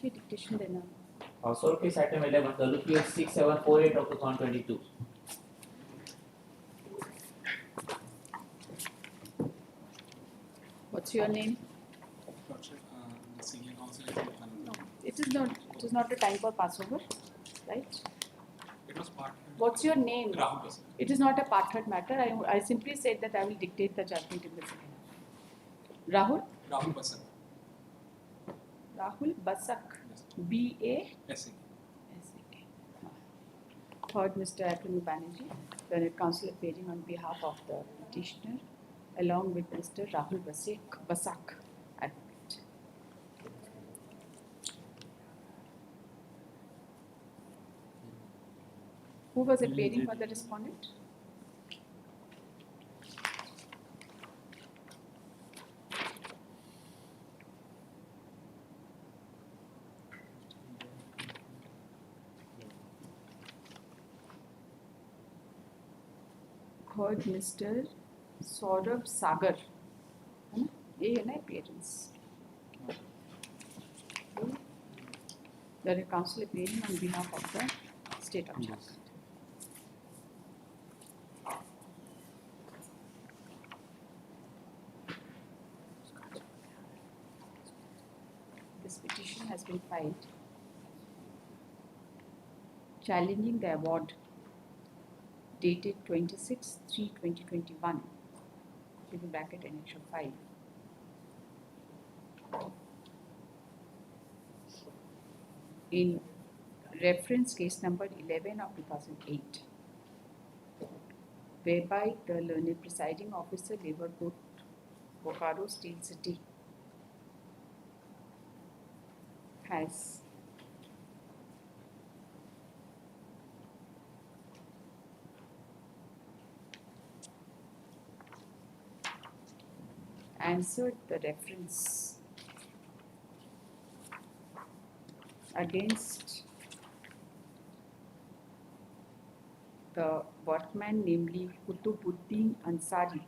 की डिक्टेशन देना. Source case item 11, WPH 6748 of 2022. What's your name? The senior counsel is No, it is not. It is not a time for Passover, right? It was part. What's your name? Rahul Basak. It is not a part-heard matter. I simply said that I will dictate the judgment in the second. Rahul? Rahul Basak. Rahul Basak. Yes. B-A? S-A-K. Third, Mr. Attorney Banerjee, the counsel appearing on behalf of the petitioner, along with Mr. Rahul Basak, advocate. Who was appearing for the respondent? Third, Mr. Saurabh Sagar. ये है ना appearance. The counsel appearing on behalf of the state of Jharkhand. This petition has been filed challenging the award dated 26/3/2021, within bracket annexure 5. In reference case number 11 of 2008, whereby the learned presiding officer, Labor Court, Bokaro Steel City, has answered the reference against the workman, namely Kutubuddin Ansari,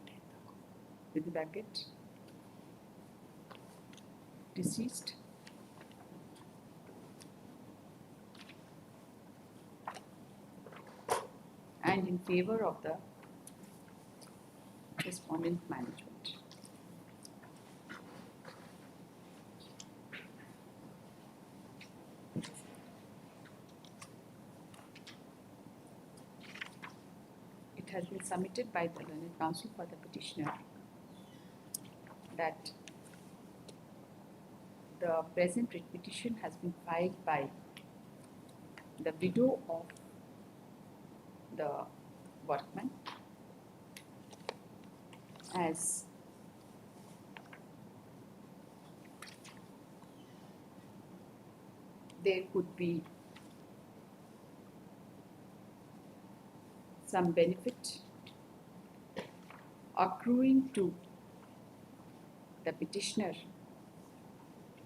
with the bracket, deceased, and in favor of the respondent management. It has been submitted by the learned counsel for the petitioner that the present writ petition has been filed by the widow of the workman, as there could be some benefit accruing to the petitioner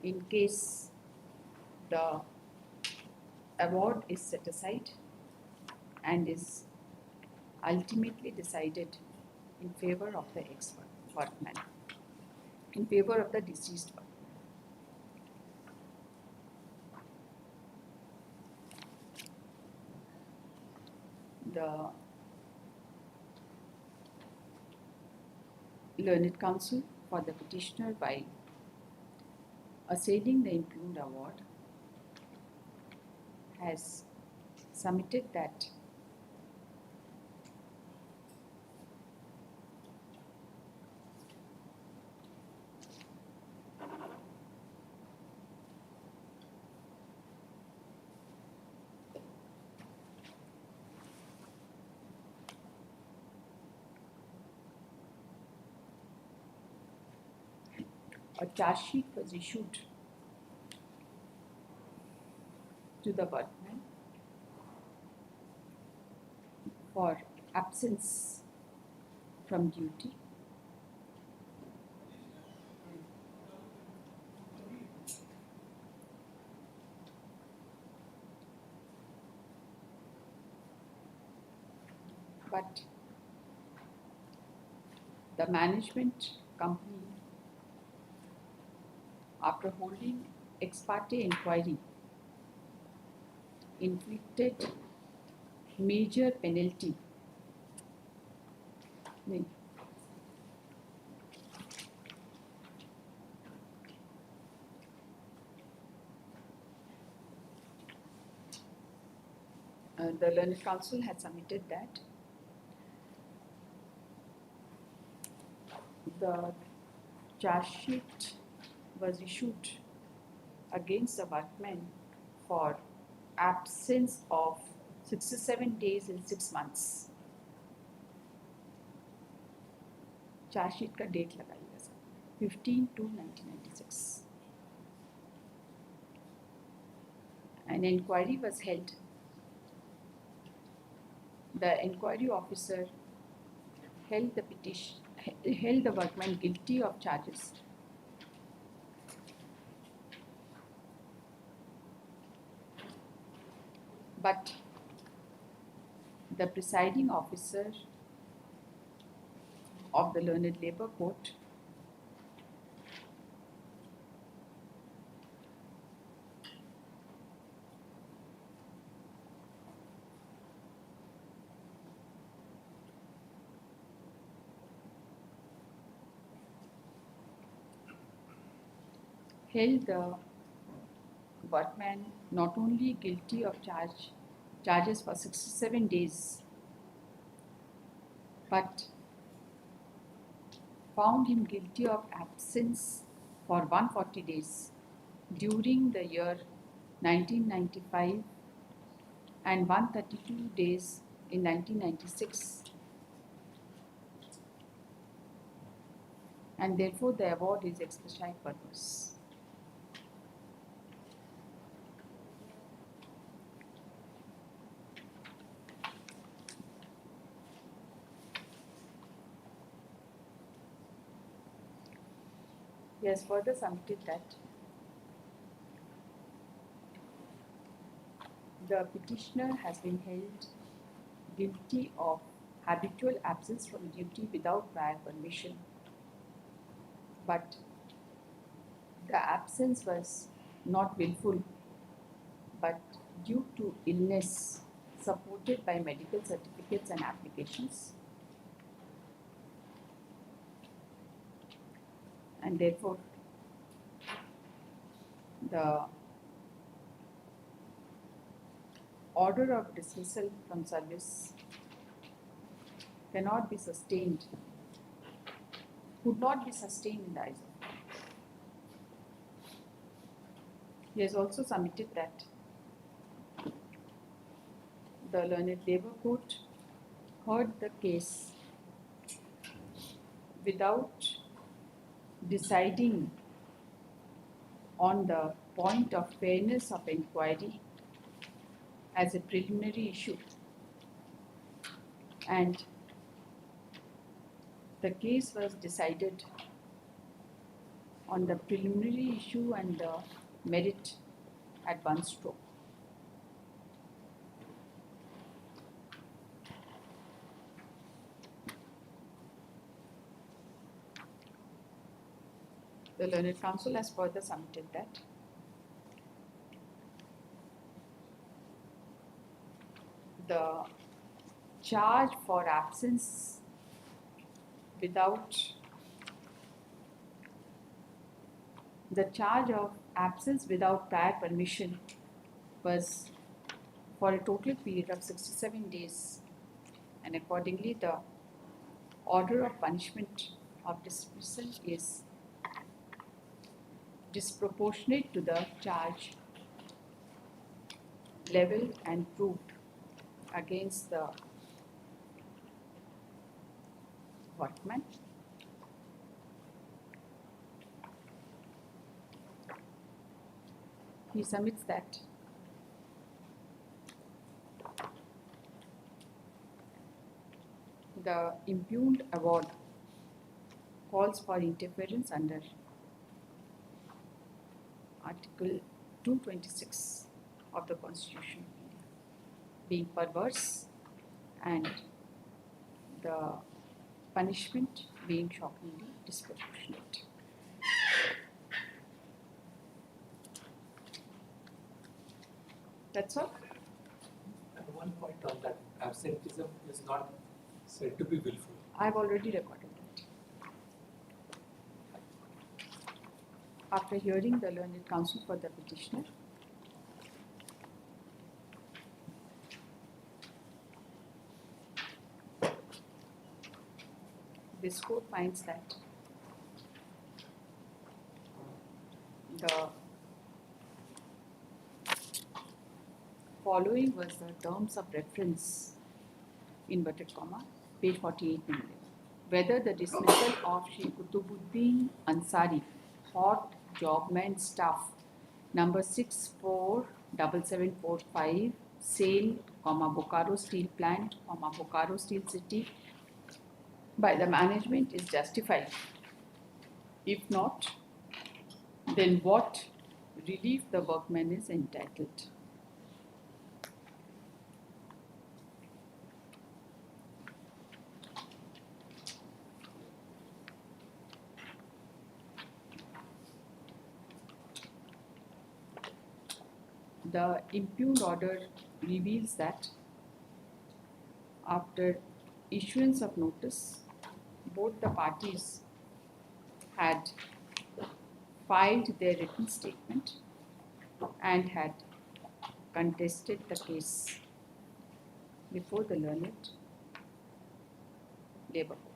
in case the award is set aside and is ultimately decided in favor of the ex-workman, in favor of the deceased workman. The learned counsel for the petitioner, by assailing the impugned award, has submitted that a charge sheet was issued to the workman for absence from duty but the management company, after holding ex parte inquiry inflicted major penalty. नहीं, the learned counsel had submitted that the charge sheet was issued against the workman for absence of 67 days and 6 months. Charge sheet का date लगाइएगा sir 15/2/1996. An inquiry was held. The inquiry officer held the workman guilty of charges. But the presiding officer of the Learned Labour Court held the workman not only guilty of charges for 67 days, but found him guilty of absence for 140 days during the year 1995 and 132 days in 1996, and therefore the award is ex post purpose. He has further submitted that the petitioner has been held guilty of habitual absence from duty without prior permission, but the absence was not willful but due to illness supported by medical certificates and applications, and therefore the order of dismissal from service cannot be sustained, could not be sustained in the eyes of God. He has also submitted that the Learned Labour Court heard the case without deciding on the point of fairness of inquiry as a preliminary issue, and the case was decided on the preliminary issue and the merit at one stroke. The Learned Counsel has further submitted that the charge for absence without prior permission was for a total period of 67 days, and accordingly the order of punishment of dismissal is disproportionate to the charge level and proved against the workman. He submits that the impugned award calls for interference under Article 226 of the Constitution of India, being perverse and the punishment being shockingly disproportionate. That's all. And one point on that, absenteeism is not said to be willful. I've already recorded that. After hearing the learned counsel for the petitioner, this court finds that the following was the terms of reference, inverted comma, page 48 number 11. Whether the dismissal of Shri Kutubuddin Ansari, hot jobman staff, number 647745, sale, Bokaro Steel Plant, Bokaro Steel City, by the management is justified. If not, then what relief the workman is entitled. The impugned order reveals that after issuance of notice, both the parties had filed their written statement and had contested the case before the learned Labour Court.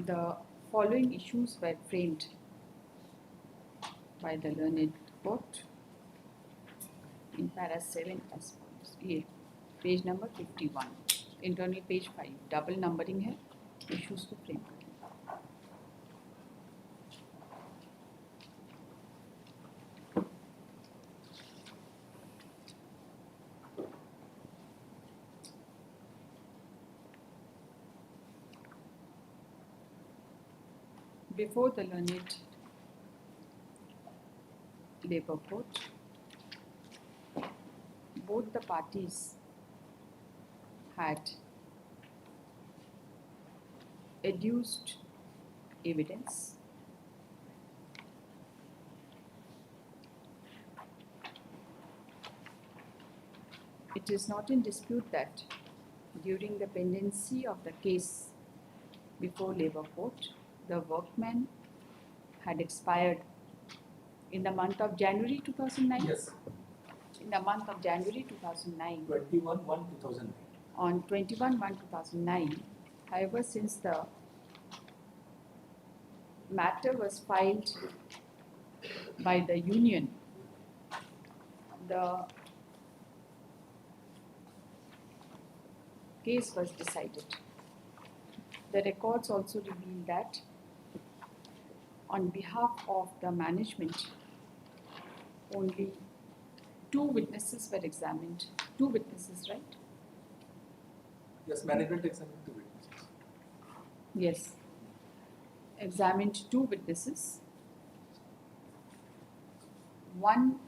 The following issues were framed by the learned court in para 7 as follows. ये page number 51, internal page 5, double numbering है, issues को frame करें. Before the learned Labour Court, both the parties had adduced evidence it is not in dispute that during the pendency of the case before Labour Court, the workman had expired in the month of January 2009. Yes, In the month of January 2009, 21/1/2009. on 21/1/2009. However, since the matter was filed by the union, the case was decided. The records also reveal that on behalf of the management, only 2 witnesses were examined. 2 witnesses, right? Yes, management examined 2 witnesses. Yes. Examined 2 witnesses. One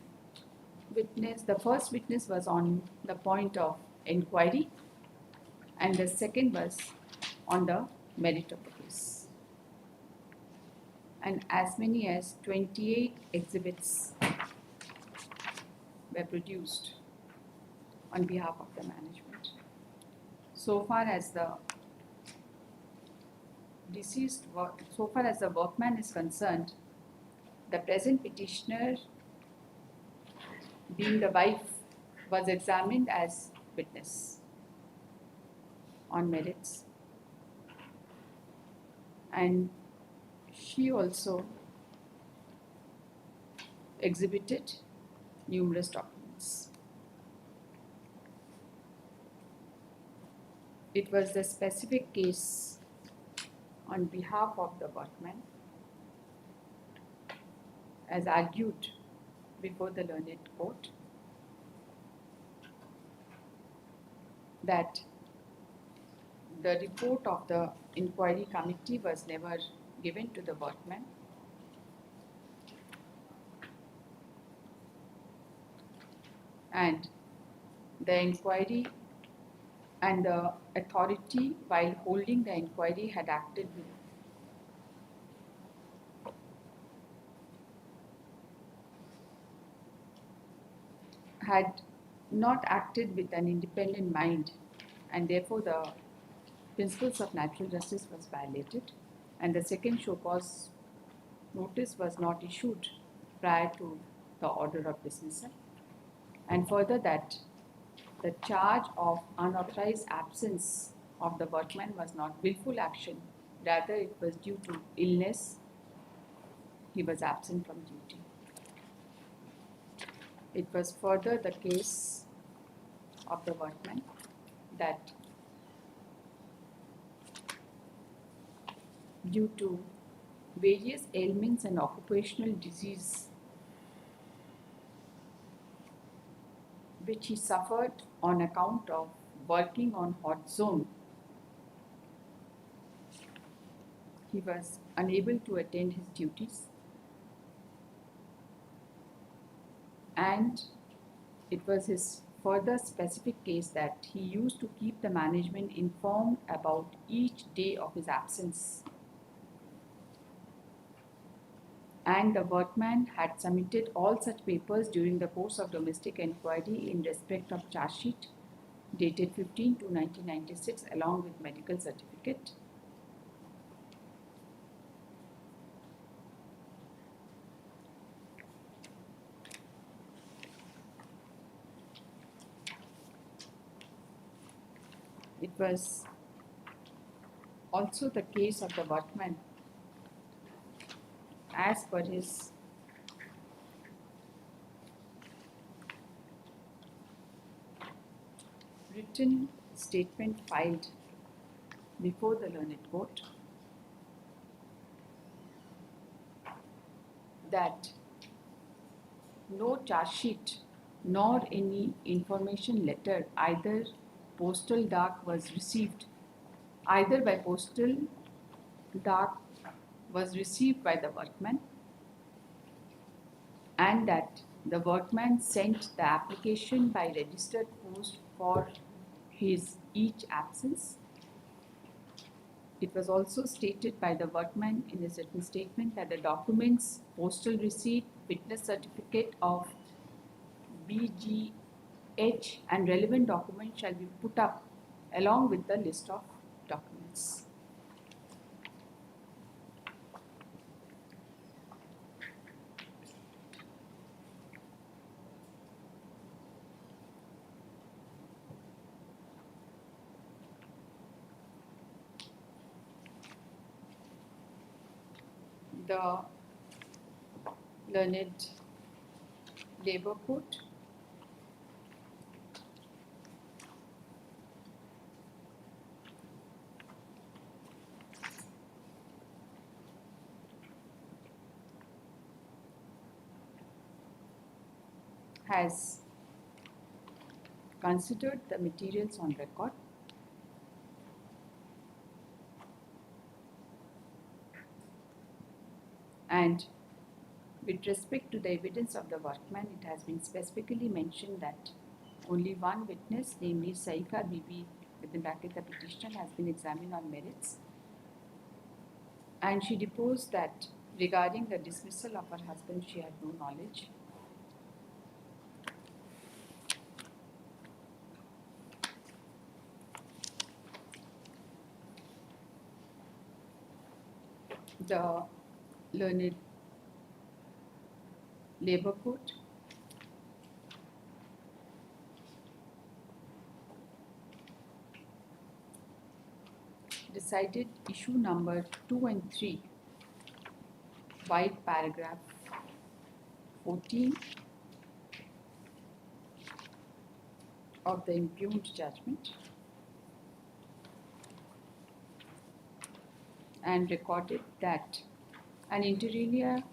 witness, the first witness was on the point of inquiry, and the second was on the merit of the case. And as many as 28 exhibits were produced on behalf of the management. So far as the workman is concerned, the present petitioner, being the wife, was examined as witness on merits, and she also exhibited numerous documents. It was the specific case on behalf of the workman, as argued before the learned court, that the report of the inquiry committee was never given to the workman, and the inquiry and the authority, while holding the inquiry, had acted with had not acted with an independent mind, and therefore the principles of natural justice was violated, and the second show cause notice was not issued prior to the order of dismissal, and further that the charge of unauthorized absence of the workman was not willful action, rather it was due to illness. He was absent from duty. It was further the case of the workman that due to various ailments and occupational disease which he suffered on account of working on hot zone, he was unable to attend his duties, and it was his further specific case that he used to keep the management informed about each day of his absence, and the workman had submitted all such papers during the course of domestic enquiry in respect of charge sheet dated 15/2/1996 along with medical certificate. It was also the case of the workman as per his written statement filed before the learned court that no charge sheet nor any information letter either postal dark was received, either by postal dark was received by the workman, and that the workman sent the application by registered post for his each absence. It was also stated by the workman in his written statement that the documents, postal receipt, witness certificate of BGH and relevant documents shall be put up along with the list of documents. The learned Labour Court has considered the materials on record and with respect to the evidence of the workman, it has been specifically mentioned that only one witness, namely Saika Bibi, within bracket the petitioner, has been examined on merits, and she deposed that regarding the dismissal of her husband, she had no knowledge. The learned Labour Court decided issue number 2 and 3, white paragraph 14 of the impugned judgment, and recorded that, and inter alia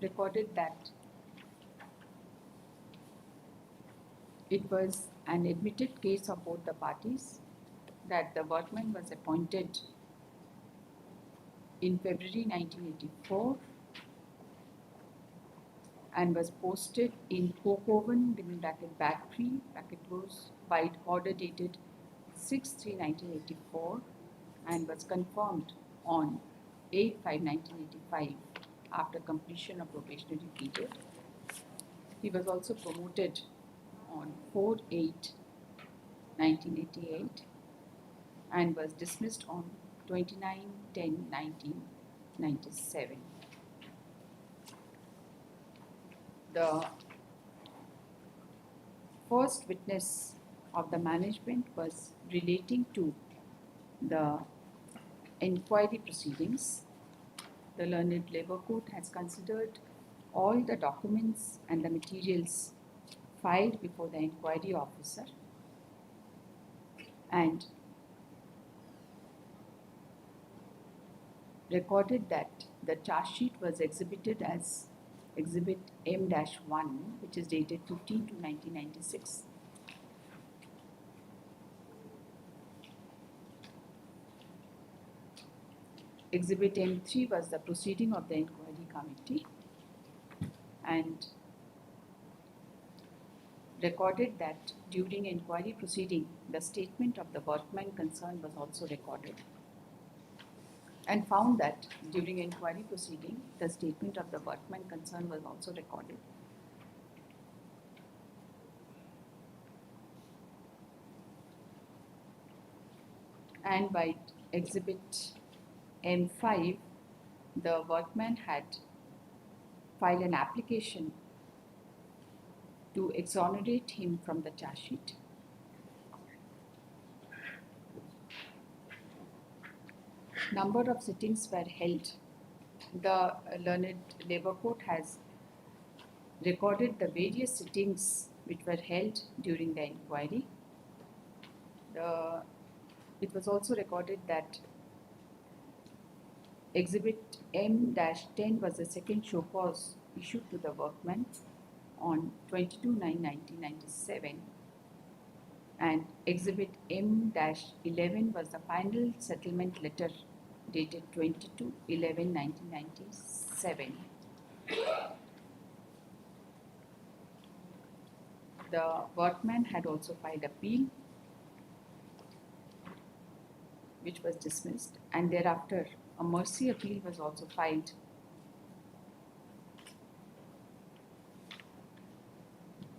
recorded that it was an admitted case of both the parties, that the workman was appointed in February 1984 and was posted in Cokovan, within bracket Battery, bracket close, by order dated 6/3/1984 and was confirmed on 8/5/1985 after completion of probationary period. He was also promoted on 4/8/1988 and was dismissed on 29/10/1997. The first witness of the management was relating to the inquiry proceedings. The Learned Labour Court has considered all the documents and the materials filed before the inquiry officer and recorded that the charge sheet was exhibited as Exhibit M-1, which is dated 15/2/1996. Exhibit M3 was the proceeding of the inquiry committee and recorded that during inquiry proceeding, the statement of the workman concerned was also recorded, and found that during inquiry proceeding, the statement of the workman concerned was also recorded. And by Exhibit M5, the workman had filed an application to exonerate him from the charge sheet. Number of sittings were held. The Learned Labour Court has recorded the various sittings which were held during the inquiry. It was also recorded that Exhibit M-10 was the second show cause issued to the workman on 22/9/1997, and Exhibit M-11 was the final settlement letter dated 22/11/1997. The workman had also filed appeal, which was dismissed, and thereafter a mercy appeal was also filed,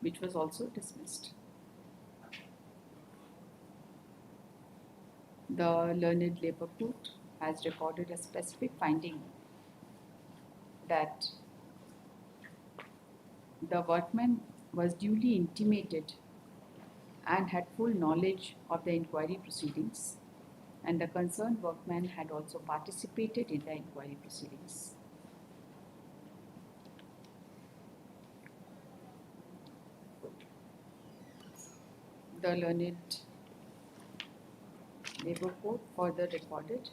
which was also dismissed. The Learned Labour Court has recorded a specific finding that the workman was duly intimated and had full knowledge of the inquiry proceedings, and the concerned workman had also participated in the inquiry proceedings. The Learned Labour Court further recorded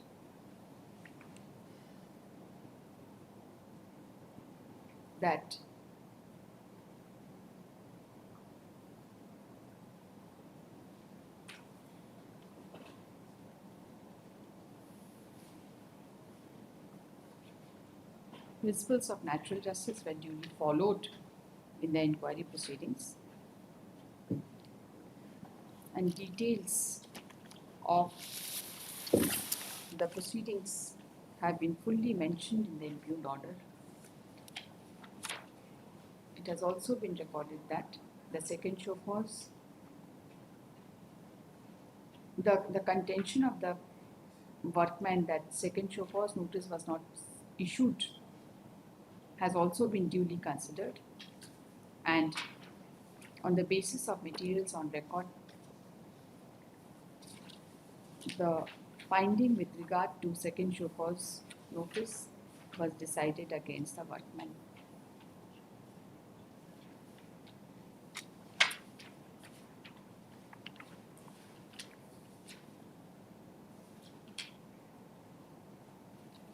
that principles of natural justice were duly followed in the inquiry proceedings, and details of the proceedings have been fully mentioned in the impugned order. It has also been recorded that the second show cause, the contention of the workman that second show cause notice was not issued has also been duly considered, and on the basis of materials on record, the finding with regard to second show cause notice was decided against the workman.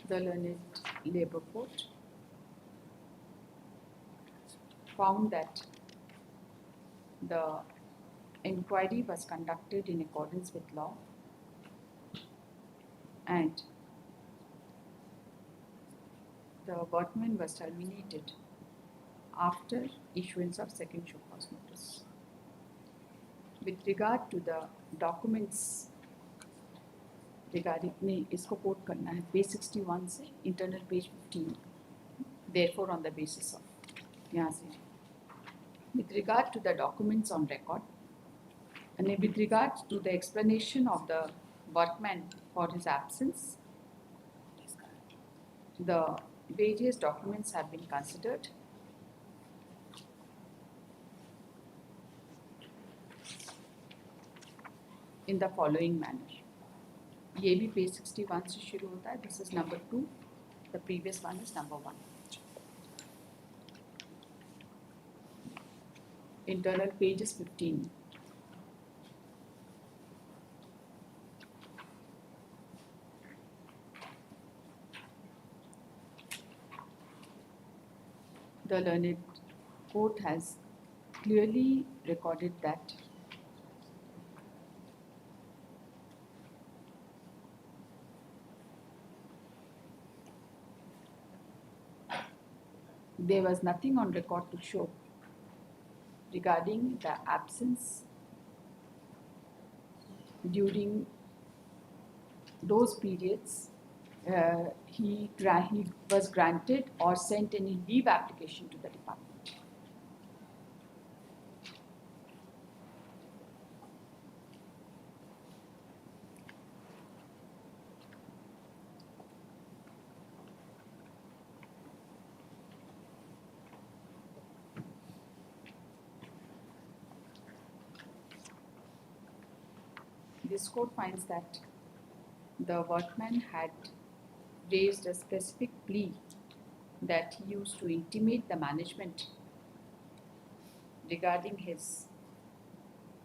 The Learned Labour Court found that the inquiry was conducted in accordance with law, and the workman was terminated after issuance of second show cause notice. With regard to the documents regarding, नहीं इसको quote करना है page 61 से internal page 15. Therefore, on the basis of यहाँ से with regard to the documents on record and with regard to the explanation of the workman for his absence, the various documents have been considered. In the following manner. ये भी page 61 से शुरू होता है. This is number 2. The previous one is number 1. Internal page is 15. The learned court has clearly recorded that there was nothing on record to show regarding the absence during those periods he was granted or sent any leave application to the department. This court finds that the workman had raised a specific plea that he used to intimate the management regarding his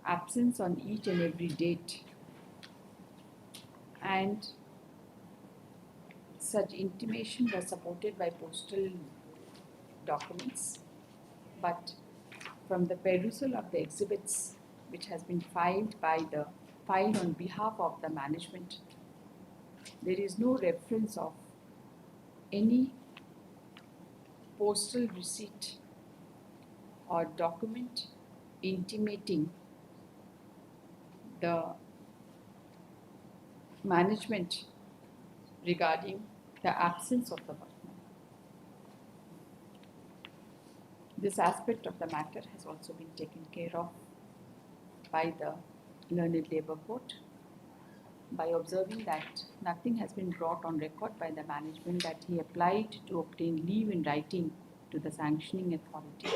absence on each and every date, and such intimation was supported by postal documents, but from the perusal of the exhibits which has been filed on behalf of the management, there is no reference of any postal receipt or document intimating the management regarding the absence of the workman. This aspect of the matter has also been taken care of by the learned labour court by observing that nothing has been brought on record by the management that he applied to obtain leave in writing to the sanctioning authority.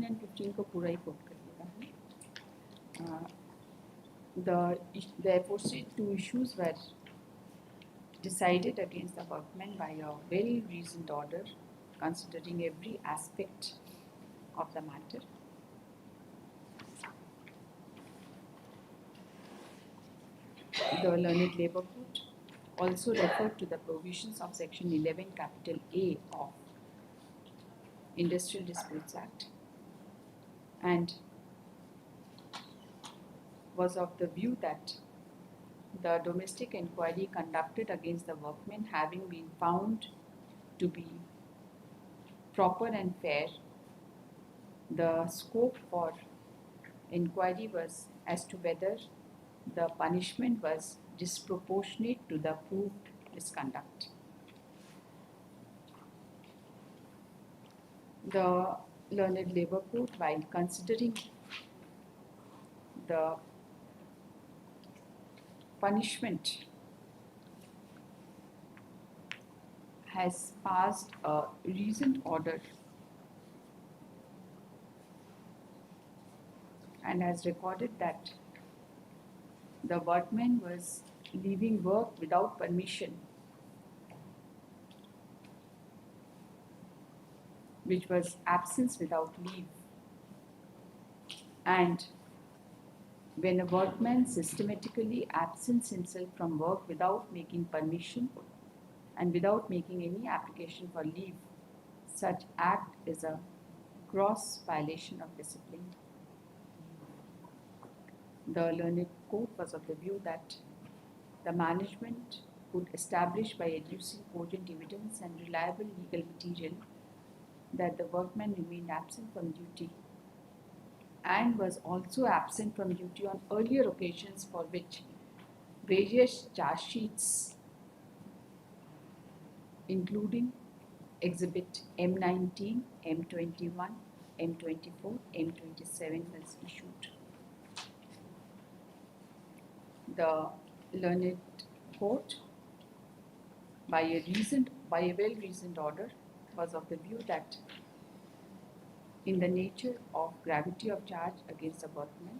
and 15 को पूरा ही quote करिएगा. The aforesaid two issues were decided against the workman by a well-reasoned order, considering every aspect of the matter. The learned labour court also referred to the provisions of section 11 capital A of Industrial Disputes Act and was of the view that the domestic inquiry conducted against the workmen having been found to be proper and fair, the scope for inquiry was as to whether the punishment was disproportionate to the proved misconduct. The learned labour court, while considering the punishment, has passed a reasoned order and has recorded that the workman was leaving work without permission, which was absence without leave. And when a workman systematically absents himself from work without making permission and without making any application for leave, such act is a gross violation of discipline. The learned court was of the view that the management could establish by adducing cogent evidence and reliable legal material that the workman remained absent from duty and was also absent from duty on earlier occasions for which various charge sheets, including Exhibit M19, M21, M24, M27 was issued. The learned court, by a well-reasoned order, was of the view that in the nature of gravity of charge against a workman,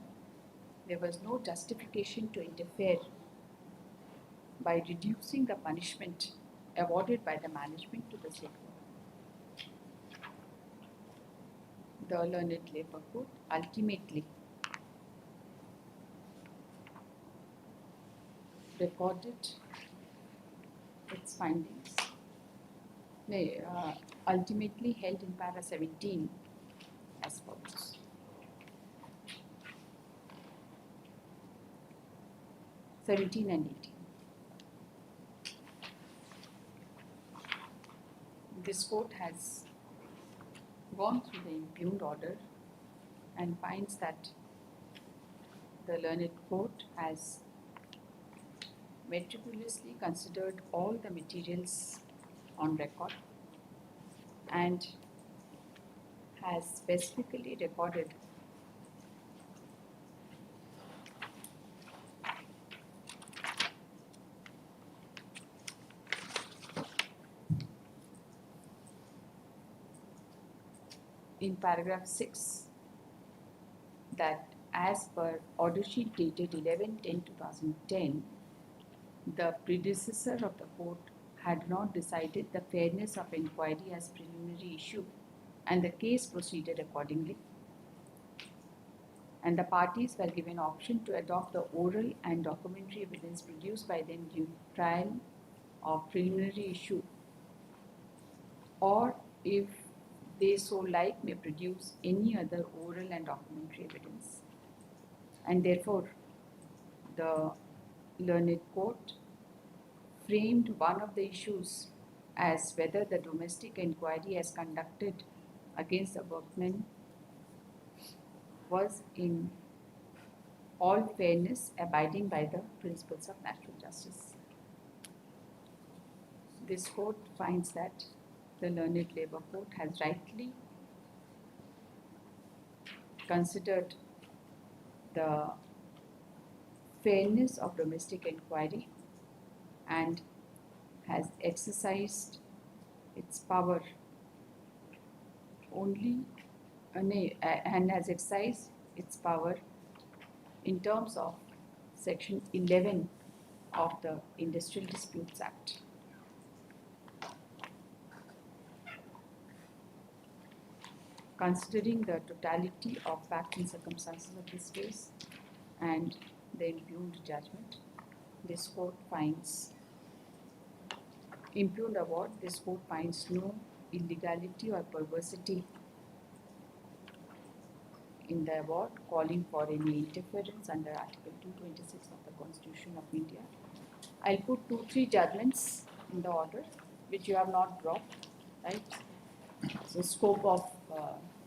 there was no justification to interfere by reducing the punishment awarded by the management to the said workman. The learned labour court ultimately recorded its findings. Ultimately held in para 17 as follows. And 18. This court has gone through the impugned order and finds that the learned court has meticulously considered all the materials on record and has specifically recorded in paragraph 6 that as per order sheet dated 11/10/2010, the predecessor of the court had not decided the fairness of inquiry as preliminary issue and the case proceeded accordingly. And the parties were given option to adopt the oral and documentary evidence produced by them during trial of preliminary issue, or if they so like may produce any other oral and documentary evidence. And therefore, the learned court framed one of the issues as whether the domestic inquiry as conducted against the workmen was in all fairness abiding by the principles of natural justice. This court finds that the learned labour court has rightly considered the fairness of domestic inquiry and has exercised its power and has exercised its power in terms of section 11 of the Industrial Disputes Act. Considering the totality of facts and circumstances of this case and the impugned judgment, this court finds impugned award, this court finds no illegality or perversity in the award, calling for any interference under Article 226 of the Constitution of India. I'll put 2-3 judgments in the order which you have not brought, right? So scope of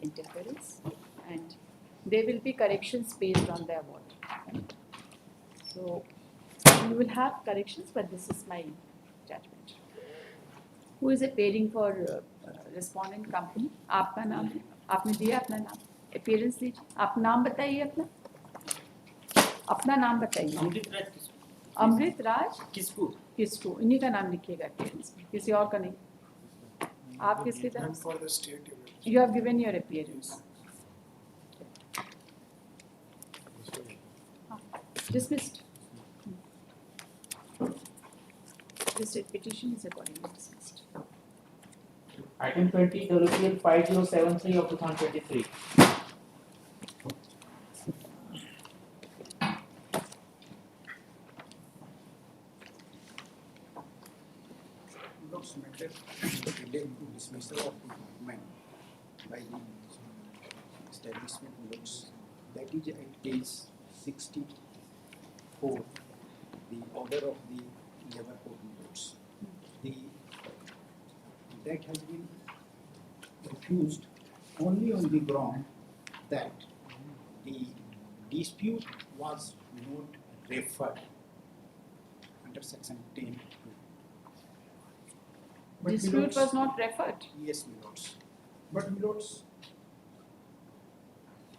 interference, and there will be corrections based on the award. So you will have corrections, but this is my judgment. Who is appearing for respondent company? आपका नाम है? आपने दिया अपना नाम? Appearance दीजिए. आप नाम बताइए अपना. अपना नाम बताइए. अमृत राज किसको? इन्हीं का नाम लिखिएगा appearance में. किसी और का नहीं. आप किसकी तरफ? For the state You have given your appearance. Dismissed. This petition is accordingly dismissed. Item 20, WPL 5073 of 2023. looks matter dismissal of movement by the establishment looks that is at case 64, the order of the labor court notes, that has been refused only on the ground that the dispute was not referred under section 10. But Dispute Milords- was not referred. Yes, Milords. But Milords,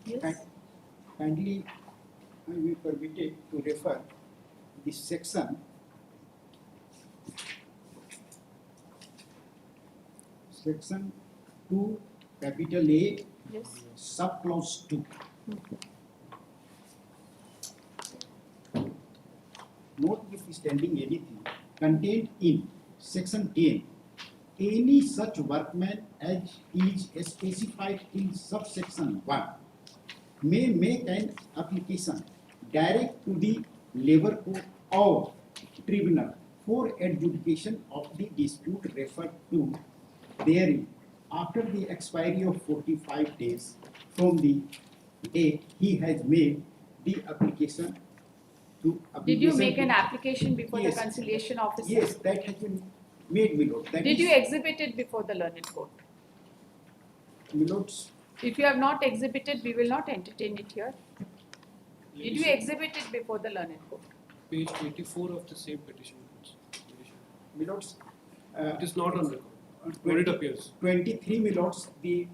Yes. kindly I will be permitted to refer this section. Section 2, capital A, Yes. subclause 2. Notwithstanding anything contained in section 10, any such workman as is specified in subsection 1 may make an application direct to the labor court or tribunal for adjudication of the dispute referred to therein after the expiry of 45 days from the date he has made the application to Did you application make to- an application before Yes. the conciliation officer? Yes, that has been made, Milord. That Did is- you exhibit it before the learned court? Milords, If you have not exhibited, we will not entertain it here. Did you exhibit it before the learned court? Page 84 of the same petition. Milords, It is not on record. Where it appears. 23 Milords, the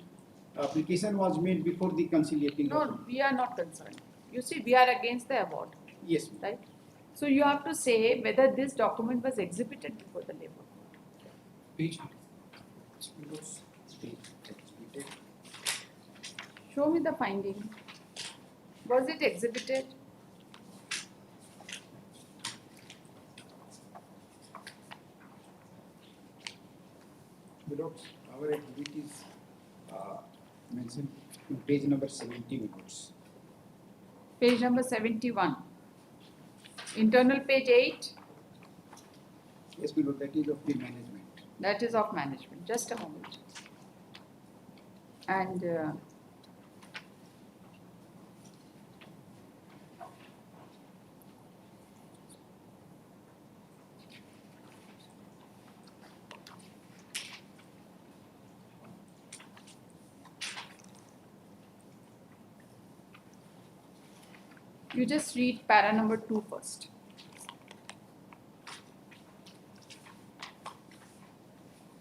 application was made before the conciliating. No, we are not concerned. You see, we are against the award, Yes, Milord. right? So you have to say whether this document was exhibited before the labor court. Page Milords, the exhibited. Show me the finding. Was it exhibited? Milords, our exhibit is mentioned in page number 70 Milords. Page number 71. Internal page 8. Yes, Milord, that is of the management. That is of management. Just a moment. And you just read para number 2 first.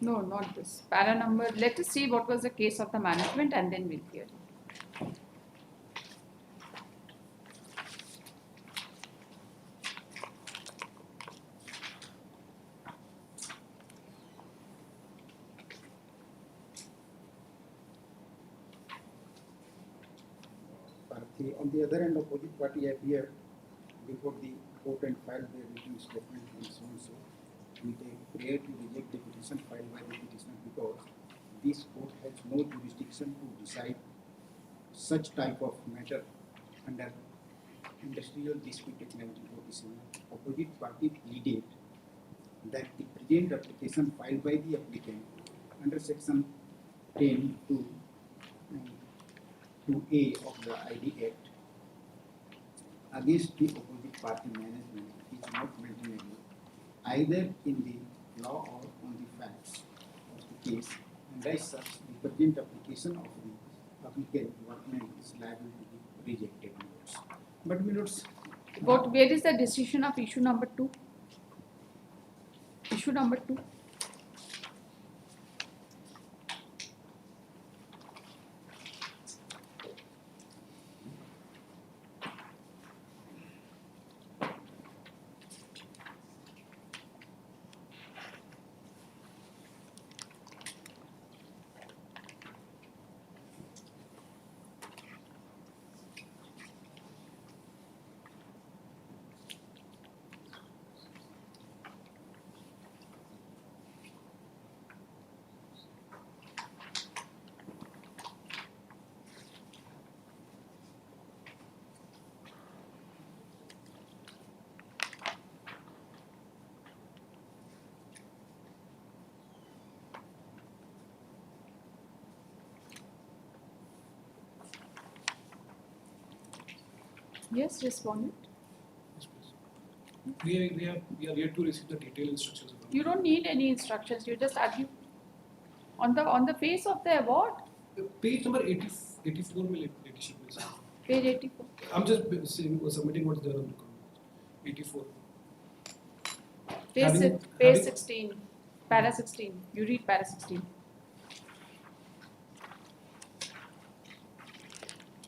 No, not this. Para number, let us see what was the case of the management and then we'll hear it. On the other hand, opposite party appeared before the court and filed their written statement and so and so. We take prayer to reject the petition filed by the petitioner because this court has no jurisdiction to decide such type of matter under Industrial Dispute Act 1947. Opposite party pleaded that the present application filed by the applicant under section 10 to A of the ID Act against the opposite party management is not maintainable either in the law or on the facts of the case, and as such the present application of the applicant workman is liable to be rejected. Milords. But Milords, Where is the decision of issue number 2? Issue number 2. Yes, respondent. Yes, please. We are yet to receive the detailed instructions. About You don't need any instructions. You just argue on the face of the award, Page number 84 will edition. Please. page 84. I'm just submitting what's there on the comment. 84. Page, Having- page having- 16, para 16. You read para 16.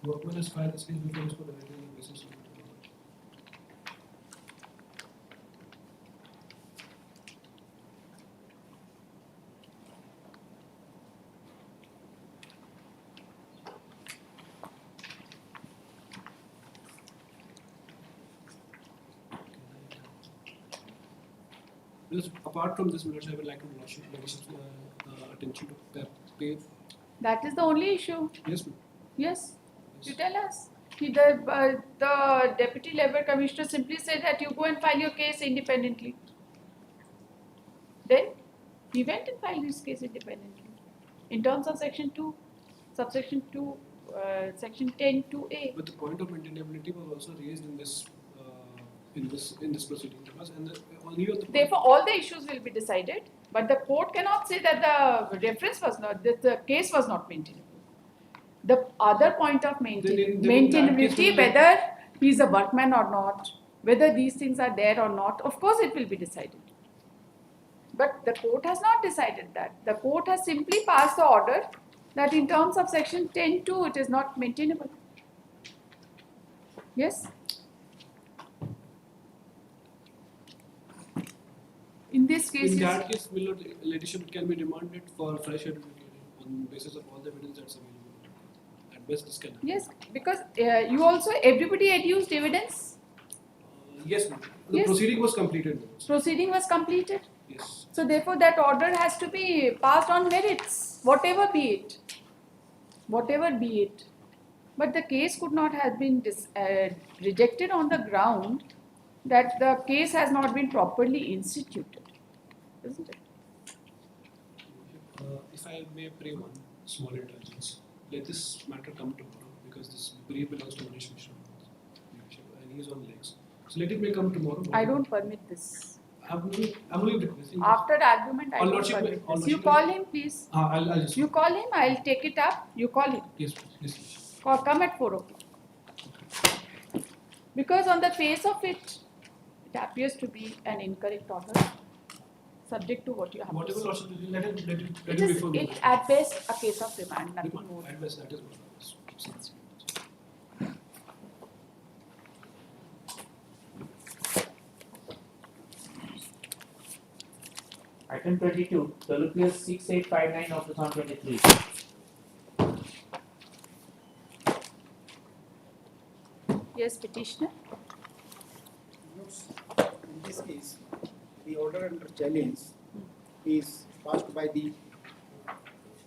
Workman has filed this case before us for the basis of Because apart from this, I would like to draw your attention to that page. That is the only issue. Yes, ma'am. Yes, you Yes. tell us. The Deputy Labour Commissioner simply said that you go and file your case independently. Then he went and filed his case independently. In terms of section 2, subsection 2, section 10 2A. But the point of maintainability was also raised in this proceeding, and only on the Therefore, all the issues will be decided, but the court cannot say that the reference was not, that the case was not maintainable. The other point of Then in that case, maintainability, will- whether he is a workman or not, whether these things are there or not, of course it will be decided. But the court has not decided that. The court has simply passed the order that in terms of section 10(2) it is not maintainable. Yes? In this case, in is- that case, will not litigation can be demanded for fresh adjudication on the basis of all the evidence that's available. At best, this can happen. yes, because you also, everybody adduced evidence, Yes, ma'am. The Yes. proceeding was completed. Ma'am. proceeding was completed. Yes. So therefore that order has to be passed on merits, whatever be it. Whatever be it. But the case could not have been rejected on the ground that the case has not been properly instituted. Isn't it? If I may pray one small indulgence, let this matter come tomorrow because this brief belongs to Manish Mishra and he is on legs. So let it may come tomorrow. I don't permit this. I'm only requesting. After argument, I All don't lordship may- permit all this. You lordship may- call him, please. I'll just. You call him, I'll take it up. You call him. Yes, please. Yes, please. Come at 4 o'clock. Because on the face of it, it appears to be an incorrect order, subject to what you have to Whatever say. lordship, let it It is before it, at best a case of remand, nothing Remand. more. At best, that is what I was. Item 22, WPS 6859 of 2023. Yes, petitioner. In this case, the order under challenge is passed by the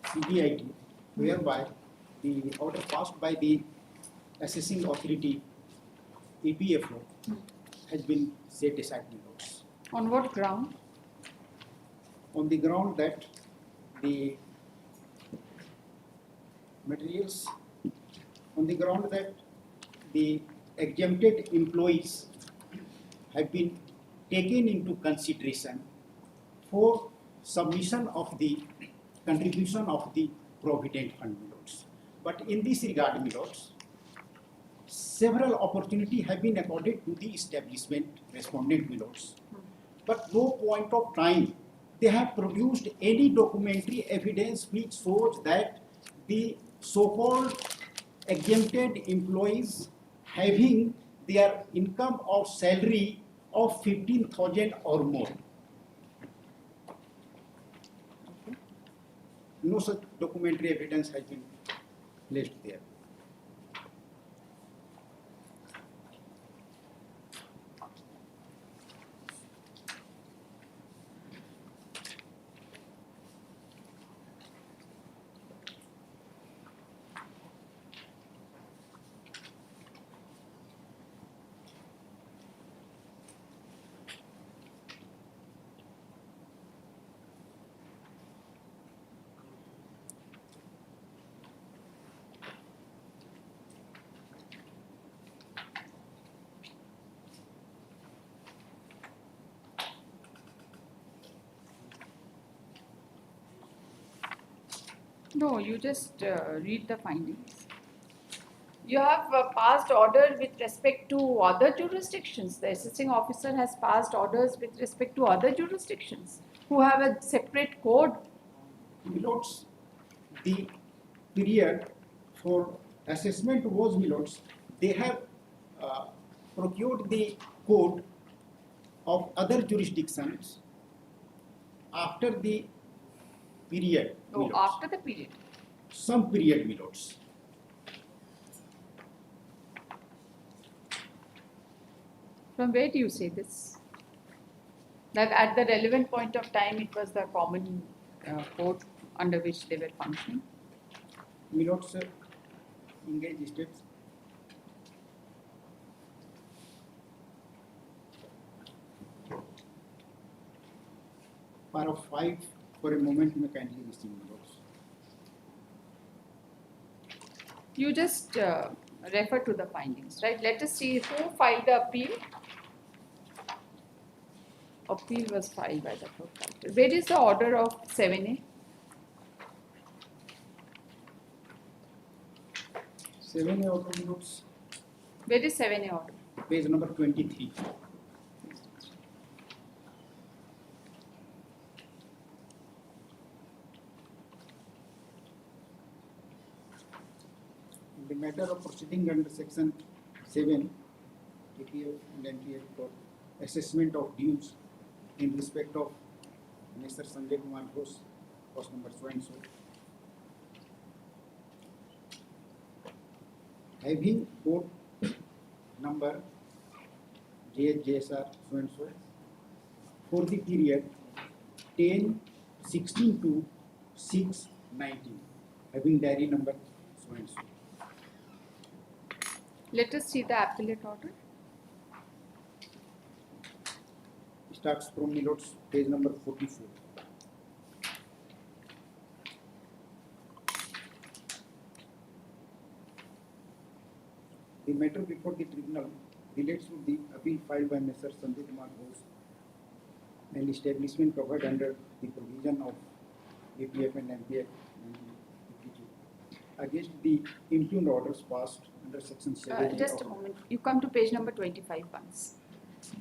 CBIT, whereby the order passed by the assessing authority, EPFO, has been set aside in notes. On what ground? On the ground that the materials, on the ground that the exempted employees have been taken into consideration for submission of the contribution of the provident fund loans. But in this regard, my lords, several opportunities have been accorded to the establishment respondent, my lords. But no point of time they have produced any documentary evidence which shows that the so-called exempted employees having their income or salary of 15,000 or more. No such documentary evidence has been placed there. No, you just read the findings. You have passed order with respect to other jurisdictions. The assisting officer has passed orders with respect to other jurisdictions who have a separate code. Milords, the period for assessment was, Milords, they have procured the code of other jurisdictions after the period, Oh, Milords. after the period. Some period, Milords. From where do you say this? That at the relevant point of time it was the common code under which they were functioning. Milords, engage states. Para 5 for a moment, you may kindly receive, Milords. You just refer to the findings, right? Let us see who filed the appeal. Appeal was filed by the proprietor. Where is the order of 7A? 7A order, Milords, Where is 7A order? page number 23. In the matter of proceeding under section 7 APF and NPF for assessment of dues in respect of Mr. Sanjay Kumar Ghosh, post number so and so. Having code number JSR so and so for the period 10/16 to 6/19, having diary number so and so. Let us see the appellate order. Starts from Milords, page number 44. The matter before the tribunal relates to the appeal filed by Mr. Sanjay Kumar Ghosh and establishment covered under the provision of APF and MPF against the impugned orders passed under section 7. Just a moment. You come to page number 25 once.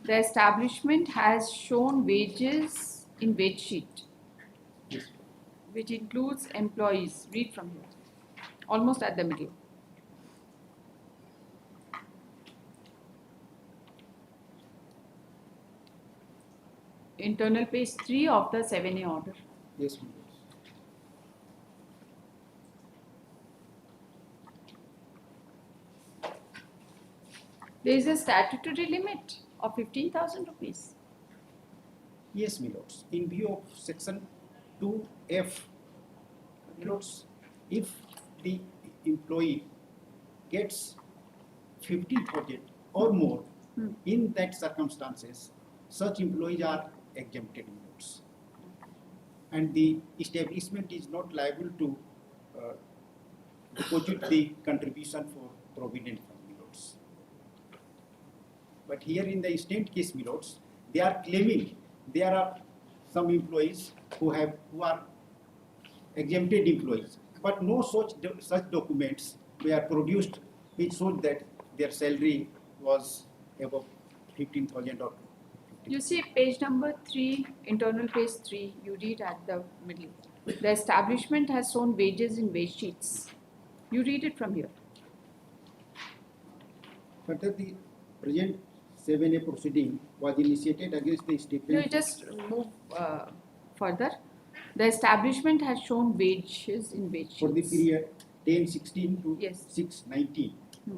The establishment has shown wages in wage sheet, Yes. which includes employees. Read from here. Almost at the middle. Internal page 3 of the 7A order. Yes, Milords. There is a statutory limit of 15,000 rupees. Yes, Milords. In view of section 2F, Milords, if the employee gets 15,000 or more, in that circumstances, such employees are exempted, Milords. And the establishment is not liable to deposit the contribution for provident fund, Milords. But here in the instant case, Milords, they are claiming there are some employees who are exempted employees, but no such documents were produced which showed that their salary was above 15,000 or. You see page number 3, internal page 3, you read at the middle. The establishment has shown wages in wage sheets. You read it from here. Further, the present 7A proceeding was initiated against the You statement. just move further. The establishment has shown wages in wage sheets. For the period 10/16 to Yes. 6/19,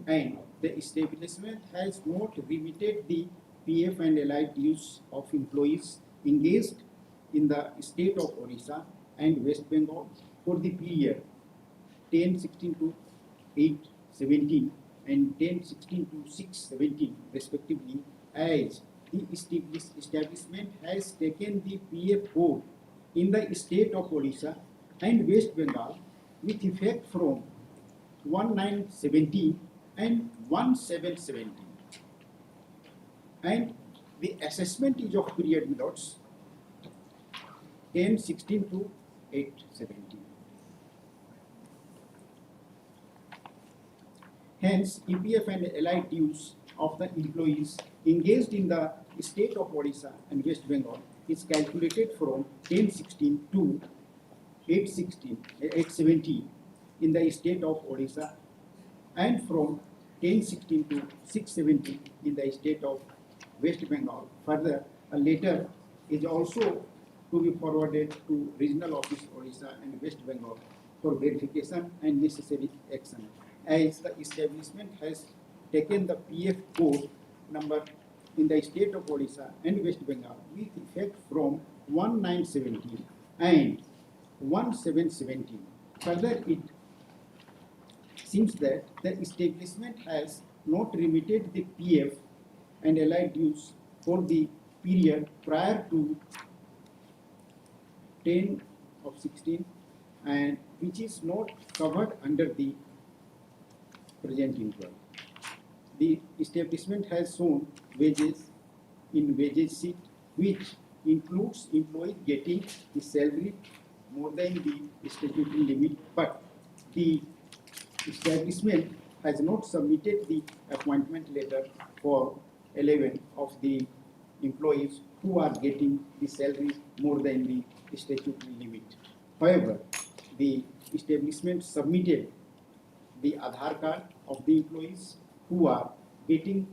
and the establishment has not remitted the PF and allied dues of employees engaged in the state of Orissa and West Bengal for the period 10/16 to 8/17 and 10/16 to 6/17 respectively, as the establishment has taken the PF code in the state of Orissa and West Bengal with effect from 1917 and 1717. And the assessment is of period, Milords, 10/16 to 8/17. Hence, EPF and allied dues of the employees engaged in the state of Odisha and West Bengal is calculated from 1016 to 817 in the state of Odisha and from 1016 to 670 in the state of West Bengal. Further, a letter is also to be forwarded to Regional Office Odisha and West Bengal for verification and necessary action, as the establishment has taken the PF code number in the state of Odisha and West Bengal with effect from 1917 and 1717. Further, it seems that the establishment has not remitted the PF and allied dues for the period prior to 10 of 16 and which is not covered under the present employee. The establishment has shown wages in wages sheet which includes employee getting the salary more than the statutory limit, but the establishment has not submitted the appointment letter for 11 of the employees who are getting the salary more than the statutory limit. However, the establishment submitted the Aadhaar card of the employees who are getting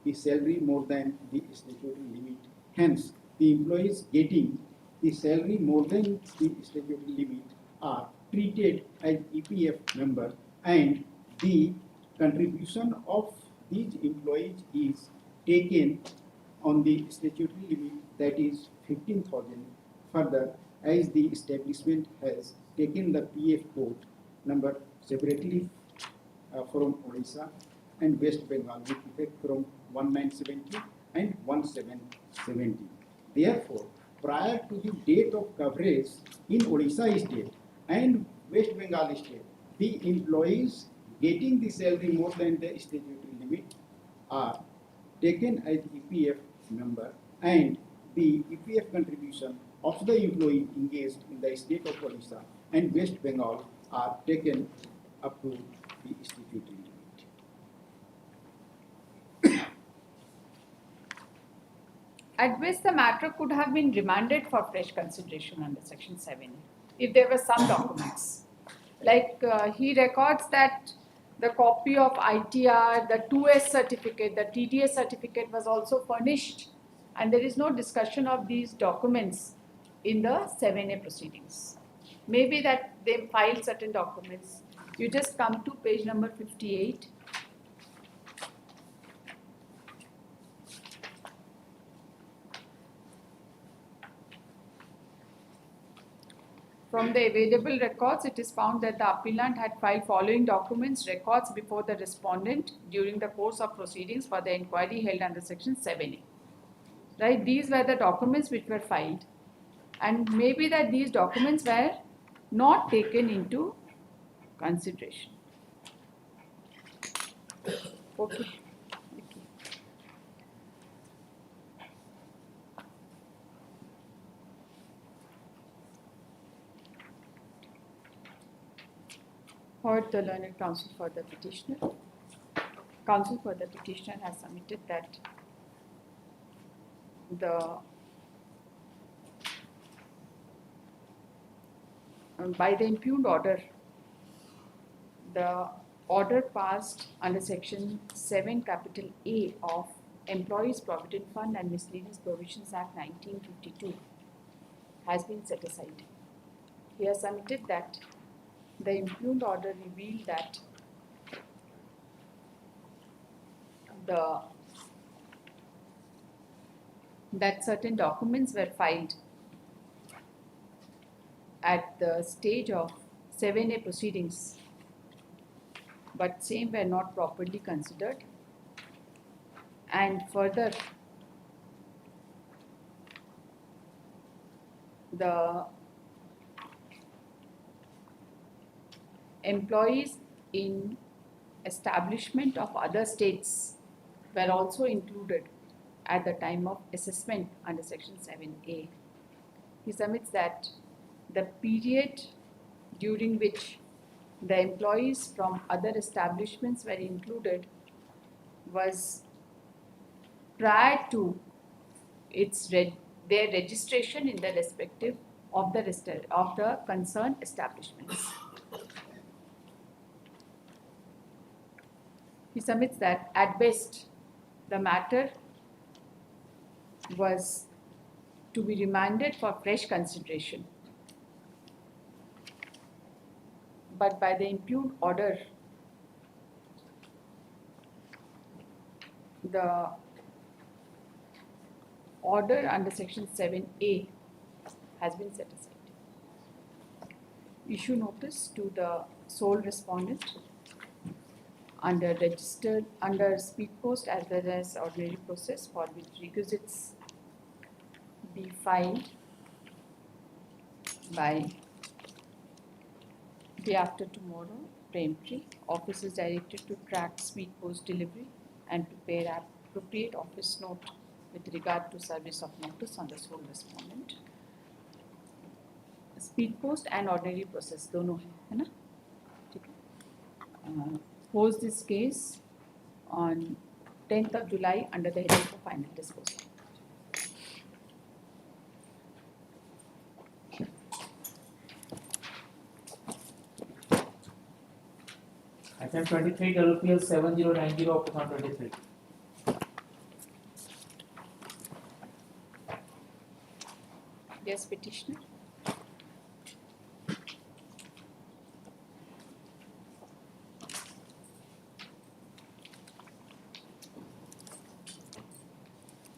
the salary more than the statutory limit. Hence, the employees getting the salary more than the statutory limit are treated as EPF members, and the contribution of these employees is taken on the statutory limit, that is 15,000. Further, as the establishment has taken the PF code number separately from Odisha and West Bengal with effect from 1970 and 1770. Therefore, prior to the date of coverage in Odisha state and West Bengal state, the employees getting the salary more than the statutory limit are taken as EPF member, and the EPF contribution of the employee engaged in the state of Odisha and West Bengal are taken up to the statutory limit. At best, the matter could have been remanded for fresh consideration under Section 7 if there were some documents. Like he records that the copy of ITR, the 2S certificate, the TDS certificate was also furnished, and there is no discussion of these documents in the 7A proceedings. Maybe that they filed certain documents. You just come to page number 58. From the available records, it is found that the appellant had filed following documents, records before the respondent during the course of proceedings for the inquiry held under Section 7A. Right? These were the documents which were filed, and maybe that these documents were not taken into consideration. Okay. Heard the learned counsel for the petitioner. Counsel for the petitioner has submitted that by the impugned order, the order passed under Section 7 capital A of Employees Provident Fund and Miscellaneous Provisions Act 1952 has been set aside. He has submitted that the impugned order revealed that that certain documents were filed at the stage of 7A proceedings, but same were not properly considered, and further the employees in establishment of other states were also included at the time of assessment under Section 7A. He submits that the period during which the employees from other establishments were included was prior to their registration in the respective of the concerned establishments. He submits that at best the matter was to be remanded for fresh consideration, but by the impugned order, the order under section 7A has been set aside. Issue notice to the sole respondent under speed post as well as ordinary process, for which requisites be filed by day after tomorrow, peremptory. Office is directed to track speed post delivery and prepare appropriate office note with regard to service of notice on the sole respondent. Speed post and ordinary process दोनों है ना? ठीक है. Pose this case on 10th of July under the heading for final disposal. Item 23, WPL 7090 of 2023. Yes, petitioner.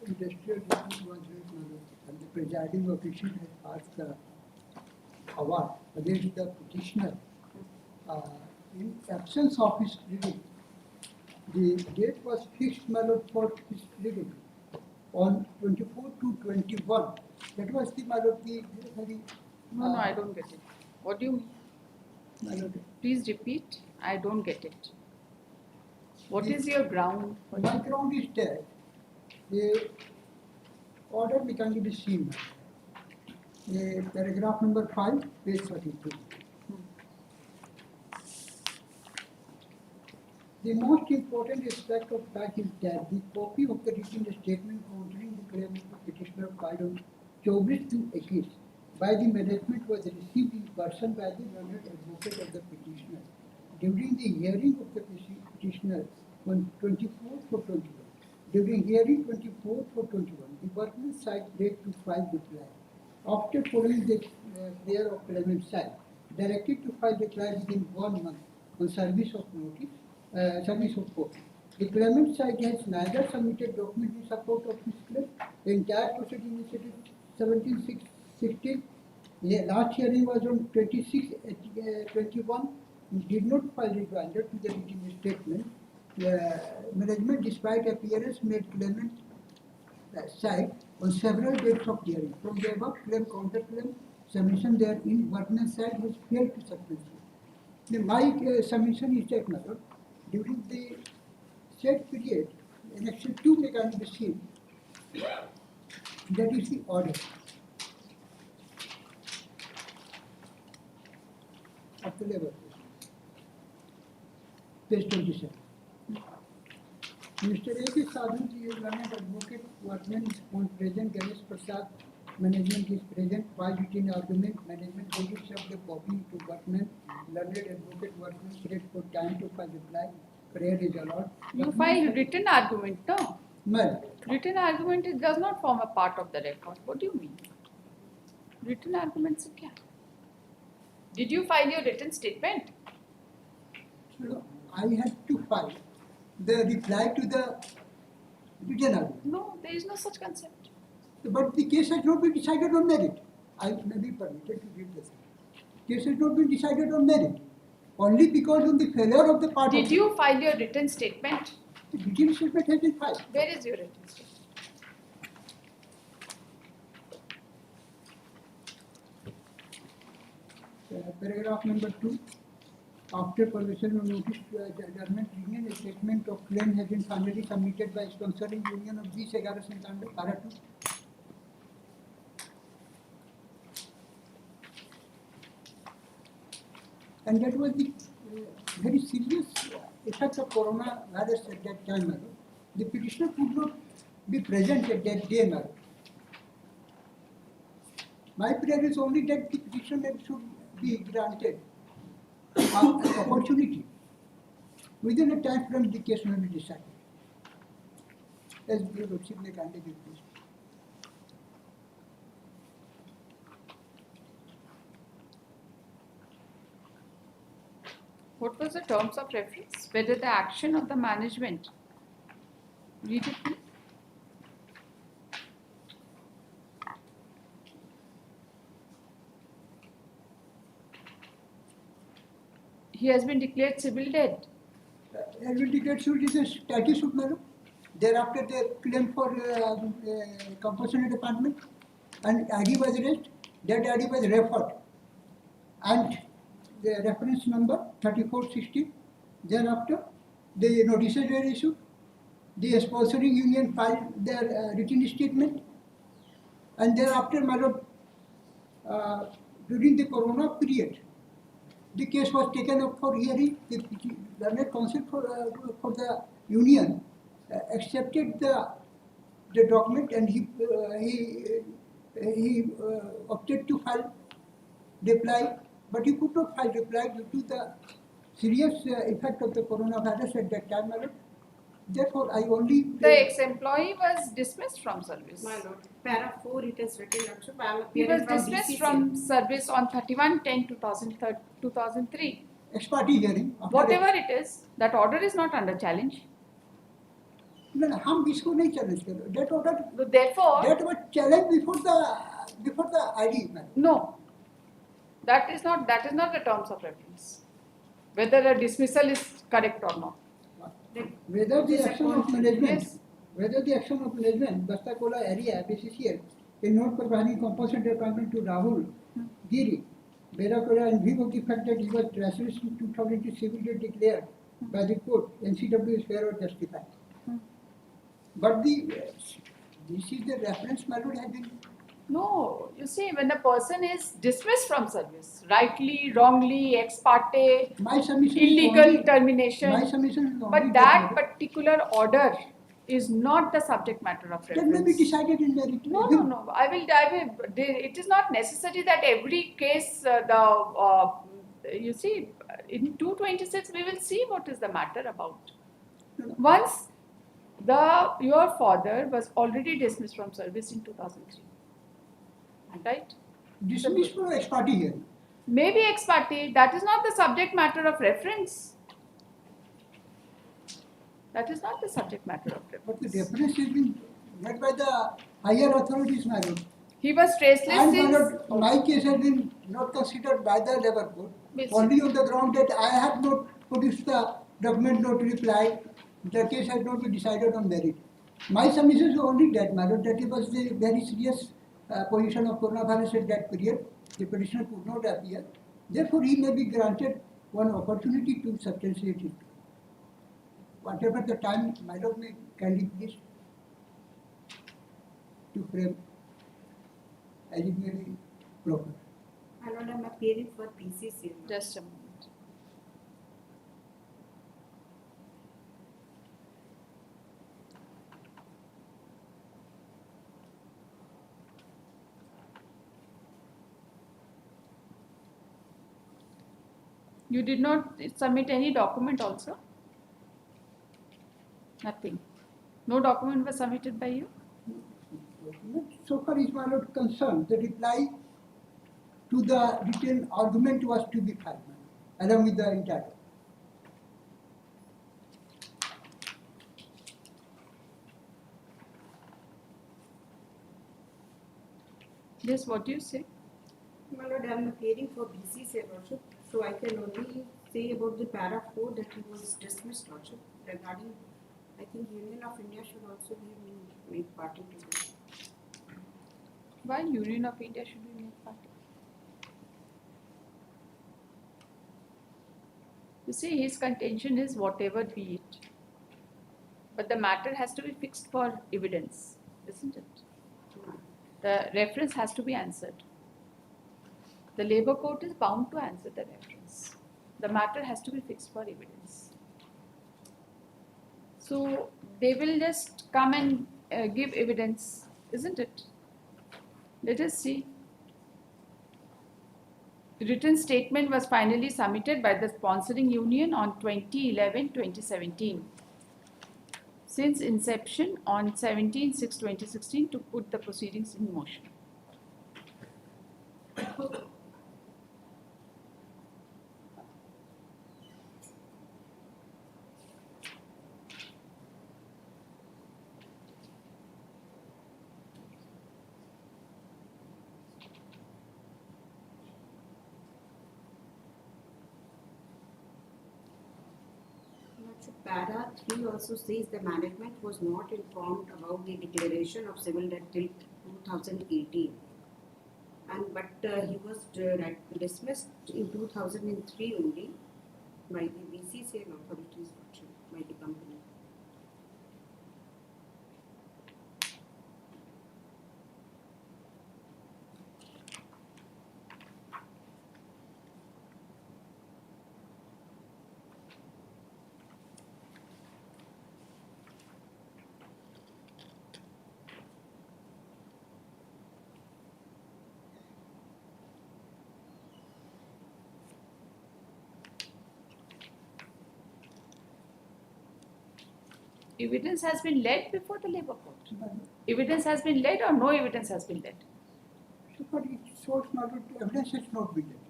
Industrial business was raised, and the presiding official has passed the award against the petitioner. In absence of his pleading, the date was fixed, my lord, for his pleading on 24 to 21. That was the, my lord, the very. No, I don't get it. What do you mean? My lord, Please repeat. I don't get it. What is your ground? my ground is that the order which can be seen, paragraph number 5, page 32. The most important aspect of that is that the copy of the written statement countering the claim of the petitioner filed on 24 to 21 by the management was received in person by the learned advocate of the petitioner during the hearing of the petitioner on 24 for 21. During hearing 24 for 21, the workman side led to file reply. After following the prayer of claimant side, directed to file reply within 1 month on service of notice. Service of court. The claimant side has neither submitted document in support of his claim. The entire proceeding initiated 17/6/16. Last hearing was on 26/21. Did not file rejoinder to the written statement. Management, despite appearance, made claimant side on several dates of hearing. From the above claim, counterclaim, submission therein, workman side has failed to substantiate. My submission is that, madam, during the said period, Annexure 2 can be seen. That is the order of the labor. Page 27. Mr. A.K. Sadhu, the learned advocate, workman is on present. Ganesh Prasad, management is present. By written argument, management will serve the copy to workman. Learned advocate, workman is for time to file reply. Prayer is allowed. You file written argument, no? Well, Written argument does not form a part of the record. What do you mean? Written argument se kya? Did you file your written statement? so I had to file the reply to the written argument. No, there is no such concept. But the case has not been decided on merit. I may be permitted to read this. Case has not been decided on merit. Only because of the failure of the party. Did you file your written statement? The written statement has been filed. Where is your written statement? Paragraph number 2. After permission of notice to adjournment, union a statement of claim has been finally submitted by sponsoring union of 20/11/97 para 2. And that was the very serious effect of coronavirus at that time, my lord. The petitioner could not be present at that day, my lord. My prayer is only that the petitioner should be granted an opportunity within a time frame the case may be decided. As the Lordship may kindly be pleased. What was the terms of reference? Whether the action of the management. Read it please. He has been declared civil dead. As will declare suit is a status suit, madam. Thereafter, they claim for compulsory department and ID was raised. That ID was referred. And the reference number 3460. Thereafter, the notices were issued. The sponsoring union filed their written statement. And thereafter, madam, during the corona period, the case was taken up for hearing. The learned counsel for the union accepted the document and he opted to file reply, but he could not file reply due to the serious effect of the coronavirus at that time, my lord. Therefore, I only The ex-employee was dismissed from service. My lord, para 4 it is written, Lordship. I am He was appearing from dismissed BCCL. from service on 31/10/2003. ex parte hearing. after Whatever it is, that order is not under challenge. No, no, हम इसको नहीं challenge कर रहे. That order, Therefore, that was challenged before the ID, madam. no, that is not the terms of reference. Whether a dismissal is correct or not. Whether the action of management, Yes. whether the action of management, Bastakola area, BCCL, in not providing compulsory appointment to Rahul Giri, Berakola, in view of the fact that he was traceless in 2002 civil debt declared by the court, NCW is fair or justified. But this is the reference, my lord, has been. No, you see, when a person is dismissed from service, rightly, wrongly, ex parte, My submission illegal is only, termination, my submission is only but that madam, particular order is not the subject matter of that may be reference. decided in merit. No. I will. It is not necessary that every case, you see, in 226 we will see what is the matter about. Once your father was already dismissed from service in 2003, right? Dismissed for ex parte hearing. Maybe ex parte. That is not the subject matter of reference. That is not the subject matter of But the reference. reference has been made by the higher authorities, my lord. He was traceless And my since. lord, my case has been not considered by the labor court, We'll see. only on the ground that I have not produced the document, not replied. The case has not been decided on merit. My submission is only that, my lord, that it was the very serious position of coronavirus at that period. The petitioner could not appear. Therefore, he may be granted one opportunity to substantiate it. Whatever the time, my lord, may kindly please to frame as it may be proper. My lord, I am appearing for PCCL. Just a moment. You did not submit any document also? Nothing. No document was submitted by you? So far is my lord concerned, the reply to the written argument was to be filed, along with the entire. Yes, what do you say? My lord, I am appearing for BCCL, Lordship. So I can only say about the para 4 that he was dismissed, Lordship. Regarding, I think Union of India should also be made party to this. Why Union of India should be made part? You see, his contention is whatever be it. But the matter has to be fixed for evidence, isn't it? The reference has to be answered. The Labour Court is bound to answer the reference. the matter has to be fixed for evidence. So they will just come and give evidence, isn't it? Let us see. The written statement was finally submitted by the sponsoring union on 20/11/2017. Since inception on 17/6/2016 to put the proceedings in motion. Para 3 also says the management was not informed about the declaration of civil debt till 2018. But he was dismissed in 2003 only by the BCCL authorities by the company. Evidence has been led before the Labour Court. Evidence has been led or no evidence has been led? So for its source matter, evidence has not been done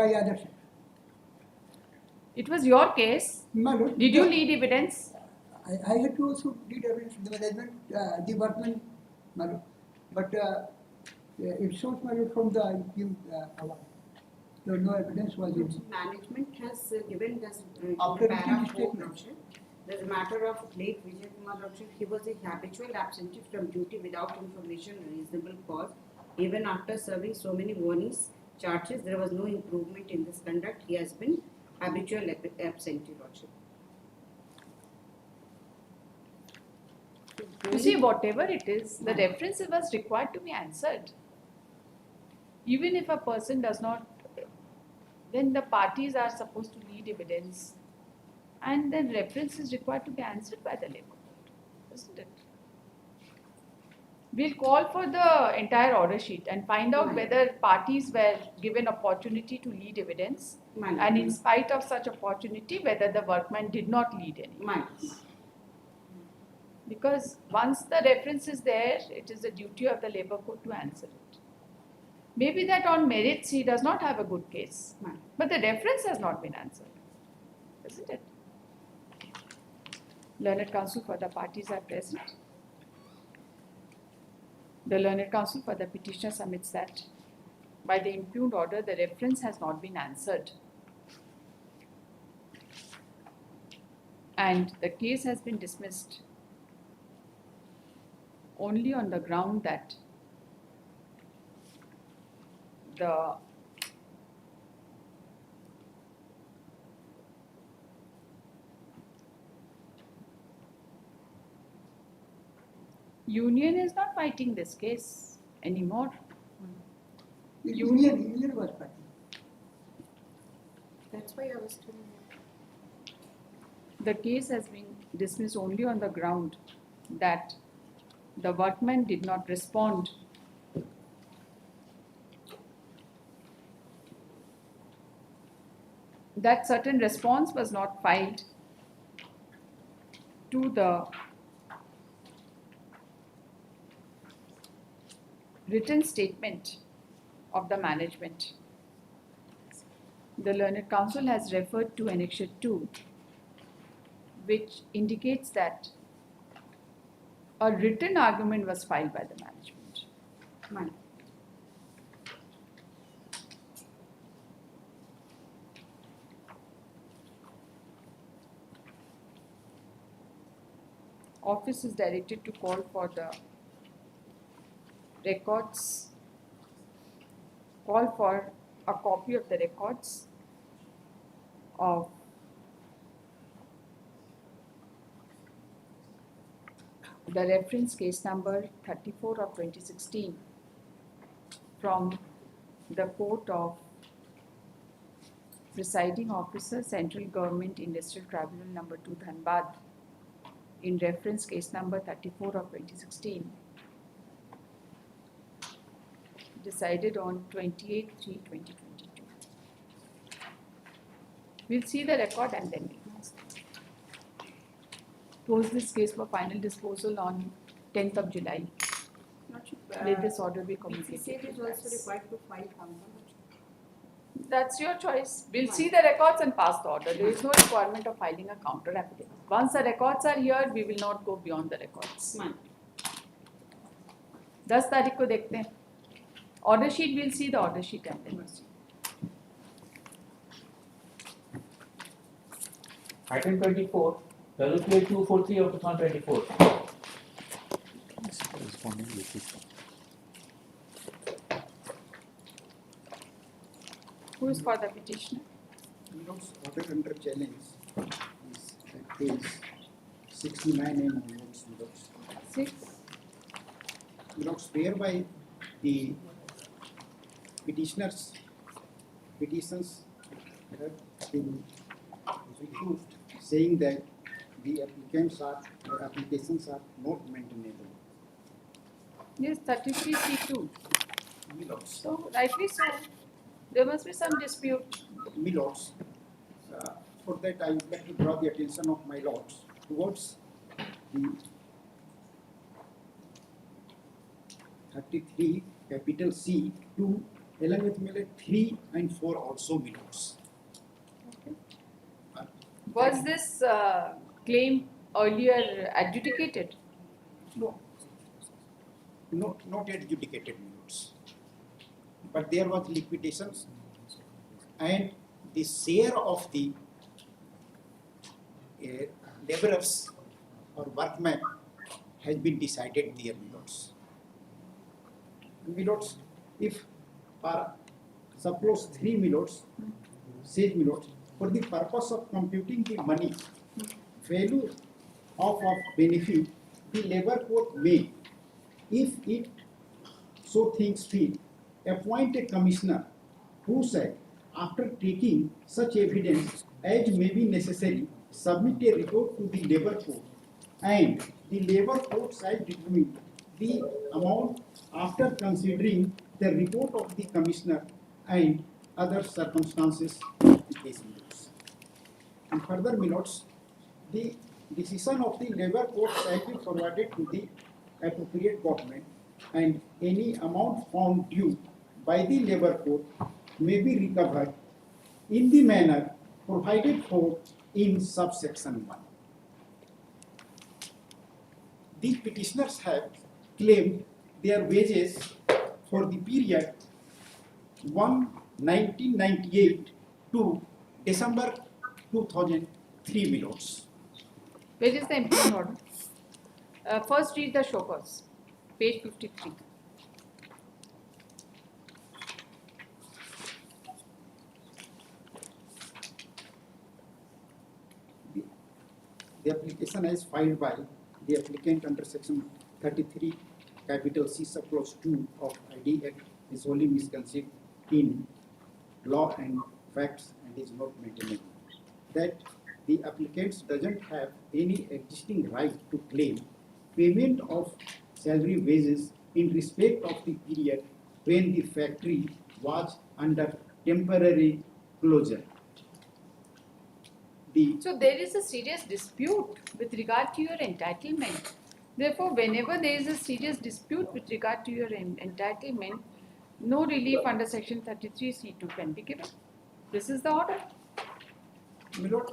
by other side. It was your case. My lord, Did you lead evidence? I had to also lead evidence to the management, the workman, my lord. But its source matter from the award. So no evidence was used. Management has given this After para written 4 statement. option. There's a matter of late Vijay Kumar option. He was a habitual absentee from duty without information or reasonable cause. Even after serving so many warnings, charges, there was no improvement in this conduct. He has been habitual absentee, Lordship. You see, whatever it is, the reference was required to be answered. Even if a person does not, then the parties are supposed to lead evidence, and then reference is required to be answered by the Labour Court, isn't it? We'll call for the entire order sheet and find out whether parties were given opportunity to lead evidence, and in spite of such opportunity, whether the workman did not lead any. Because once the reference is there, it is the duty of the Labour Court to answer it. Maybe that on merits he does not have a good case, but the reference has not been answered, isn't it? Learned counsel for the parties are present. The learned counsel for the petitioner submits that by the impugned order, the reference has not been answered. And the case has been dismissed only on the ground that the union is not fighting this case anymore. The union was fighting. That's why I was telling you. The case has been dismissed only on the ground that the workman did not respond that certain response was not filed to the written statement of the management. The learned counsel has referred to Annexure 2, which indicates that a written argument was filed by the management. Office is directed to call for the records, call for a copy of the records of the reference case number 34 of 2016 from the court of Presiding Officer, Central Government Industrial Tribunal number 2 Dhanbad, in reference case number 34 of 2016, decided on 28/3/2022. We'll see the record and then we'll ask. Close this case for final disposal on 10th of July. Lordship, Let this order be BCCL communicated. is to also us. required to file counter. That's your choice. We'll see the records and pass the order. There is no requirement of filing a counter affidavit. Once the records are here, we will not go beyond the records. 10 तारीख को देखते हैं. Order sheet, we'll see the order sheet and then we'll see. Item 24, WPA 243 of 2024. Corresponding with this. Who is for the petitioner? Milots order under challenge is at page 69 and onwards, Milots. 6. Milots, whereby the petitions have been refused, saying that the applications are not maintainable. Yes, 33C2. Milots, So, rightly so. There must be some dispute. Milots, for that I would like to draw the attention of my lords towards the 33 capital C 2 along with Milet 3 and 4 also Milots. Was this claim earlier adjudicated? No, not yet adjudicated Milots. But there was liquidations and the share of the laborers or workmen has been decided there, Milots. Milots, if suppose 3 Milots, says Milots, for the purpose of computing the money value of benefit, the labor court may, if it so thinks fit, appoint a commissioner who shall, after taking such evidence as may be necessary, submit a report to the labor court, and the labor court shall determine the amount after considering the report of the commissioner and other circumstances of the case. And further, Milots, the decision of the labor court shall be forwarded to the appropriate government, and any amount found due by the labor court may be recovered in the manner provided for in subsection 1. The petitioners have claimed their wages for the period 1998 to December 2003 Milots. Where is the implement order? First read the show cause, page 53. The application is filed by the applicant under section 33 capital C subclause 2 of ID Act is wholly misconceived in law and facts and is not maintainable. That the applicant doesn't have any existing right to claim payment of salary wages in respect of the period when the factory was under temporary closure. So there is a serious dispute with regard to your entitlement. Therefore, whenever there is a serious dispute with regard to your entitlement, no relief under section 33C2 can be given. This is the order. My lord,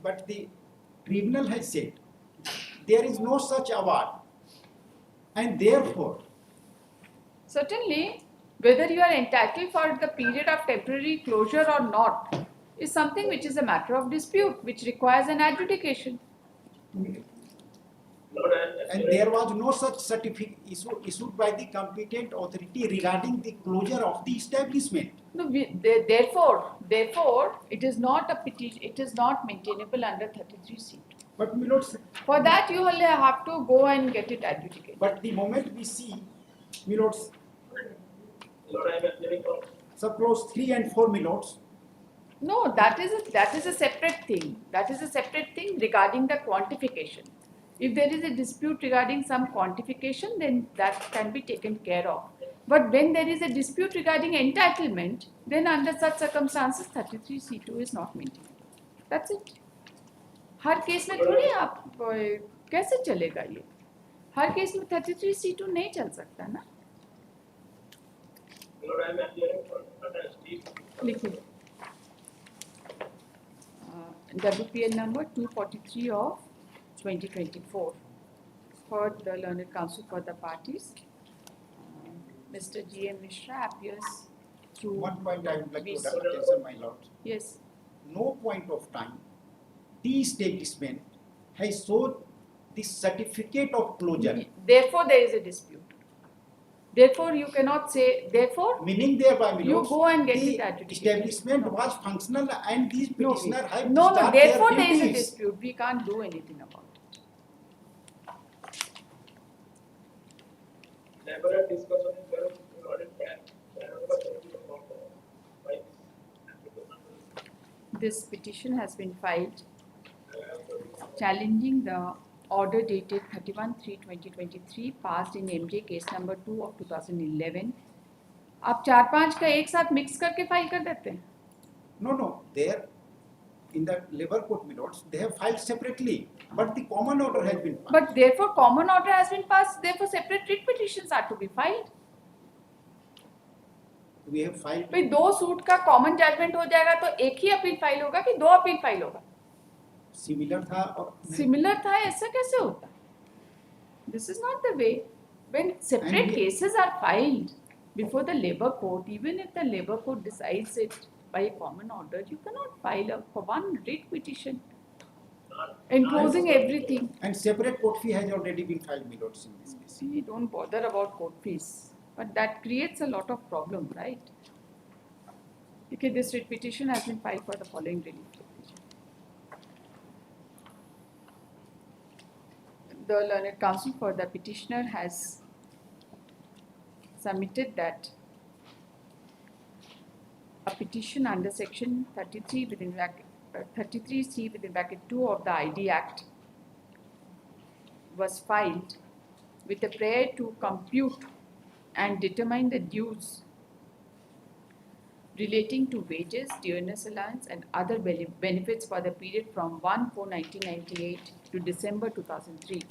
but the tribunal has said there is no such award, and therefore, certainly, whether you are entitled for the period of temporary closure or not is something which is a matter of dispute, which requires an adjudication. and there was no such certificate issued by the competent authority regarding the closure of the establishment. No, therefore, it is not a petition. It is not maintainable under 33C. But my lord, For that, you will have to go and get it adjudicated. but the moment we see, my lords, subclause 3 and 4, my lords, No, that is a separate thing. That is a separate thing regarding the quantification. If there is a dispute regarding some quantification, then that can be taken care of. But when there is a dispute regarding entitlement, then under such circumstances 33C2 is not maintainable. That's it. Her case में थोड़ी आप कैसे चलेगा ये? हर case में 33C2 नहीं चल सकता ना? लिखिए. WPL number 243 of 2024. Heard the learned counsel for the parties. Mr. G.M. Mishra appears through. One point I would like to VC. draw attention, my lord. Yes. No point of time the establishment has shown the certificate of closure. Therefore, there is a dispute. Therefore, you cannot say, therefore, Meaning thereby, my you lords, go and get the it adjudicated. establishment was functional and these petitioners have to No, start therefore their there is a duties. dispute. We can't do anything about it. Elaborate discussion is there in audit plan. This petition has been filed challenging the order dated 31/3/2023 passed in MJ case number 2 of 2011. आप 4-5 का एक साथ mix करके file कर देते हैं. No, there in the labor court, my lords, they have filed separately, but the common order has been filed. But therefore common order has been passed. Therefore separate writ petitions are to be filed. We have filed. भाई 2 suit का common judgement हो जाएगा तो एक ही appeal file होगा कि 2 appeal file होगा. Similar था और Similar था, ऐसा कैसे होता? This is not the way. When separate And cases are filed before the labor court, even if the labor court decides it by a common order, you cannot file for one writ petition enclosing everything. And separate court fee has already been filed, my lords, in this case. See, don't bother about court fees, but that creates a lot of problem, right? Okay, this writ petition has been filed for the following relief petition. The learned counsel for the petitioner has submitted that a petition under section 33 within bracket 33C within bracket 2 of the ID Act was filed with a prayer to compute and determine the dues relating to wages, dearness allowance and other benefits for the period from 1/4/1998 to December 2003.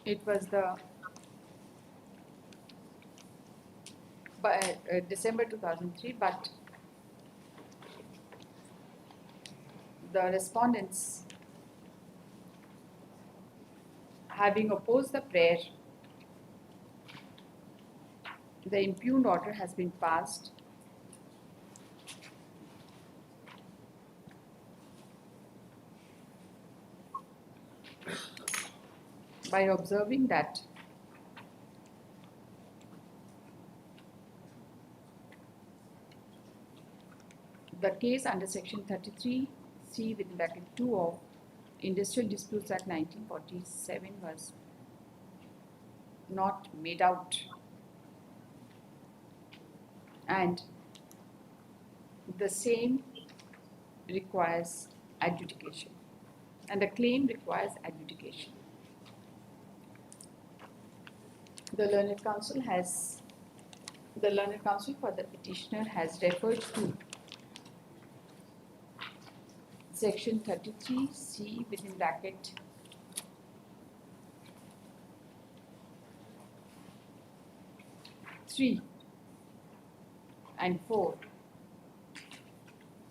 It was December 2003, but the respondents, having opposed the prayer, the impugned order has been passed by observing that the case under section 33C within bracket 2 of Industrial Disputes Act 1947 was not made out, and the same requires adjudication, and the claim requires adjudication. The learned counsel for the petitioner has referred to section 33C within bracket 3 and 4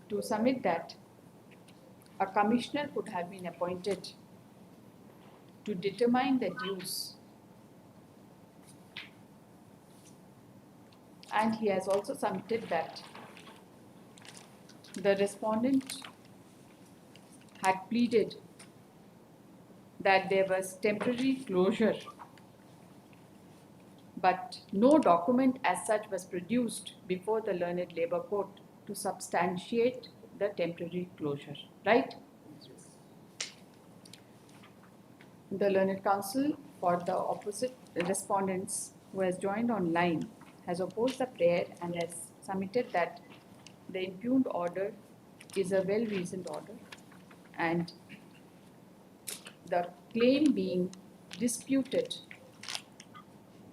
to submit that a commissioner could have been appointed to determine the dues, and he has also submitted that the respondent had pleaded that there was temporary closure, but no document as such was produced before the learned labour court to substantiate the temporary closure, right? The learned counsel for the opposite respondents who has joined online has opposed the prayer and has submitted that the impugned order is a well-reasoned order and the claim being disputed,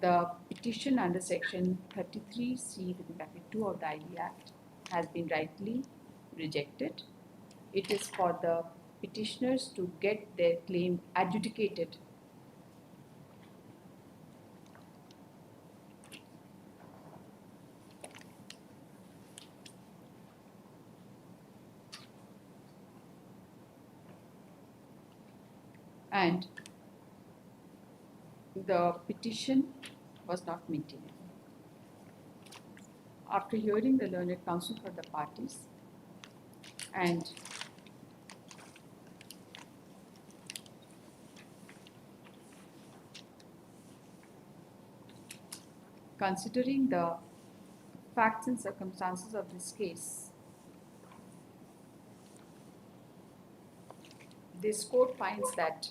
the petition under section 33C with bracket 2 of the ID Act has been rightly rejected. It is for the petitioners to get their claim adjudicated. And the petition was not maintained. After hearing the learned counsel for the parties and considering the facts and circumstances of this case, this court finds that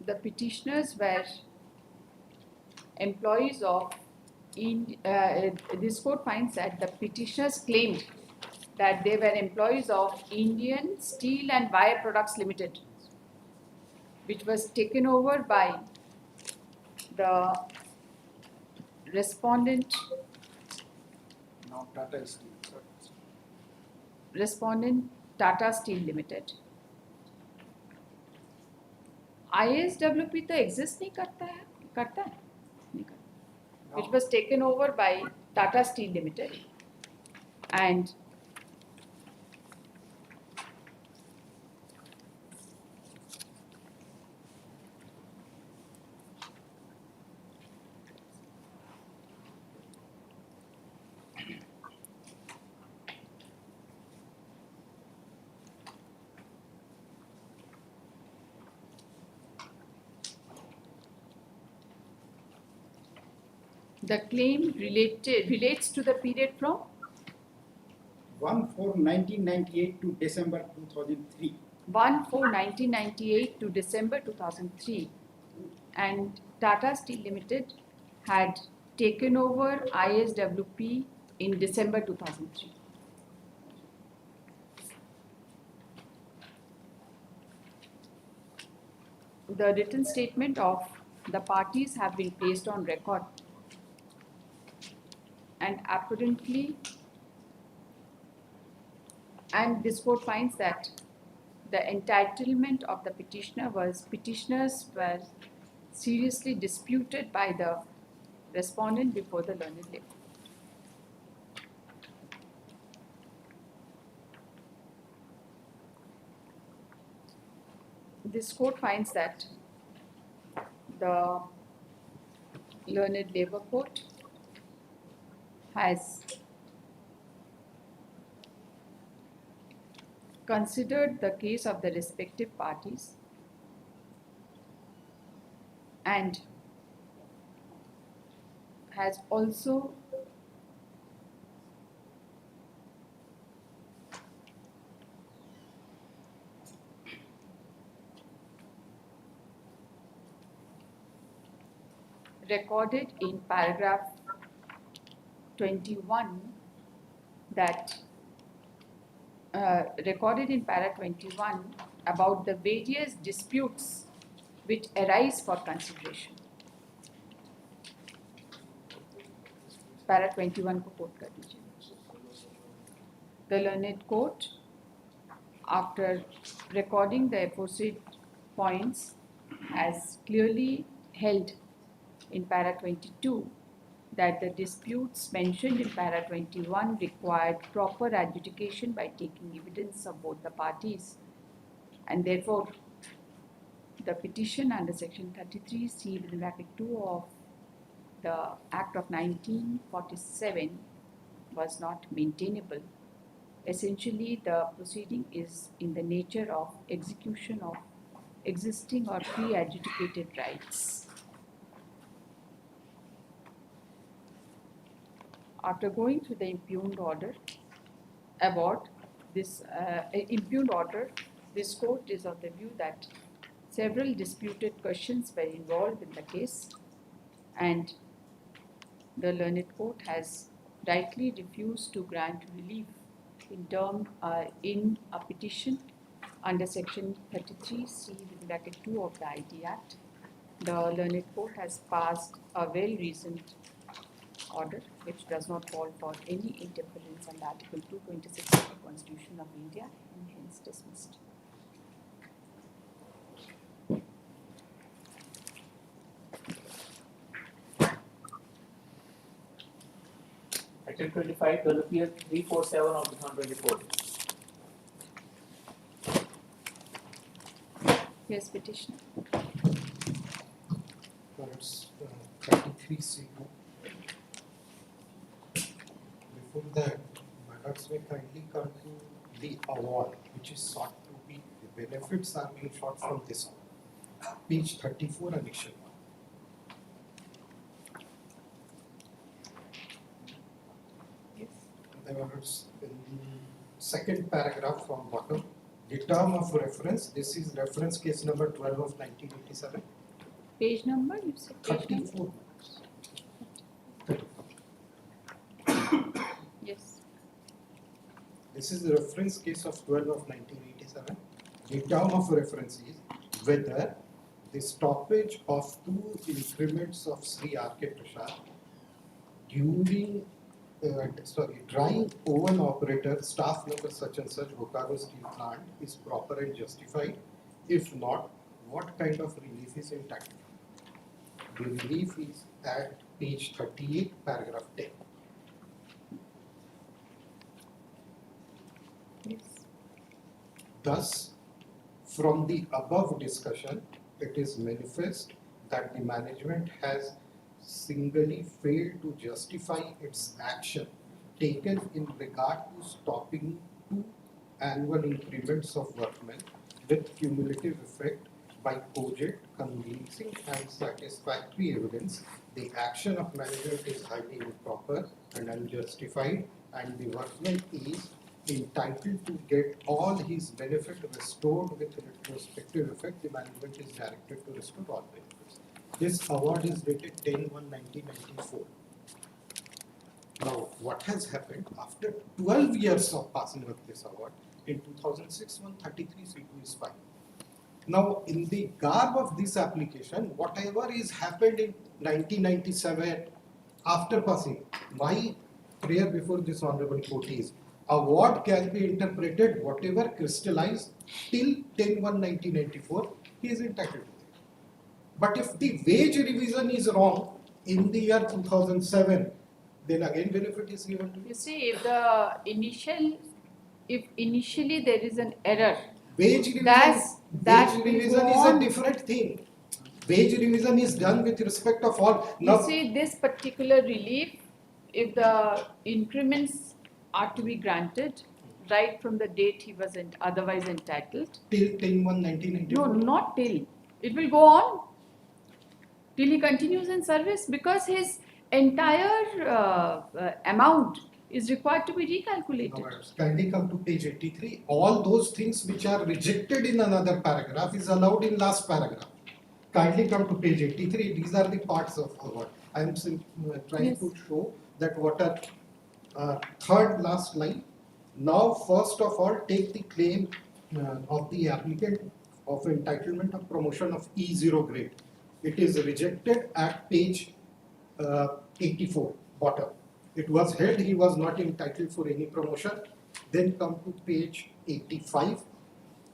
the petitioners were employees of this court finds that the petitioners claimed that they were employees of Indian Steel and Wire Products Limited, which was taken over by the respondent Tata Steel. Tata Steel Limited. ISWP तो exist नहीं करता है, करता है, नहीं करता. Which was taken over by Tata Steel Limited, and the claim relates to the period from 1/4/1998 to December 2003. 1/4/1998 to December 2003, and Tata Steel Limited had taken over ISWP in December 2003. The written statement of the parties have been placed on record, and apparently, and this court finds that the entitlement of the petitioners were seriously disputed by the respondent before the learned labour. This court finds that the learned labour court has considered the case of the respective parties and has also recorded in paragraph 21 that recorded in para 21 about the various disputes which arise for consideration. Para 21 को quote कर दीजिए. The learned court, after recording the aforesaid points, has clearly held in para 22 that the disputes mentioned in para 21 required proper adjudication by taking evidence of both the parties, and therefore the petition under section 33C within bracket 2 of the Act of 1947 was not maintainable. Essentially, the proceeding is in the nature of execution of existing or pre-adjudicated rights. After going through the impugned order, this court is of the view that several disputed questions were involved in the case, and the learned court has rightly refused to grant relief in a petition under section 33C with bracket 2 of the ID Act. The learned court has passed a well-reasoned order which does not call for any interference under Article 226 of the Constitution of India and hence dismissed. Item 25, WPL 347 of 2024. Yes, petitioner. That's 33C2. Before that, matters may kindly come to the award, which is sought to be, the benefits are being sought from this award. Page 34, annexation 1. Yes. There was in the second paragraph from bottom, the term of reference, this is reference case number 12 of 1987. Page number, you said page number? 34. Yes. This is the reference case of 12 of 1987. The term of reference is whether the stoppage of 2 increments of Sri R.K. Prasad during drying oven operator staff member such and such Bokaro Steel Plant is proper and justified. If not, what kind of relief is entitled? The relief is at page 38, paragraph 10. Yes. Thus, from the above discussion, it is manifest that the management has singly failed to justify its action taken in regard to stopping 2 annual increments of workmen with cumulative effect by cogent, convincing and satisfactory evidence. The action of management is highly improper and unjustified, and the workman is entitled to get all his benefit restored with retrospective effect. The management is directed to restore all benefits. This award is dated 10/1/1994. Now, what has happened after 12 years of passing of this award? In 2006, 133C2 is filed. Now, in the garb of this application, whatever is happened in 1997 after passing, my prayer before this honorable court is award can be interpreted whatever crystallized till 10/1/1994, he is entitled to it. But if the wage revision is wrong in the year 2007, then again benefit is given to you. You see, if initially there is an error, Wage revision, that wage revision is a different thing. Wage revision is done with respect of all. You see, this particular relief, if the increments are to be granted right from the date he was otherwise entitled. Till 10/1/1994. No, not till. It will go on till he continues in service, because his entire amount is required to be recalculated. No, kindly come to page 83. All those things which are rejected in another paragraph is allowed in last paragraph. Kindly come to page 83. These are the parts of award. I am trying to show that what are third last line. Now, first of all, take the claim of the applicant of entitlement of promotion of E0 grade. It is rejected at page 84, bottom. It was held he was not entitled for any promotion. Then come to page 85.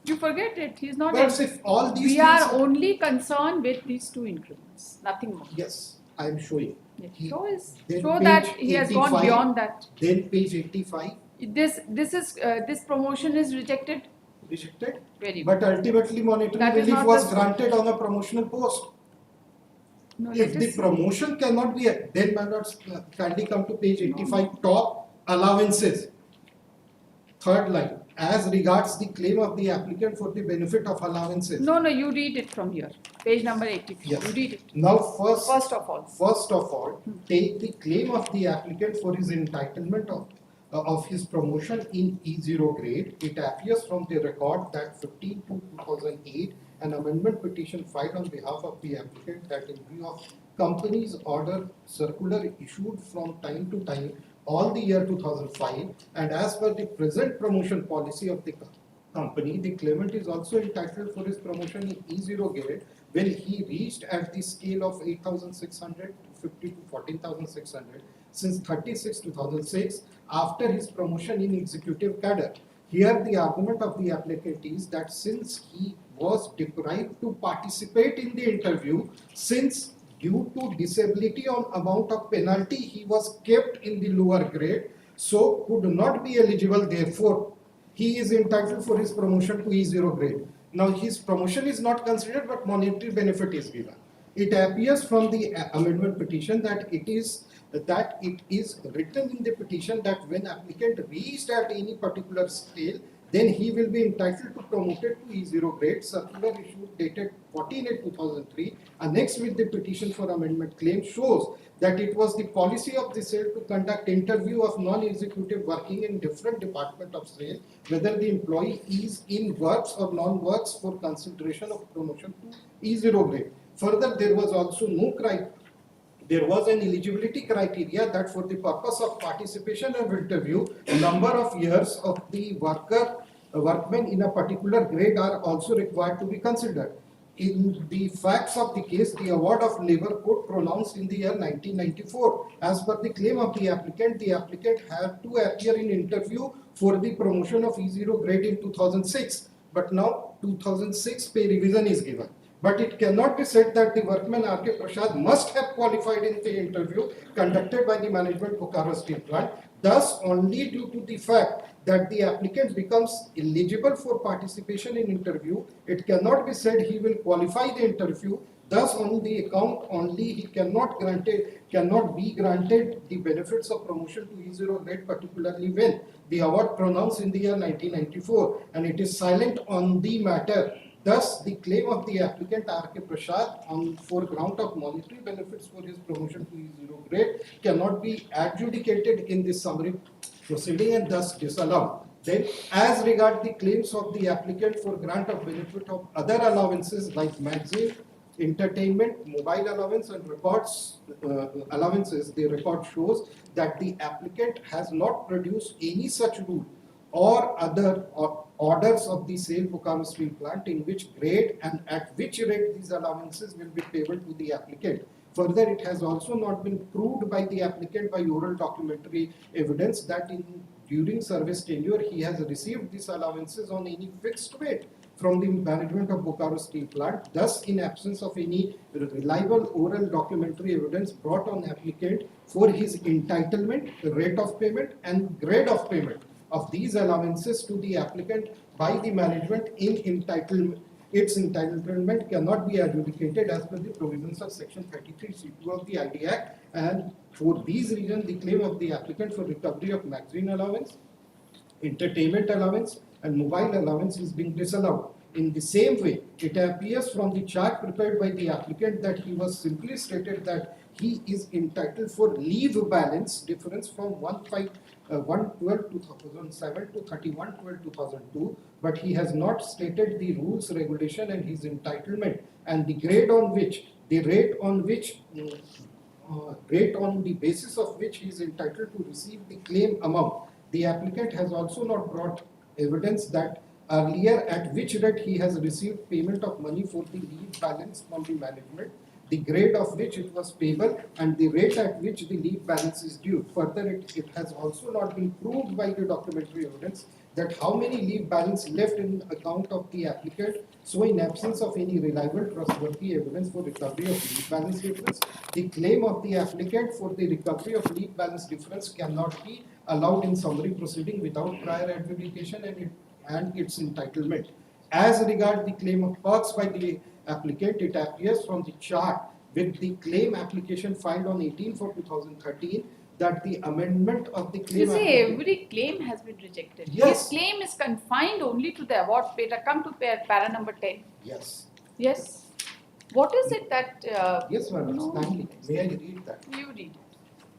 You forget it. He's not. But if all these we things are only concerned with these 2 increments, nothing more. Yes, I am showing. Yes. He- Show then that page he has gone 85. beyond that. Then page 85 This promotion is rejected. rejected, Very good. but ultimately monetary That is relief not was the- granted on a promotional post. No, If let the us see. promotion cannot be, then my lords, kindly come to page 85, top allowances. Third line, as regards the claim of the applicant for the benefit of allowances. No, you read it from here. Page number 84. Yes. You read it. Now first of all. take the claim of the applicant for his entitlement of his promotion in E0 grade. It appears from the record that 15/2/2008, an amendment petition filed on behalf of the applicant that in view of company's order circular issued from time to time all the year 2005, and as per the present promotion policy of the company, the claimant is also entitled for his promotion in E0 grade when he reached at the scale of 8,650 to 14,600 since 36/2006 after his promotion in executive cadre. Here the argument of the applicant is that since he was deprived to participate in the interview, since due to disability on amount of penalty he was kept in the lower grade, so could not be eligible, therefore he is entitled for his promotion to E0 grade. Now his promotion is not considered, but monetary benefit is given. It appears from the amendment petition that it is written in the petition that when applicant reached at any particular scale, then he will be entitled to promoted to E0 grade. Circular issued dated 14/8/2003 annexed with the petition for amendment claim shows that it was the policy of the SAIL to conduct interview of non-executive working in different department of SAIL, whether the employee is in works or non-works for consideration of promotion to E0 grade. Further, there was also there was an eligibility criteria that for the purpose of participation of interview, number of years of the workman in a particular grade are also required to be considered. In the facts of the case, the award of labor code pronounced in the year 1994. As per the claim of the applicant had to appear in interview for the promotion of E0 grade in 2006. But now 2006 pay revision is given. But it cannot be said that the workman R.K. Prasad must have qualified in the interview conducted by the management Bokaro Steel Plant. Thus, only due to the fact that the applicant becomes eligible for participation in interview, it cannot be said he will qualify the interview. Thus, on the account only he cannot be granted the benefits of promotion to E0 grade, particularly when the award pronounced in the year 1994, and it is silent on the matter. Thus, the claim of the applicant R.K. Prasad for ground of monetary benefits for his promotion to E0 grade cannot be adjudicated in this summary proceeding and thus disallowed. Then, as regard the claims of the applicant for grant of benefit of other allowances like magazine, entertainment, mobile allowance and records allowances, the record shows that the applicant has not produced any such rule or other orders of the SAIL Bokaro Steel Plant in which grade and at which rate these allowances will be payable to the applicant. Further, it has also not been proved by the applicant by oral documentary evidence that during service tenure he has received these allowances on any fixed rate from the management of Bokaro Steel Plant. Thus, in absence of any reliable oral documentary evidence brought on applicant for his entitlement, rate of payment and grade of payment of these allowances to the applicant by the management in entitlement, its entitlement cannot be adjudicated as per the provisions of section 33(c)(2) of the ID Act, and for these reasons the claim of the applicant for recovery of magazine allowance, entertainment allowance and mobile allowance is being disallowed. In the same way, it appears from the chart prepared by the applicant that he was simply stated that he is entitled for leave balance difference from 1/12/2007 to 31/12/2002, but he has not stated the rules, regulation and his entitlement and the grade on which, the rate on which, rate on the basis of which he is entitled to receive the claim amount. The applicant has also not brought evidence that earlier at which rate he has received payment of money for the leave balance from the management, the grade of which it was payable and the rate at which the leave balance is due. Further, it has also not been proved by the documentary evidence that how many leave balance left in account of the applicant. So in absence of any reliable trustworthy evidence for recovery of leave balance difference, the claim of the applicant for the recovery of leave balance difference cannot be allowed in summary proceeding without prior adjudication and its entitlement. As regard the claim of perks by the applicant, it appears from the chart with the claim application filed on 18/4/2013 that the amendment of the claim You see, application- every claim has been rejected. Yes. His claim is confined only to the award paid. Come to para number 10. Yes. Yes. What is it that? Yes, madam, no, kindly. May I read that? You read it.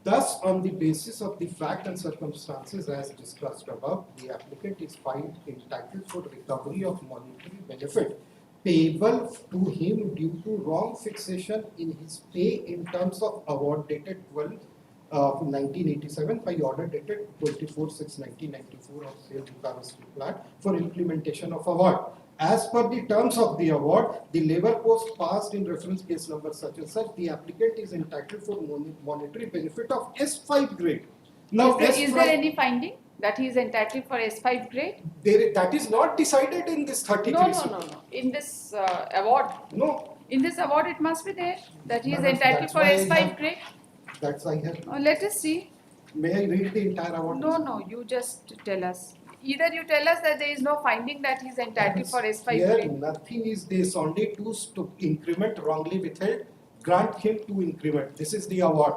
Thus, on the basis of the fact and circumstances as discussed above, the applicant is found entitled for recovery of monetary benefit payable to him due to wrong fixation in his pay in terms of award dated 1987 by order dated 24/6/1994 of Sale Bucharest Plant for implementation of award. As per the terms of the award, the labor post passed in reference case number such and such, the applicant is entitled for monetary benefit of S5 grade. Now, Is there any finding that he is entitled for S5 grade? that is not decided in this 33. No. In this award. No. In this award, it must be there that he is Madam, entitled that's for why I S5 have- grade. That's why I have. Let us see. May I read the entire award? No. You just tell us. Either you tell us that there is no finding that he is entitled for S5 Here, grade. nothing is this, only to increment wrongly withheld, grant him to increment. This is the award.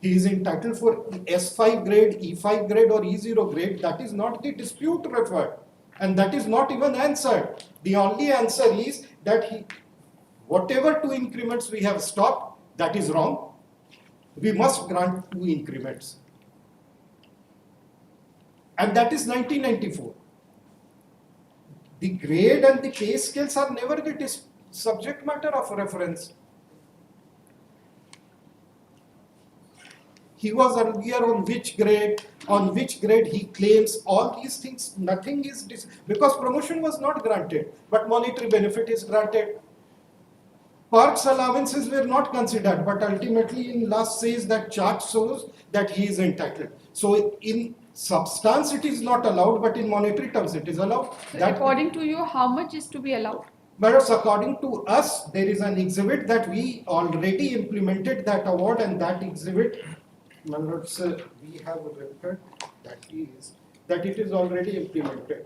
He is entitled for S5 grade, E5 grade or E0 grade. That is not the dispute referred. And that is not even answered. The only answer is that whatever 2 increments we have stopped, that is wrong. We must grant 2 increments. And that is 1994. The grade and the pay scales are never the subject matter of reference. He was earlier on which grade he claims, all these things, nothing is, because promotion was not granted, but monetary benefit is granted. Perks allowances were not considered, but ultimately in last says that chart shows that he is entitled. So in substance it is not allowed, but in monetary terms it is allowed. So according to you, how much is to be allowed? But according to us, there is an exhibit that we already implemented that award, and that exhibit, we have a record that it is already implemented.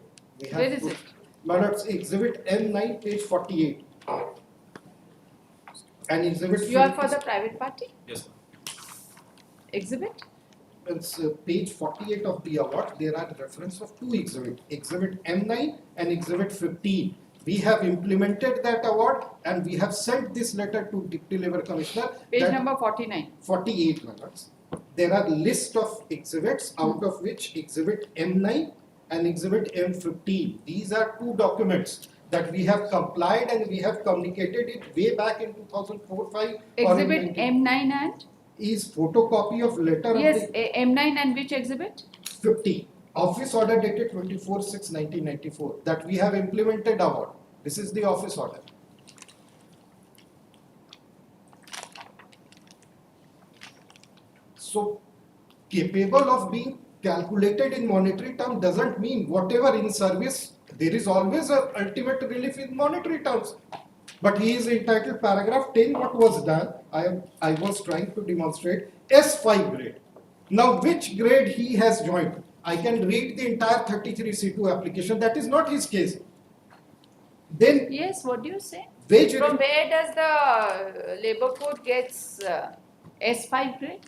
Where is it? It's exhibit M9, page 48. And exhibit. You are for the private party? Yes, Exhibit? It's page 48 of the award. There are reference of 2 exhibits, exhibit M9 and exhibit 15. We have implemented that award and we have sent this letter to Deputy Labour Commissioner. Page number 49. 48 minutes. There are list of exhibits, out of which exhibit M9 and exhibit M15. These are 2 documents that we have complied and we have communicated it way back in 2004-5. Exhibit M9 and? Is photocopy of letter Yes, of the M9 and which exhibit? 50. Office order dated 24/6/1994 that we have implemented award. This is the office order. So, capable of being calculated in monetary term doesn't mean whatever in service, there is always an ultimate relief in monetary terms. But he is entitled, paragraph 10, what was done, I was trying to demonstrate, S5 grade. Now, which grade he has joined? I can read the entire 33C2 application, that is not his case. Then, Yes, what do you say? wage From where does the labor code gets S5 grade?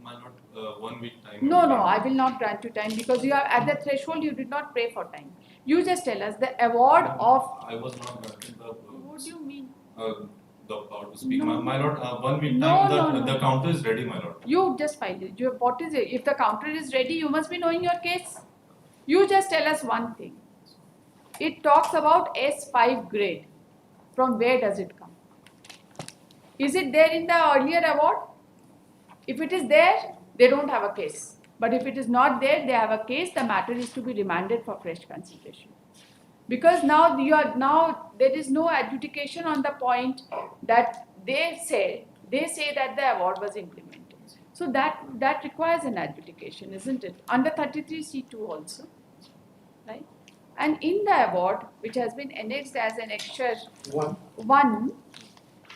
My lord, 1 week time. No, I will not grant you time because you are at the threshold, you did not pray for time. You just tell us the award of. I was not granted What do you mean? the power to speak. No. My lord, 1 week No, time, no. the counter is ready, my lord. You just file it. What is it? If the counter is ready, you must be knowing your case. You just tell us one thing. It talks about S5 grade. From where does it come? Is it there in the earlier award? If it is there, they don't have a case. But if it is not there, they have a case. The matter is to be remanded for fresh consideration. Because now there is no adjudication on the point that they say that the award was implemented. So that requires an adjudication, isn't it? Under 33C2 also. right? And in the award, which has been annexed as an Annexure One. 1,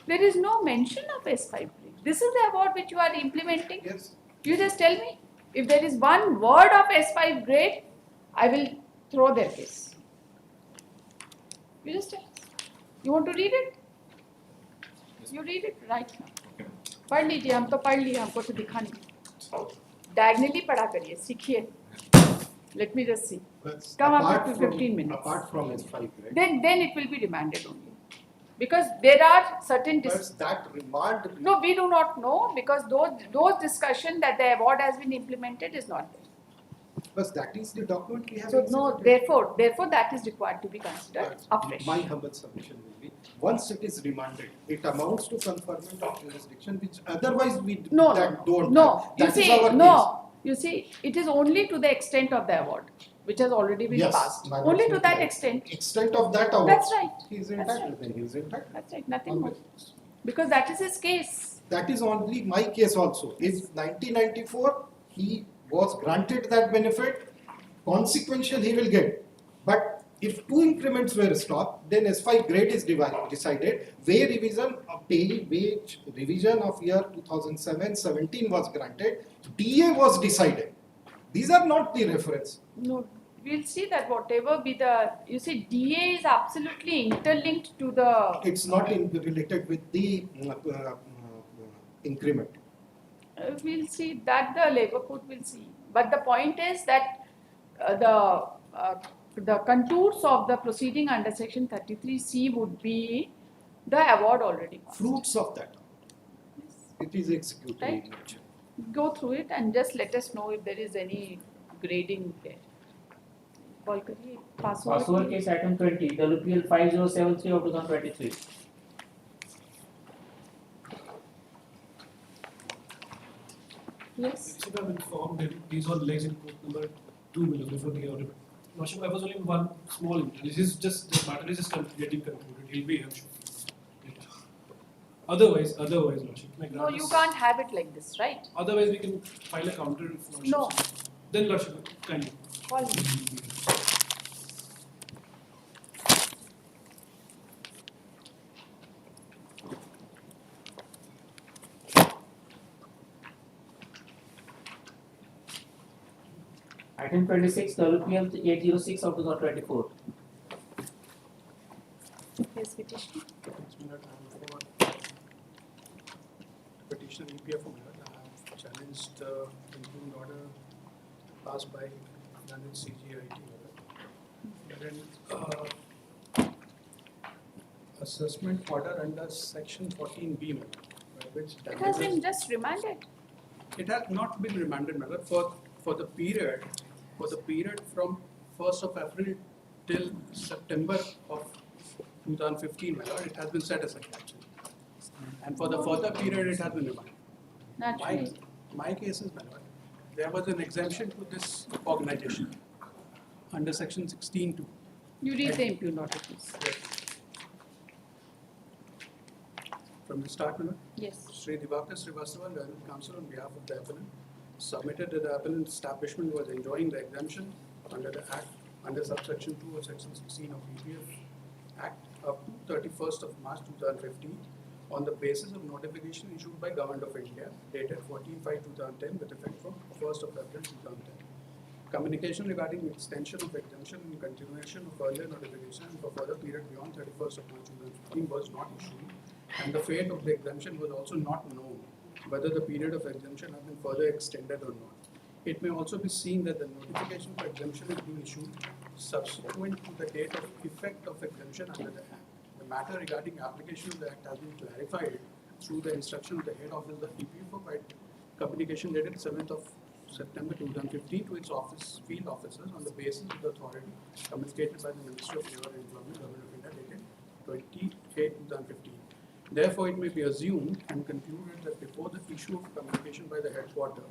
there is no mention of S5 grade. This is the award which you are implementing. Yes. You just tell me. If there is one word of S5 grade, I will throw their case. You just tell us. You want to read it? You read it right now. Okay. पढ़ लीजिए, हम तो पढ़ लिए, हमको तो दिखा नहीं. Diagonally पढ़ा करिए, सीखिए. Let me just see. But Come up apart to from- 15 minutes. Apart from S5 grade. Then it will be remanded only. Because there are certain But that remand. no, we do not know, because those discussion that the award has been implemented is not there. But that is the document we have. So no, executed. therefore that is required to be considered But afresh. my humble submission will be, once it is remanded, it amounts to conferment of jurisdiction, which otherwise we No, that no, don't no. have. You That is see, our no. case. You see, it is only to the extent of the award, which has already been Yes, passed. my Only to lord's that right. extent. Extent of that award. That's right. He is That's entitled, right. then he is entitled. That's right. Nothing On more. basis. Because that is his case. That is only my case also. If 1994 he was granted that benefit, consequential he will get. But if two increments were stopped, then S5 grade is decided. Wage revision of pay wage revision of year 2007-17 was granted. DA was decided. These are not the reference. No, we'll see that whatever be the, you see, DA is absolutely interlinked to the. It's not related with the increment. We'll see that the labor court will see. But the point is that the contours of the proceeding under section 33C would be the award already passed. Fruits of that. It is executed Right. in nature. Go through it and just let us know if there is any grading there. Call करिए, pass over Passover to- case item 20, WPL 5073 of 2023. Yes. If I'm informed that these are legs in court number 2 below before the order. Lordship, I was only one small inter. This is just the matter is just getting concluded. He'll be here. Otherwise, Lordship. No, you can't have it like this, right? Otherwise, we can file a counter. If Lordship No. says. Then Lordship, kindly. Call me. Item 26, WPL 806 of 2024. Yes, petition. Petitioner EPF of I have challenged the improved order passed by London CGIT. Wherein assessment order under section 14B, by which It has been just remanded. it has not been remanded, madam, for the period from 1st of April till September of 2015, my lord, it has been set aside actually. And for the further period, it has been remanded. Naturally. My case is, my lord, there was an exemption to this organization under section 16(2). You read the impugned order, please. From the start, my lord. Yes. Sri Divakar Srivastava, learned counsel on behalf of the appellant, submitted that the appellant establishment was enjoying the exemption under the Act, under subsection 2 of section 16 of EPF Act of 31st of March 2015 on the basis of notification issued by Government of India dated 14/5/2010 with effect from 1st of April 2010. Communication regarding extension of exemption and continuation of earlier notification for further period beyond 31st of March 2015 was not issued, and the fate of the exemption was also not known, whether the period of exemption has been further extended or not. It may also be seen that the notification for exemption has been issued subsequent to the date of effect of exemption under the Act. The matter regarding application of the Act has been clarified through the instruction of the head office of the EPFO by communication dated 7th of September 2015 to its office field officers on the basis of the authority communicated by the Ministry of Labour and Employment, Government of India dated 28/2015. Therefore, it may be assumed and concluded that before the issue of communication by the headquarters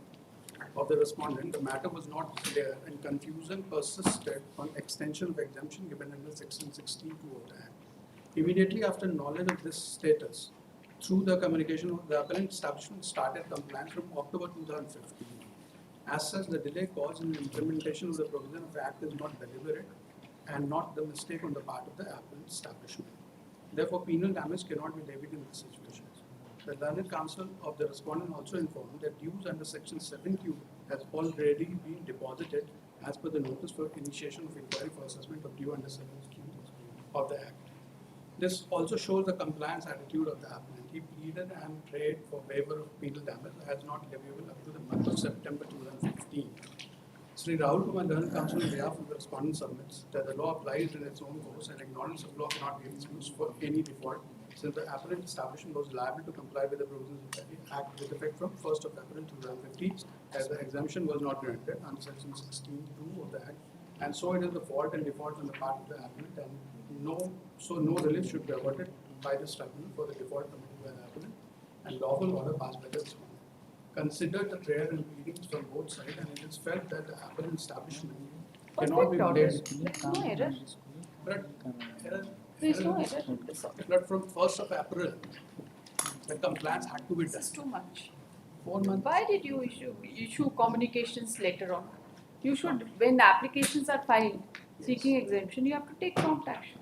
of the respondent, the matter was not clear and confusion persisted on extension of exemption given under section 16(2) of the Act. Immediately after knowledge of this status, through the communication of the appellant establishment started compliance from October 2015 As such, the delay caused in the implementation of the provision of the Act is not deliberate and not the mistake on the part of the applicant establishment. Therefore, penal damage cannot be levied in this situation. The learned counsel of the respondent also informed that dues under section 7Q has already been deposited as per the notice for initiation of inquiry for assessment of due under 7Q of the Act. This also shows the compliance attitude of the applicant. He pleaded and prayed for waiver of penal damage as not leviable up to the month of September 2015. Sri Rahul Kumar, learned counsel on behalf of the respondent, submits that the law applies in its own course and ignorance of law cannot be excused for any default, since the applicant establishment was liable to comply with the provisions of the Act with effect from 1st of April 2015, as the exemption was not granted under section 16(2) of the Act, and so it is the fault and default on the part of the applicant, and no relief should be awarded by this tribunal for the default committed by the applicant and lawful order passed by the respondent. Considered the prayer and pleadings from both sides, and it is felt that the applicant establishment cannot be Perfect blamed. order. No error. There is no error in this order. But from 1st of April, the compliance had to be This done. is too much. 4 months. Why did you issue communications later on? You should, when the applications are filed seeking exemption, you have to take prompt action.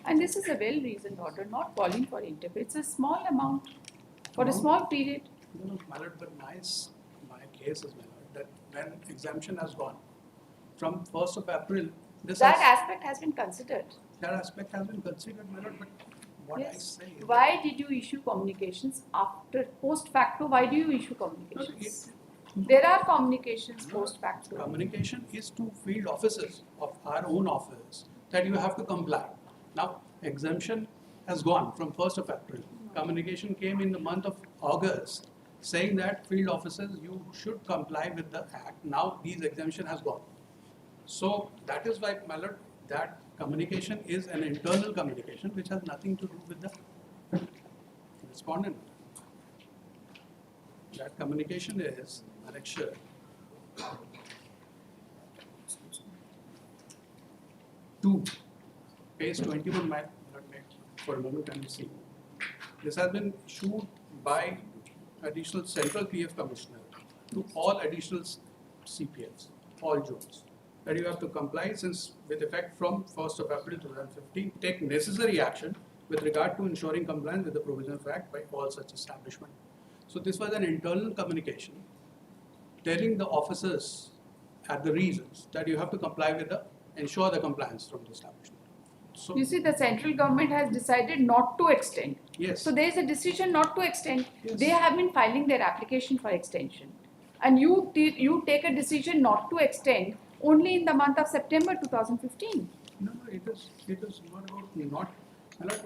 And this is a well-reasoned order, not calling for interpret. It's a small amount for a small period. No, my lord, but my case is, my lord, that when exemption has gone, from 1st of April, That aspect has been considered. that aspect has been considered, my lord, but what I Yes. say is Why did you issue communications after post facto? Why do you issue communications? There are communications post facto. communication is to field officers of our own office that you have to comply. Now, exemption has gone from 1st of April. Communication came in the month of August saying that field officers, you should comply with the Act. Now, these exemption has gone. So, that is why, my lord, that communication is an internal communication which has nothing to do with the respondent. That communication is annexure. Two, page 21, my lord, for a moment can you see. This has been issued by additional central PF commissioner to all additional CPFs, all zones, that you have to comply since with effect from 1st of April 2015, take necessary action with regard to ensuring compliance with the provision of Act by all such establishment. So this was an internal communication telling the officers at the reasons that you have to comply with ensure the compliance from the establishment. So You see, the central government has decided not to extend. yes. So there is a decision not to extend. Yes. They have been filing their application for extension. And you take a decision not to extend only in the month of September 2015. No, it is not about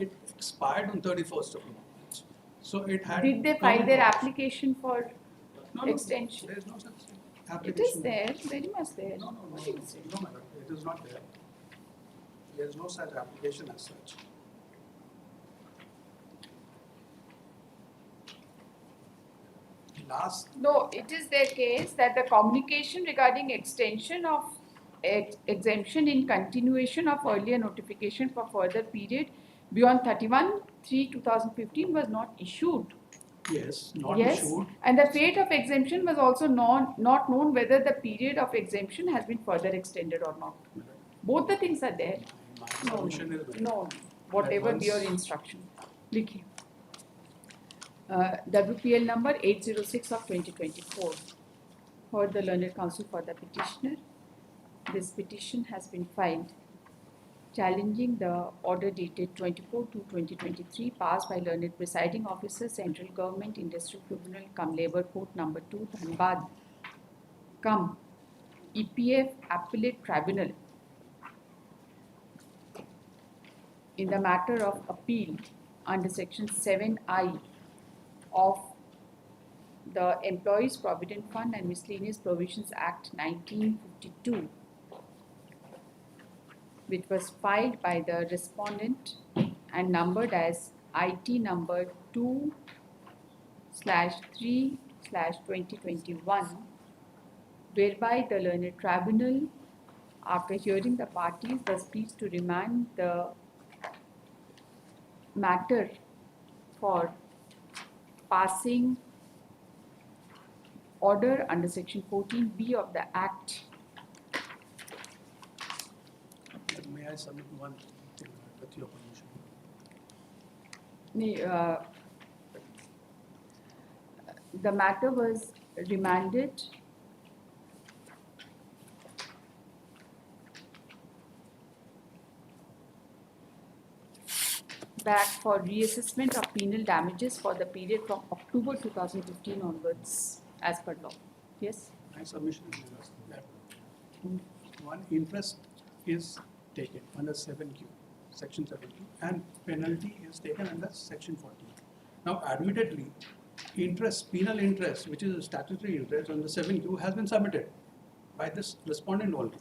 it expired on 31st of March. So it had. Did they file their application for extension? There is no such It application. is there, very much there. No, madam, it is not there. There is no such application as such. No, it is their case that the communication regarding extension of exemption in continuation of earlier notification for further period beyond 31/3/2015 was not issued. Yes, not Yes, issued. and the fate of exemption was also not known whether the period of exemption has been further extended or not. Both the things are there. My submission is that No, whatever once- your instruction. Likhiye. WPL number 806 of 2024 for the learned counsel for the petitioner. This petition has been filed challenging the order dated 24/2/2023 passed by learned presiding officer, Central Government Industrial Tribunal, Labour Court number 2, Dhanbad, EPF Appellate Tribunal in the matter of appeal under section 7I of the Employees Provident Fund and Miscellaneous Provisions Act 1952, which was filed by the respondent and numbered as IT number 2/3/2021, whereby the learned tribunal, after hearing the parties, was pleased to remand the matter for passing order under section 14B of the Act. May I submit one thing with your permission? The matter was remanded back for reassessment of penal damages for the period from October 2015 onwards as per law. Yes? My submission is that one, interest is taken under 7Q, section 7Q, and penalty is taken under section 14. Now, admittedly, interest, penal interest, which is a statutory interest under 7Q, has been submitted by this respondent only.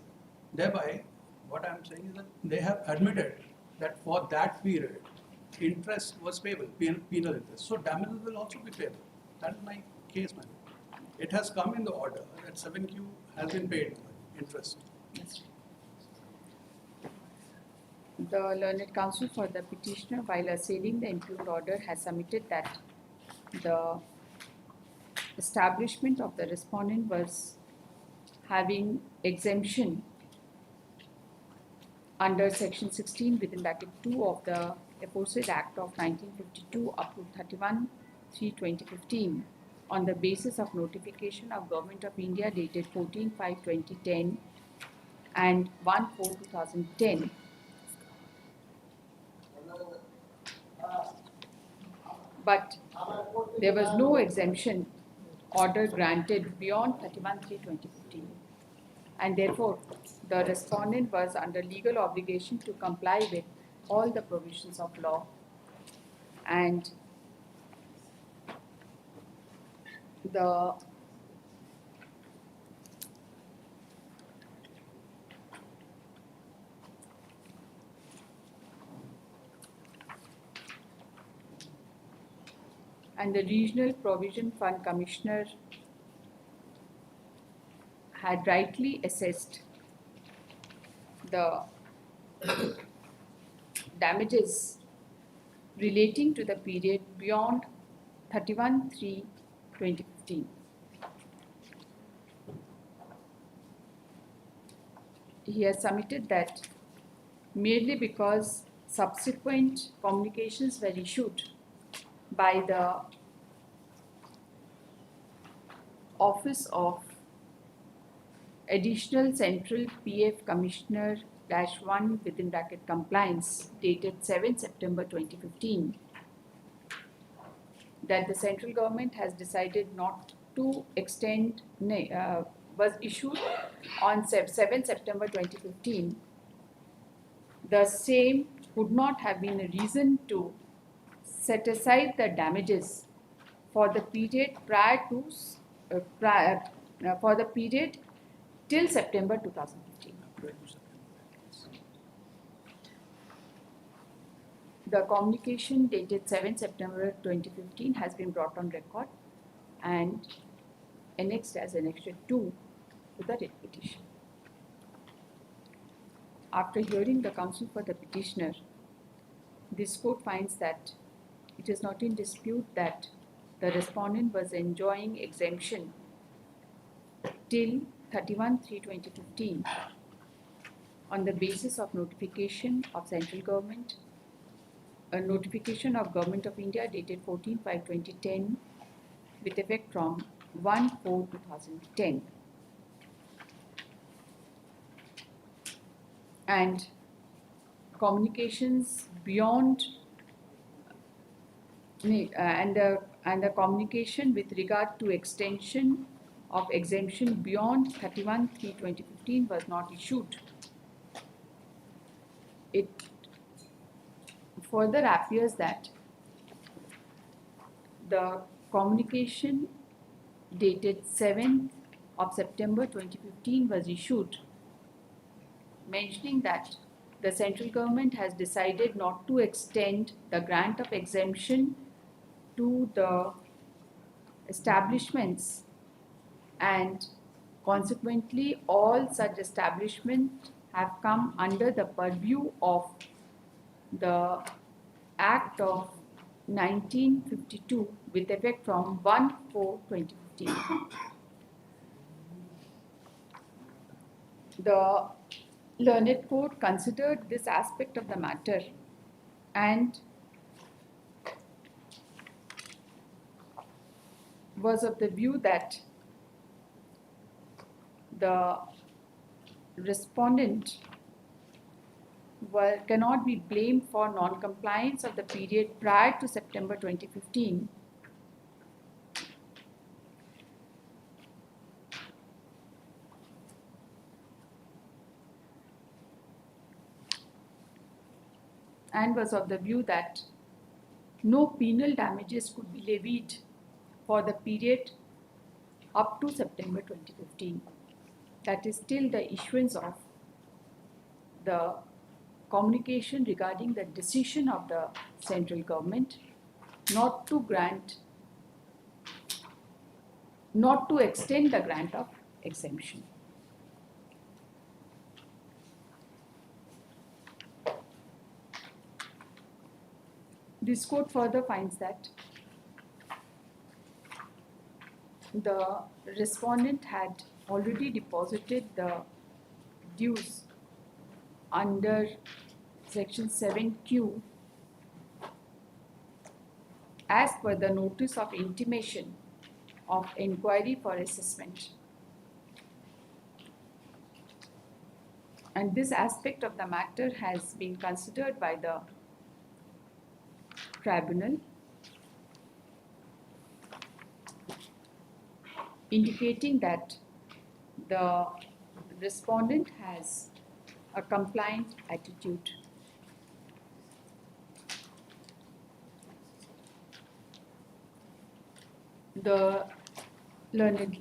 Thereby, what I am saying is that they have admitted that for that period, interest was payable, penal interest. So damages will also be payable. That is my case, man. It has come in the order that 7Q has been paid interest. Yes. The learned counsel for the petitioner, while assailing the impugned order, has submitted that the establishment of the respondent was having exemption under section 16 within bracket 2 of the aforesaid Act of 1952 up to 31/3/2015 on the basis of notification of Government of India dated 14/5/2010 and 1/4/2010. But there was no exemption order granted beyond 31/3/2015, and therefore the respondent was under legal obligation to comply with all the provisions of law, and the Regional Provision Fund Commissioner had rightly assessed the damages relating to the period beyond 31/3/2015. He has submitted that merely because subsequent communications were issued by the Office of Additional Central PF Commissioner -1 within bracket compliance dated 7 September 2015, that the central government has decided not to extend, was issued on 7 September 2015. The same would not have been a reason to set aside the damages for the period for the period till September 2015. The communication dated 7 September 2015 has been brought on record and annexed as Annexure 2 to the writ petition. After hearing the counsel for the petitioner, this court finds that it is not in dispute that the respondent was enjoying exemption till 31/3/2015 on the basis of notification of central government, a notification of Government of India dated 14/5/2010 with effect from 1/4/2010. And communications beyond and the communication with regard to extension of exemption beyond 31/3/2015 was not issued. It further appears that the communication dated 7th of September 2015 was issued mentioning that the central government has decided not to extend the grant of exemption to the establishments, and consequently all such establishments have come under the purview of the Act of 1952 with effect from 1/4/2015. the learned court considered this aspect of the matter and was of the view that the respondent cannot be blamed for non-compliance of the period prior to September 2015 and was of the view that no penal damages could be levied for the period up to September 2015. That is till the issuance of the communication regarding the decision of the central government not to extend the grant of exemption. This court further finds that the respondent had already deposited the dues under section 7Q as per the notice of intimation of inquiry for assessment. And this aspect of the matter has been considered by the tribunal, indicating that the respondent has a compliant attitude. The learned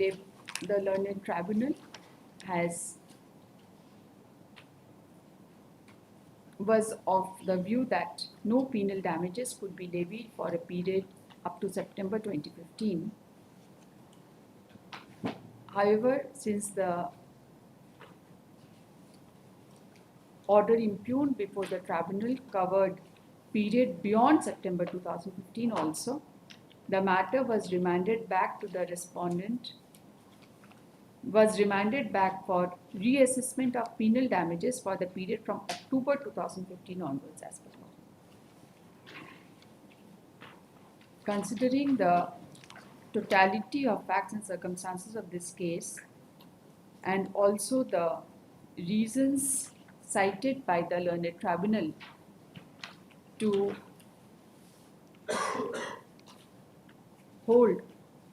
tribunal was of the view that no penal damages could be levied for a period up to September 2015. However, since the order impugned before the tribunal covered period beyond September 2015 also, the matter was remanded back to the respondent, was remanded back for reassessment of penal damages for the period from October 2015 onwards as per law. Considering the totality of facts and circumstances of this case and also the reasons cited by the learned tribunal to hold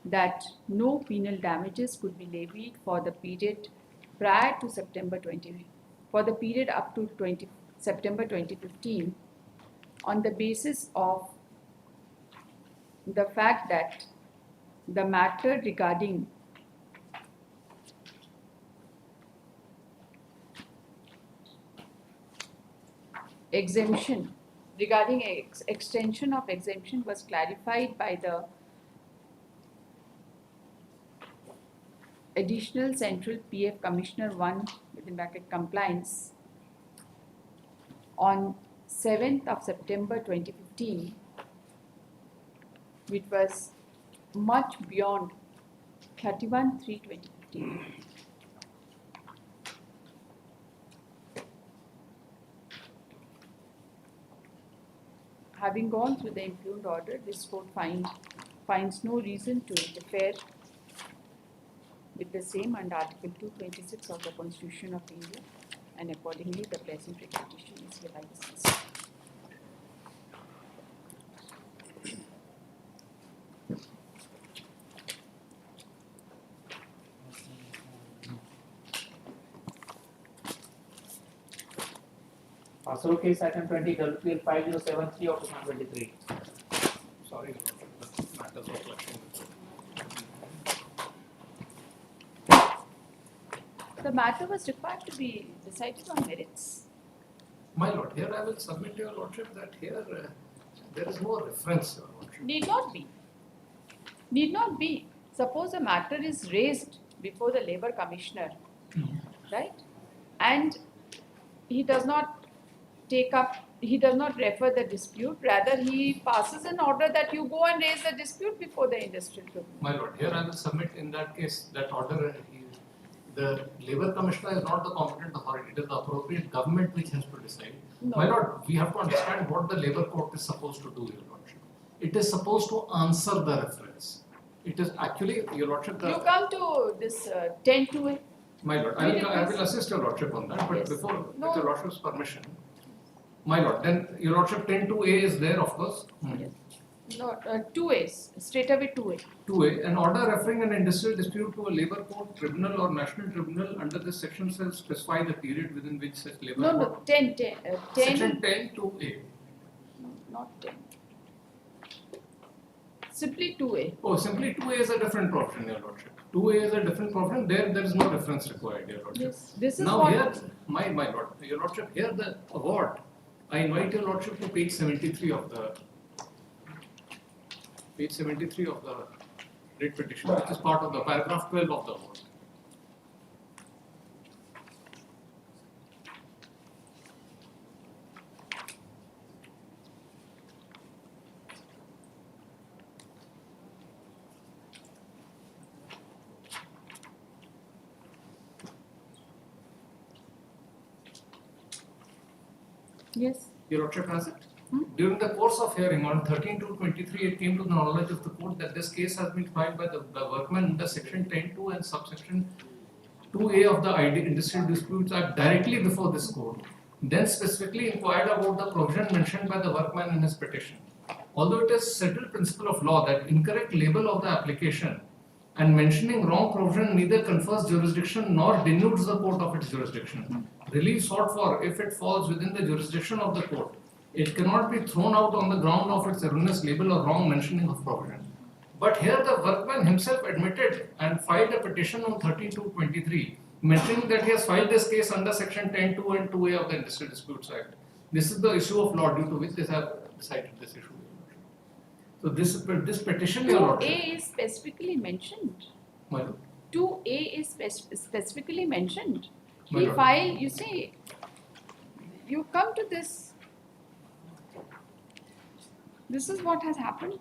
that no penal damages could be levied for the period prior to for the period up to September 2015 on the basis of the fact that the matter regarding exemption, regarding extension of exemption was clarified by the Additional Central PF Commissioner 1 within bracket compliance on 7th of September 2015, which was much beyond 31/3/2015. Having gone through the impugned order, this court finds no reason to interfere with the same under Article 226 of the Constitution of India, and accordingly the present petition is hereby dismissed. Also, case item 20, WPL 5073 of 2023. Sorry, the matters of collection. The matter was required to be decided on merits. My lord, here I will submit to your lordship that here there is no reference, your lordship. Need not be. Need not be. Suppose a matter is raised before the Labour Commissioner, right? And he does not refer the dispute, rather he passes an order that you go and raise the dispute before the industrial tribunal. My lord, here I will submit in that case that order the Labour Commissioner is not the competent authority, it is the appropriate government which has to decide. No. My lord, we have to understand what the Labour Court is supposed to do, Your Lordship. It is supposed to answer the reference. It is actually, Your Lordship, You come to this 10-2A. my lord, I will assist Your Lordship on that, but Yes. before, No. with Your Lordship's permission, my lord, then Your Lordship 10-2A is there, of course. Yes. No, 2A's, straight away 2A. 2A, an order referring an industrial dispute to a labour court, tribunal or national tribunal under this section shall specify the period within which such labour No, court. 10. Section 10-2A. Not 10. Simply 2A. Oh, simply 2A is a different provision, Your Lordship. 2A is a different provision, there is no reference required, Your Lordship. Yes, this is Now what. here, my lord, Your Lordship, here the award, I invite Your Lordship to page 73 of the writ petition, which is part of the paragraph 12 of the award. Yes. Your Lordship has it? During the course of hearing on 13/2/23, it came to the knowledge of the court that this case has been filed by the workman under section 10(2) and subsection 2A of the Industrial Disputes Act directly before this court, then specifically inquired about the provision mentioned by the workman in his petition. Although it is settled principle of law that incorrect label of the application and mentioning wrong provision neither confers jurisdiction nor denudes the court of its jurisdiction. Relief sought for, if it falls within the jurisdiction of the court, it cannot be thrown out on the ground of its erroneous label or wrong mentioning of provision. But here the workman himself admitted and filed a petition on 13/2/23, mentioning that he has filed this case under section 10(2) and 2A of the Industrial Disputes Act. This is the issue of law due to which they have decided this issue. So this petition, Your 2A Lordship. is specifically mentioned. My lord. 2A is specifically mentioned. My He lord. filed, you see, you come to this. This is what has happened.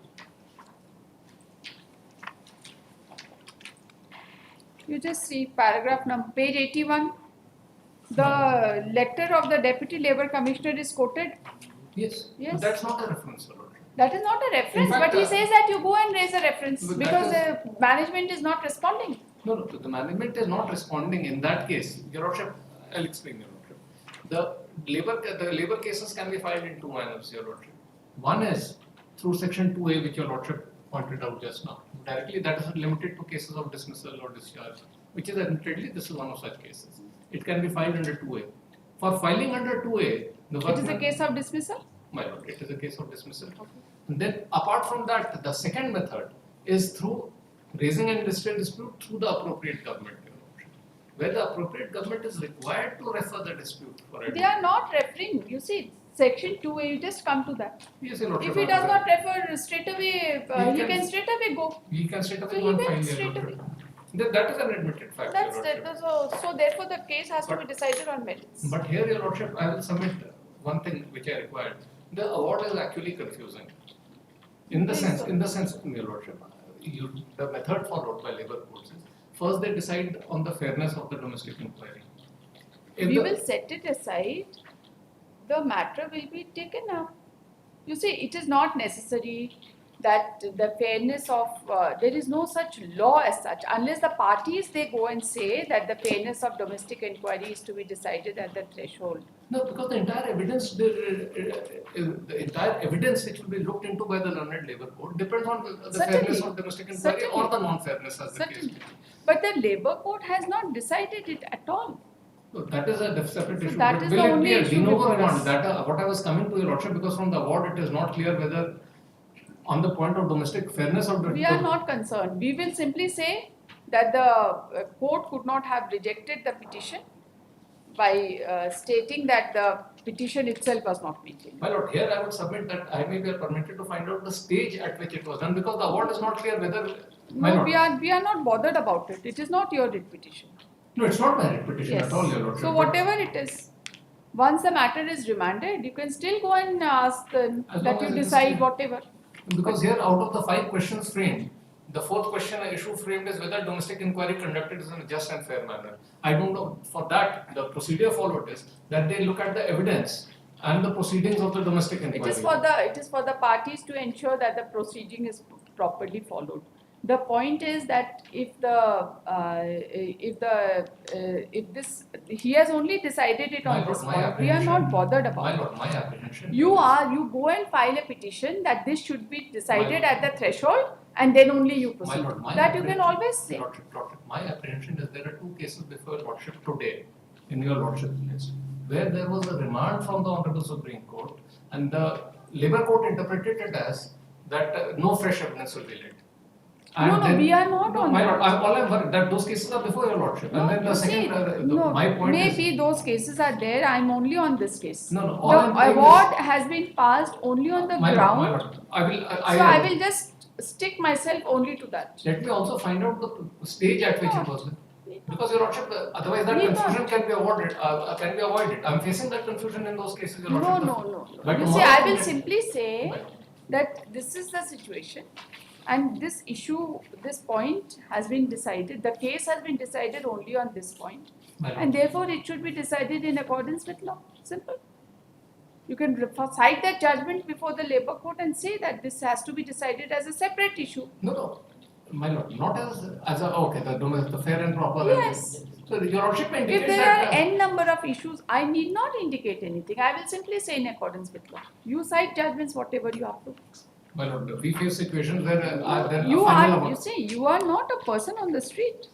You just see paragraph number, page 81. The letter of the Deputy Labour Commissioner is quoted. Yes. Yes. But that's not a reference, Your Lordship. That is not a reference, In fact, but he says that you go and raise a reference But that because is- the management is not responding. No, the management is not responding in that case. Your Lordship, I'll explain, Your Lordship. The labour cases can be filed in two manners, Your Lordship. One is through section 2A, which Your Lordship pointed out just now. Directly, that is limited to cases of dismissal or discharge, which is admittedly, this is one of such cases. It can be filed under 2A. For filing under 2A, the It is a workman- case of dismissal. My lord, it is a case of dismissal. And then apart from that, the second method is through raising an industrial dispute through the appropriate government, Your Lordship, where the appropriate government is required to refer the dispute for They are not referring. You see, section 2A, you just come to that. Yes, Your Lordship. If he does not refer straight away, he can straight away go. He can straight away So go and he file, went Your straight Lordship. That is an admitted fact, That's Your Lordship. so therefore the case has to be decided on merits. But here, Your Lordship, I will submit one thing which I required. The award is actually confusing. In the Yes, sense, Your Lordship, the method followed by labour courts is first they decide on the fairness of the domestic inquiry. If We the- will set it aside. The matter will be taken up. You see, it is not necessary that the fairness of there is no such law as such unless the parties they go and say that the fairness of domestic inquiry is to be decided at the threshold. No, because the entire evidence, the entire evidence which will be looked into by the learned labour court depends on the Certainly. fairness of domestic inquiry Certainly. or the non-fairness as the case. Certainly. may be. But the Labour Court has not decided it at all. So that is a separate So issue. that But is will the it be only a issue de novo before remand? us. That what I was coming to, Your Lordship, because from the award it is not clear whether on the point of domestic fairness of the We are not concerned. We will simply say that the court could not have rejected the petition by stating that the petition itself was not maintained. My lord, here I would submit that I may be permitted to find out the stage at which it was done because the award is not clear whether. My No, lord. we are not bothered about it. It is not your writ petition. No, it's not my petition Yes. at all, Your Lordship. So but whatever it is, once the matter is remanded, you can still go and ask As long that you as it is decide clear. whatever. Because here, out of the 5 questions framed, The fourth question issue framed is whether domestic inquiry conducted is in a just and fair manner. I don't know. For that, the procedure followed is that they look at the evidence and the proceedings of the domestic inquiry. It is for the parties to ensure that the proceeding is properly followed. The point is that if he has only decided it on this point, we are not bothered about it. My apprehension. You go and file a petition that this should be decided at the threshold, and then only you proceed. That you can always say. Lordship, my apprehension is there are two cases before Lordship today in your Lordship list where there was a remand from the Honorable Supreme Court and the Labour Court interpreted it as that no fresh evidence will be laid. No, we are not on my that. Lord, all I'm worried that those cases are before your Lordship. No, And then the second, my point maybe is, those cases are there. I'm only on this case. No, all The I'm saying award has been passed only on the my ground. Lord, I will just stick myself only to that. Let me also find out the stage at which it was. Because your Lordship, otherwise that confusion can be avoided. I'm facing that confusion in those cases, your Lordship. No. But You see, I will simply say that this is the situation, and this issue, this point has been decided. The case has been decided only on this point, and therefore it should be decided in accordance with law. Simple. You can cite that judgment before the Labour Court and say that this has to be decided as a separate issue. No, my Lord, not as a okay, the fair and proper. Yes. So your Lordship indicates If there that are n number of issues, I need not indicate anything. I will simply say in accordance with law. You cite judgments whatever you have to. my Lord, we face situations where You are not a person on the street.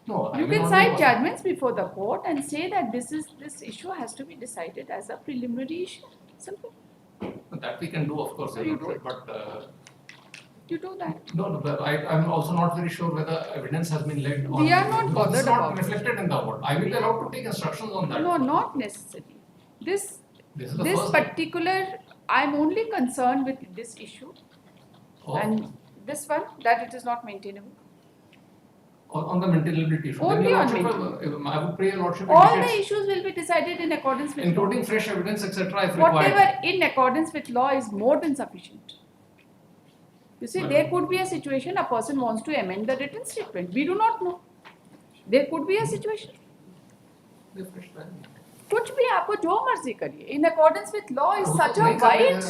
No, you can cite judgments before the court and say that this issue has to be decided as a preliminary issue. Simple. That we can do, of course, you do it. but you do that. No, but I'm also not very sure whether evidence has been laid on. We are not bothered it's not about reflected in the award. I will be allowed to take instructions on that. No, not necessarily. This particular, I'm only concerned with this issue and this one, that it is not maintainable. On the maintainability issue. Only on maintainability. I would pray your Lordship. All the issues will be decided in accordance with including law. Fresh evidence, etc. if Whatever required. in accordance with law is more than sufficient. You see, there could be a situation a person wants to amend the written statement. We do not know. There could be a situation. कुछ भी आपको जो मर्जी करिए in accordance with law is such a wide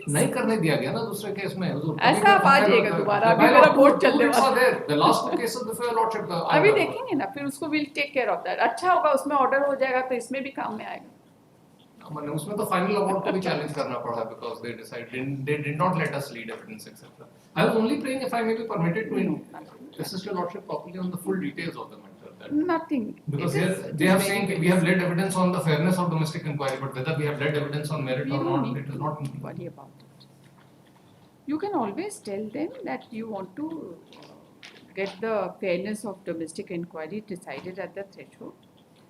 नहीं करने दिया गया ना दूसरे केस में ऐसा आप आ जाएगा दोबारा अभी मेरा वोट चलने वाला है the last two cases before your Lordship अभी देखेंगे ना फिर उसको we'll take care of that अच्छा होगा उसमें ऑर्डर हो जाएगा तो इसमें भी काम में आएगा मैंने उसमें तो फाइनल अवार्ड को भी चैलेंज करना पड़ा because they did not let us lead evidence etc. I was only praying if I may be permitted to assist your Lordship properly on the full details of the matter. Nothing. Because they are saying we have led evidence on the fairness of domestic inquiry, but whether we have led evidence on merit or not, it is not worry about it. You can always tell them that you want to get the fairness of domestic inquiry decided at the threshold,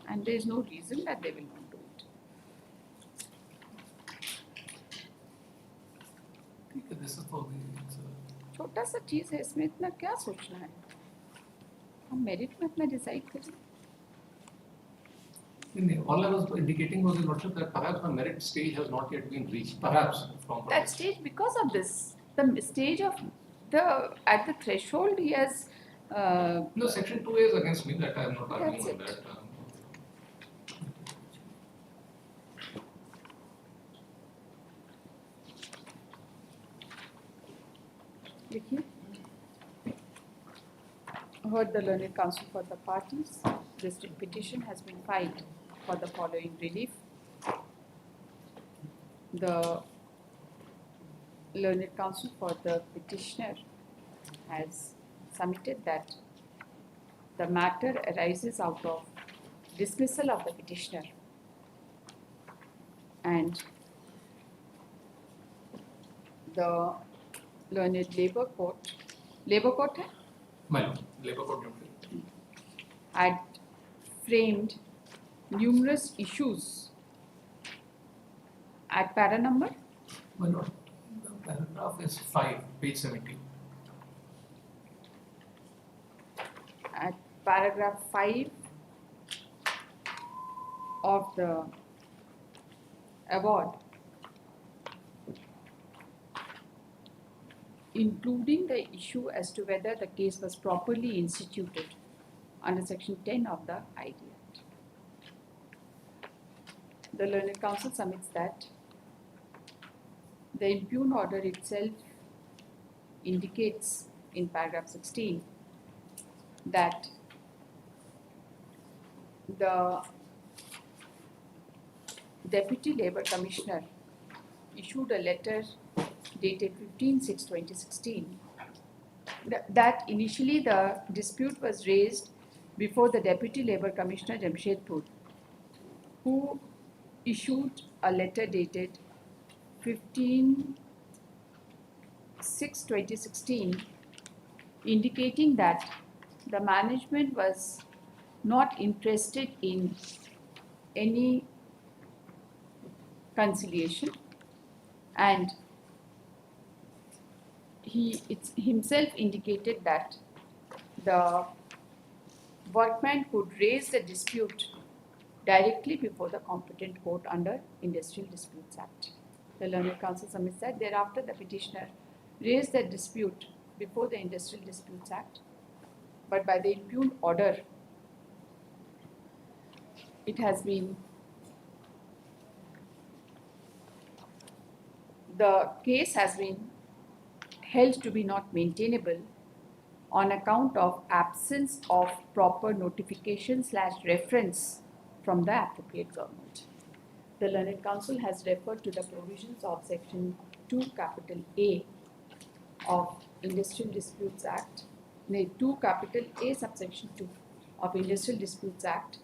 and there is no reason that they will not do it. This is for the छोटा सा चीज है इसमें इतना क्या सोचना है हम मेरिट में अपना डिसाइड करें all I was indicating was your Lordship that perhaps the merit stage has not yet been reached. Perhaps from that stage because of this the stage of the at the threshold he has no section 2A is against me that I am not arguing on that. Heard the learned counsel for the parties. This petition has been filed for the following relief. The learned counsel for the petitioner has submitted that the matter arises out of dismissal of the petitioner and the learned Labour Court hai? Labour Court had framed numerous issues at para number? My Lord, the paragraph is 5, page 70. At paragraph 5 of the award, including the issue as to whether the case was properly instituted under Section 10 of the ID Act. The Learned Counsel submits that the impugned order itself indicates in paragraph 16 that the Deputy Labour Commissioner issued a letter dated 15/6/2016 that initially the dispute was raised before the Deputy Labour Commissioner Jamshedpur, who issued a letter dated 15/6/2016 indicating that the management was not interested in any conciliation, and he himself indicated that the workman could raise the dispute directly before the competent court under Industrial Disputes Act. The Learned Counsel submits that thereafter the petitioner raised the dispute before the Industrial Disputes Act, but by the impugned order, it has been, the case has been held to be not maintainable on account of absence of proper notification/reference from the appropriate government. The Learned Counsel has referred to the provisions of Section 2(a) of Industrial Disputes Act, 2(a) subsection 2 of Industrial Disputes Act,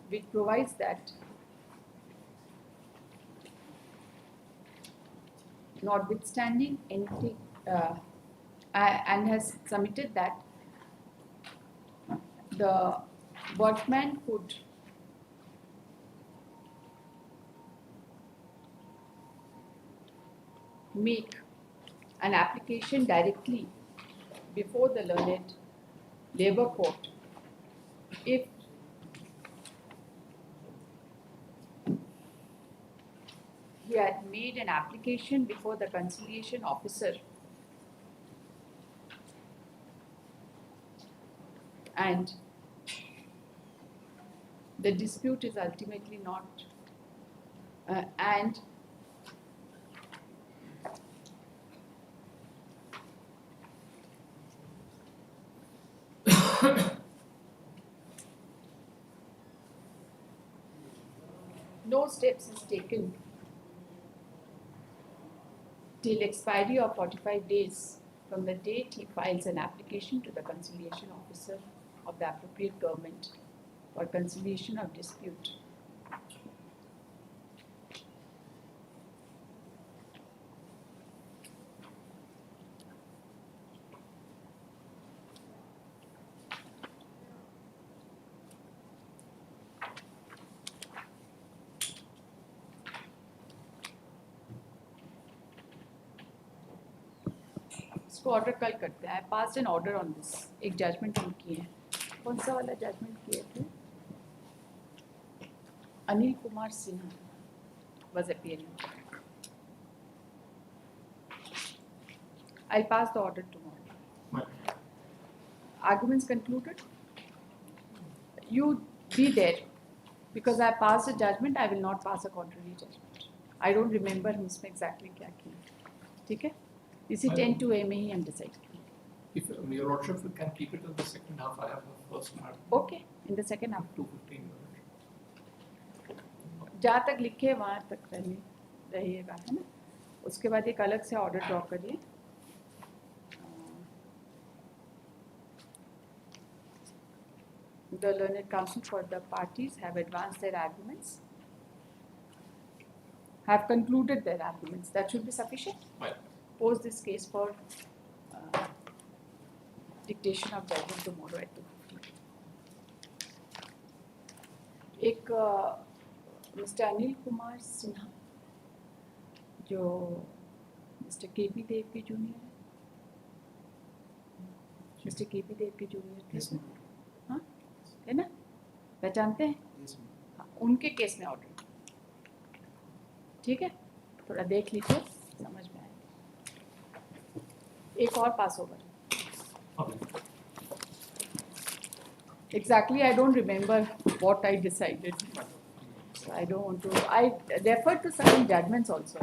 which provides that notwithstanding anything, and has submitted that the workman could make an application directly before the Learned Labour Court if he had made an application before the conciliation officer and the dispute is ultimately not and no steps is taken till expiry of 45 days from the date he files an application to the conciliation officer of the appropriate government for conciliation of dispute. इसको order कल करते हैं. I passed an order on this. एक judgement हम किए हैं. कौन सा वाला जजमेंट किए थे? Anil Kumar Sinha was appearing. I'll pass the order tomorrow. Arguments concluded. You be there because I passed a judgment. I will not pass a contrary judgment. I don't remember इसमें exactly क्या किया. ठीक है? इसी 10(a) में ही हम decide किए. If your lordship can keep it in the second half, I have the first part. Okay, in the second half. 2:15 minutes. जहाँ तक लिखे वहाँ तक रहिएगा, है ना? उसके बाद एक अलग से ऑर्डर ड्रॉ करिए. The Learned Counsel for the parties have advanced their arguments, have concluded their arguments. That should be sufficient. Right. Pose this case for dictation of judgment tomorrow at 2:15. एक मिस्टर अनिल कुमार सिन्हा जो mister KP. देव के junior है, mister KP. देव के junior थे, हाँ, है ना? पहचानते हैं? हाँ, उनके केस में ऑर्डर. ठीक है, थोड़ा देख लीजिए, समझ में आएगा. एक और pass over. Okay. Exactly, I don't remember what I decided. So I don't want to. I referred to certain judgments also.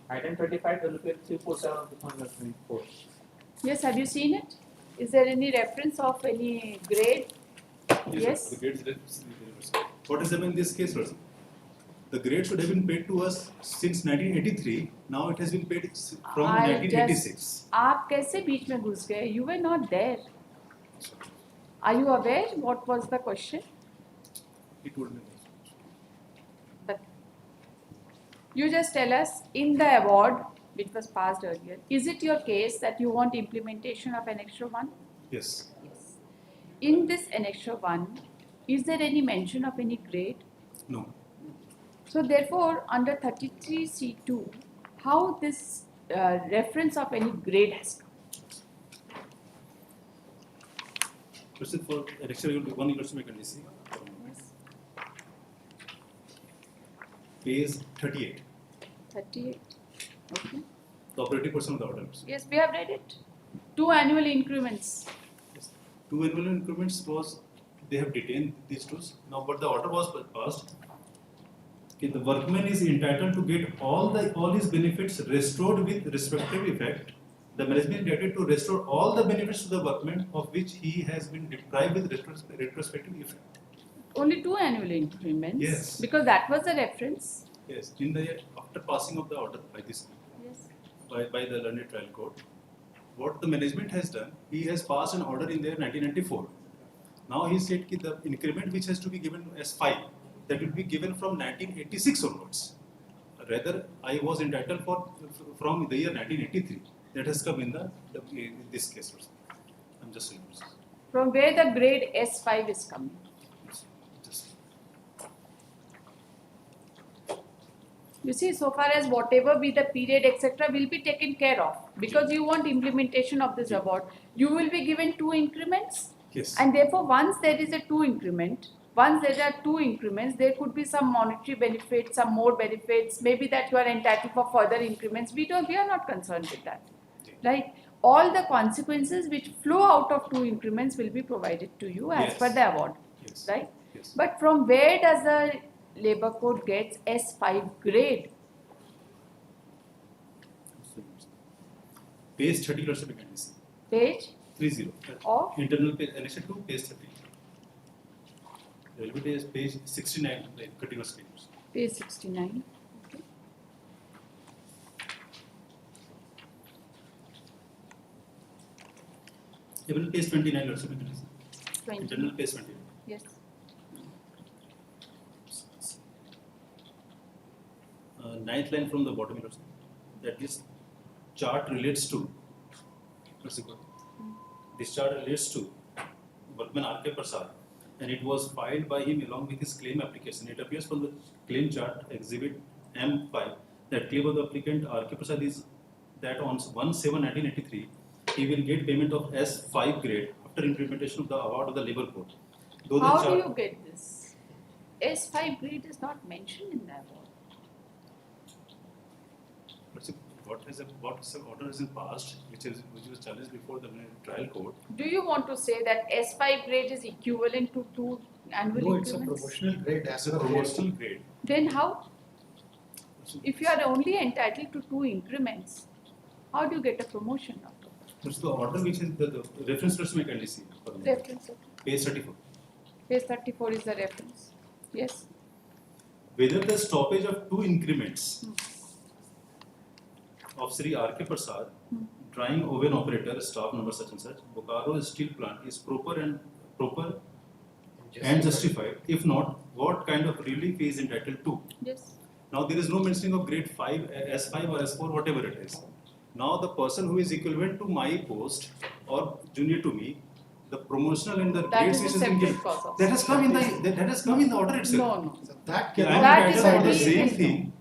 Item 25, WPL 347 of 2024. Yes, have you seen it? Is there any reference of any grade? Yes. The grades, what has happened in this case, sir? The grade should have been paid to us since 1983. Now it has been paid from 1986. आप कैसे बीच में घुस गए? You were not there. Are you aware what was the question? He told me. But you just tell us in the award which was passed earlier. Is it your case that you want implementation of Annexure 1? Yes. Yes. In this Annexure 1, is there any mention of any grade? No. So therefore, under 33C2, how this reference of any grade has come? First of all, Annexure 1 equals mechanism. Page 38. 38. Okay. The operative portion of the order. Yes, we have read it. 2 annual increments. Yes. 2 annual increments was, they have detained these two. Now, but the order was passed. Okay, the workman is entitled to get all his benefits restored with respective effect. The management is directed to restore all the benefits to the workman of which he has been deprived with retrospective effect. Only 2 annual increments. Yes. Because that was the reference. Yes. In the after passing of the order by this, Yes. by the learned trial court, what the management has done, he has passed an order in there 1994. Now he said that the increment which has to be given as 5, that will be given from 1986 onwards. Rather, I was entitled from the year 1983. That has come in this case also. I'm just saying. From where the grade S5 is coming. You see, so far as whatever be the period, etc., will be taken care of. Because you want implementation of this award, you will be given 2 increments. Yes. And therefore, once there is a 2 increment, once there are 2 increments, there could be some monetary benefits, some more benefits, maybe that you are entitled for further increments. We are not concerned with that. Right? All the consequences which flow out of 2 increments will be provided to you as per the award. Yes. Right? Yes. But from where does the Labour Code gets S5 grade? Page 30 also mechanism. Page 30. of internal page, annexure 2, page 30. There will be page 69, like continuous claims. Page 69. Okay. Even page 29 also mechanism. 20. Internal page 29. Yes. Ninth line from the bottom also. That this chart relates to. This chart relates to workman R.K. Prasad, and it was filed by him along with his claim application. It appears from the claim chart exhibit M5 that claim of the applicant R.K. Prasad is that on 1/7/1983 he will get payment of S5 grade after implementation of the award of the Labour Code. How do you get this? S5 grade is not mentioned in the award. What order is passed, which was challenged before the trial court. Do you want to say that S5 grade is equivalent to 2 annual No, increments? it's a promotional grade as It's a promotional grade. Then how? If you are only entitled to 2 increments, how do you get a promotion out of it? It's the order which is the reference to mechanism. Reference. Page 34. Page 34 is the reference. Yes. Whether the stoppage of 2 increments of Sri R.K. Prasad, drying oven operator, staff number such and such, Bokaro steel plant is proper and justified. If not, what kind of relief he is entitled to? Yes. Now there is no mentioning of grade 5, S5 or S4, whatever it is. Now the person who is equivalent to my post or junior to me, the promotional and the grades which is given, that has come in the order itself. No. So that I am That is entitled for a the same different thing.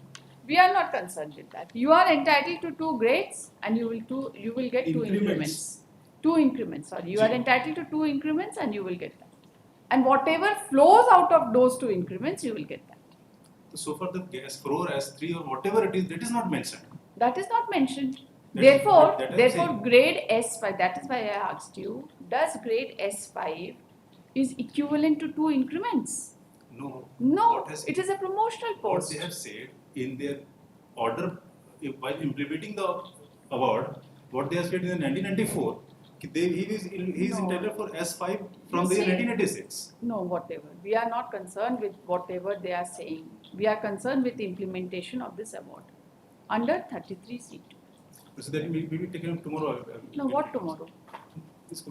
We are not concerned with that. You are entitled to 2 grades and you will get 2 increments. 2 increments, sorry. You are entitled to 2 increments and you will get that. And whatever flows out of those 2 increments, you will get that. So far the S4, S3 or whatever it is, that is not mentioned. That is not mentioned. Therefore, that I'm therefore, saying. grade S5. That is why I asked you. Does grade S5 is equivalent to 2 increments? No. No, it is a promotional What post. they have said in their order while implementing the award, what they have said in the 1994, he is No. entitled for S5 from You the year see, 1986. No, whatever. We are not concerned with whatever they are saying. We are concerned with the implementation of this award under 33C2. So that will be taken up tomorrow. No, what tomorrow? इसको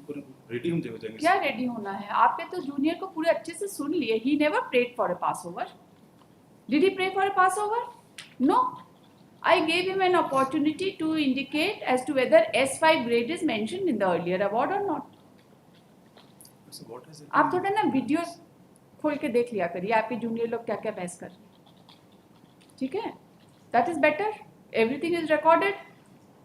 ready हम हो जाएंगे. क्या ready होना है? आपने तो junior को पूरे अच्छे से सुन लिए. He never prayed for a Passover. Did he pray for a Passover? No. I gave him an opportunity to indicate as to whether S5 grade is mentioned in the earlier award or not. So what is it? आप थोड़ा ना video खोल के देख लिया करिए आपके junior लोग क्या क्या बहस कर रहे हैं. ठीक है? That is better. Everything is recorded.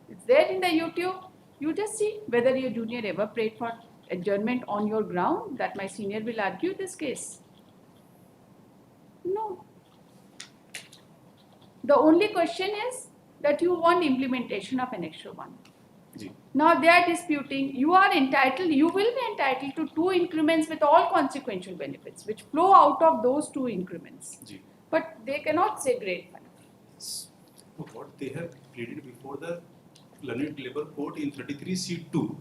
It's there in the YouTube. You just see whether your junior ever prayed for adjournment on your ground that my senior will argue this case. No. The only question is that you want implementation of Annexure 1. Ji. Now they are disputing, you are entitled, you will be entitled to 2 increments with all consequential benefits which flow out of those 2 increments. Ji. But they cannot say grade 5. So what they have pleaded before the Learned Labour Court in 33C2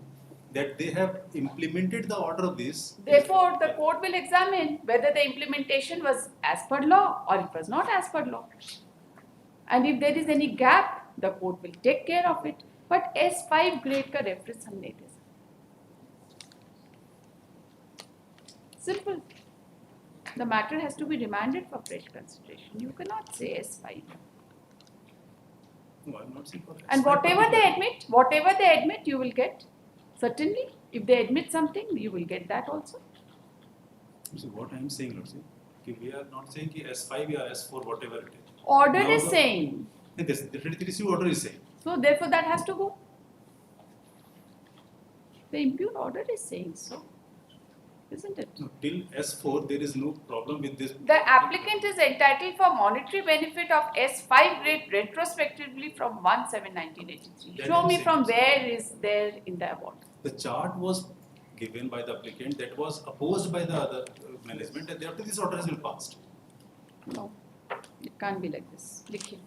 that they have implemented the order of this. Therefore, the court will examine whether the implementation was as per law or it was not as per law. And if there is any gap, the court will take care of it. But S5 grade का reference हम नहीं दे सकते. Simple. The matter has to be remanded for fresh consideration. You cannot say S5. No, I'm not saying for And S5 whatever they admit, you will get. Certainly, if they admit something, you will get that also. So what I am saying, Lord, we are not saying ki S5 or S4, whatever it is. Order Now is saying. This, the 33C order is saying. So therefore that has to go. The impute order is saying so. Isn't it? No, till S4 there is no problem with this. The applicant is entitled for monetary benefit of S5 grade retrospectively from 1/7/1983. That Show I'm me saying. from where is there in the award. The chart was given by the applicant that was opposed by the other management and after this order has been passed. No, it can't be like this. Likhiye.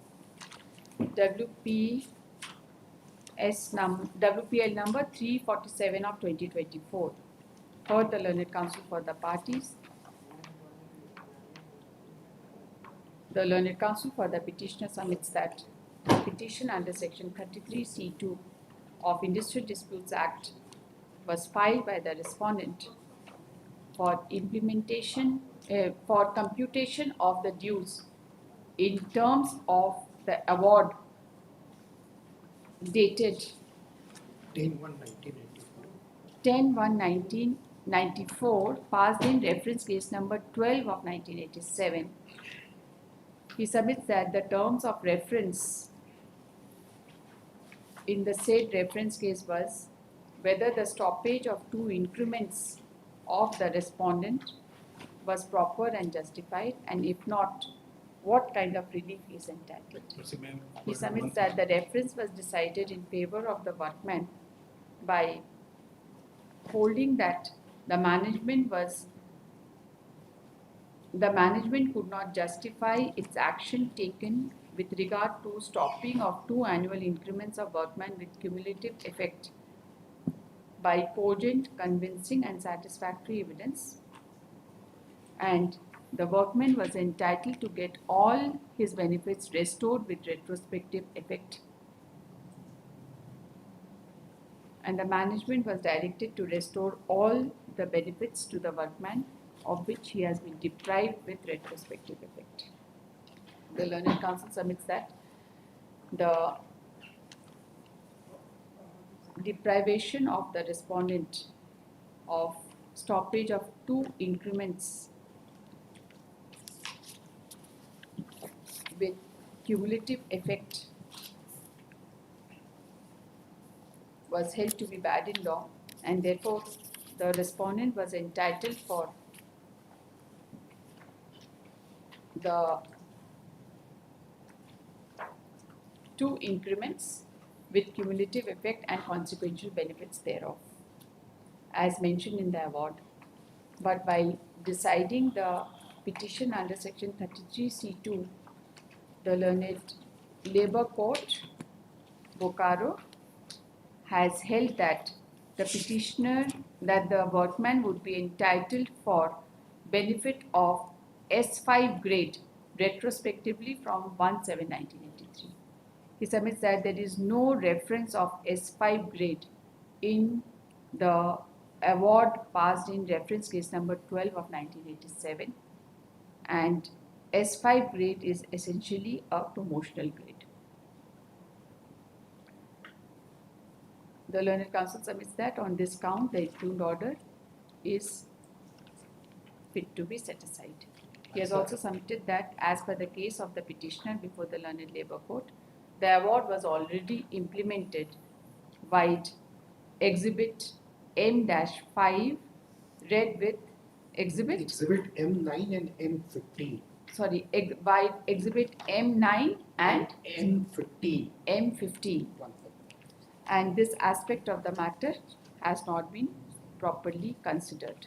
WPL number 347 of 2024. Heard the Learned Counsel for the parties. The Learned Counsel for the petitioner submits that the petition under section 33C2 of Industrial Disputes Act was filed by the respondent for implementation, for computation of the dues in terms of the award dated 10/1/1994, passed in reference case number 12 of 1987. He submits that the terms of reference in the said reference case was whether the stoppage of 2 increments of the respondent was proper and justified, and if not, what kind of relief he is entitled. He submits that the reference was decided in favor of the workman by holding that the management could not justify its action taken with regard to stopping of 2 annual increments of workman with cumulative effect by cogent, convincing and satisfactory evidence, and the workman was entitled to get all his benefits restored with retrospective effect. And the management was directed to restore all the benefits to the workman of which he has been deprived with retrospective effect. The Learned Counsel submits that the deprivation of the respondent of stoppage of 2 increments with cumulative effect was held to be bad in law, and therefore the respondent was entitled for the 2 increments with cumulative effect and consequential benefits thereof, as mentioned in the award. But while deciding the petition under section 33C2, the learned Labour Court, Bokaro, has held that the the workman would be entitled for benefit of S5 grade retrospectively from 1/7/1983. He submits that there is no reference of S5 grade in the award passed in reference case number 12 of 1987, and S5 grade is essentially a promotional grade. The learned counsel submits that on this count the impugned order is fit to be set aside. He has also submitted that as per the case of the petitioner before the learned labour court, the award was already implemented vide exhibit M-5 read with exhibit M9 and M15. Sorry, vide exhibit M9 and M15. M15. And this aspect of the matter has not been properly considered.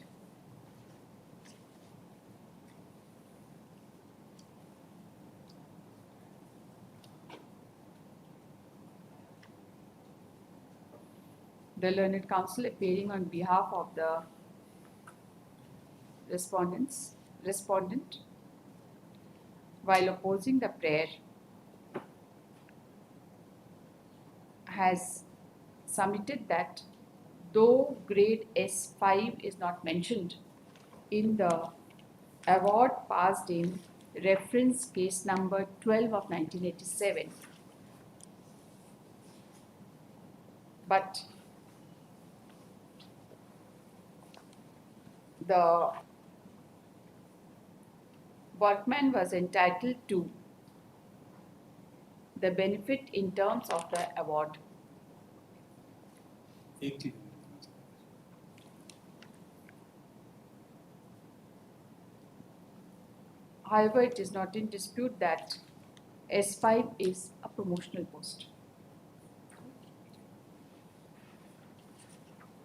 The learned counsel appearing on behalf of the respondent, while opposing the prayer, has submitted that though grade S5 is not mentioned in the award passed in reference case number 12 of 1987, but the workman was entitled to the benefit in terms of the award. However, it is not in dispute that S5 is a promotional post.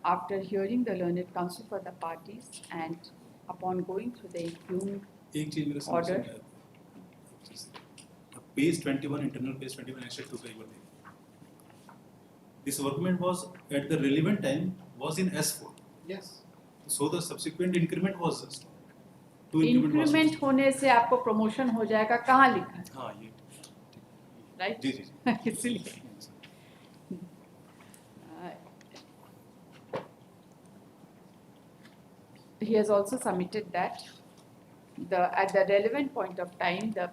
After hearing the learned counsel for the parties and upon going through the impugned order, page 21, internal page 21, except to page 1. This workman was at the relevant time was in S4. Yes. So the subsequent increment was increment होने से आपको promotion हो जाएगा, कहाँ लिखा है? हाँ ये राइट जी जी इसलिए he has also submitted that at the relevant point of time the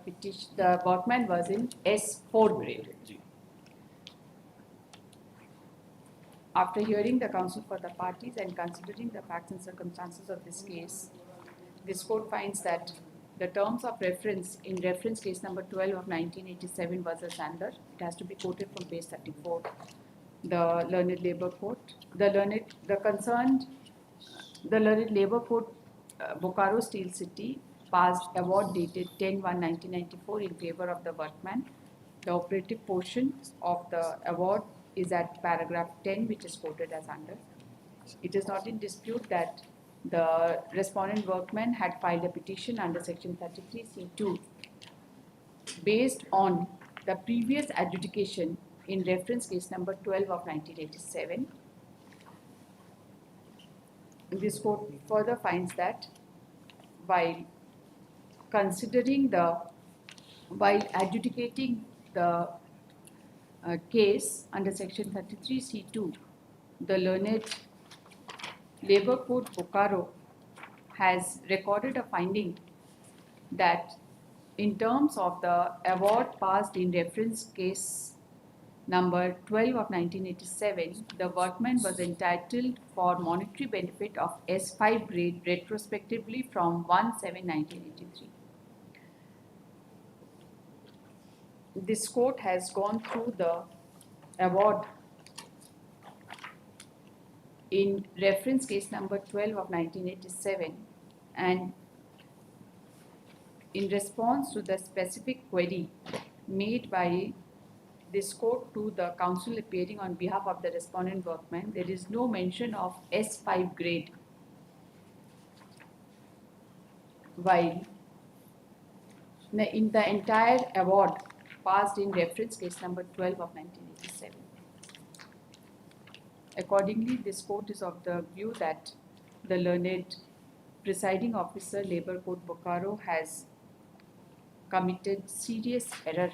workman was in S4 grade. After hearing the counsel for the parties and considering the facts and circumstances of this case, this court finds that the terms of reference in reference case number 12 of 1987 was as under. It has to be quoted from page 34. The learned labour court, the learned labour court, Bokaro Steel City passed award dated 10/1/1994 in favor of the workman. The operative portion of the award is at paragraph 10, which is quoted as under. It is not in dispute that the respondent workman had filed a petition under section 33C2 based on the previous adjudication in reference case number 12 of 1987. This court further finds that while adjudicating the case under section 33C2, the learned Labour Court Bokaro has recorded a finding that in terms of the award passed in reference case number 12 of 1987, the workman was entitled for monetary benefit of S5 grade retrospectively from 1/7/1983. This court has gone through the award in reference case number 12 of 1987, and in response to the specific query made by this quote to the counsel appearing on behalf of the respondent workman, there is no mention of S5 grade, while in the entire award passed in reference case number 12 of 1987. Accordingly, this court is of the view that the learned presiding officer, Labour Court Bokaro, has committed serious error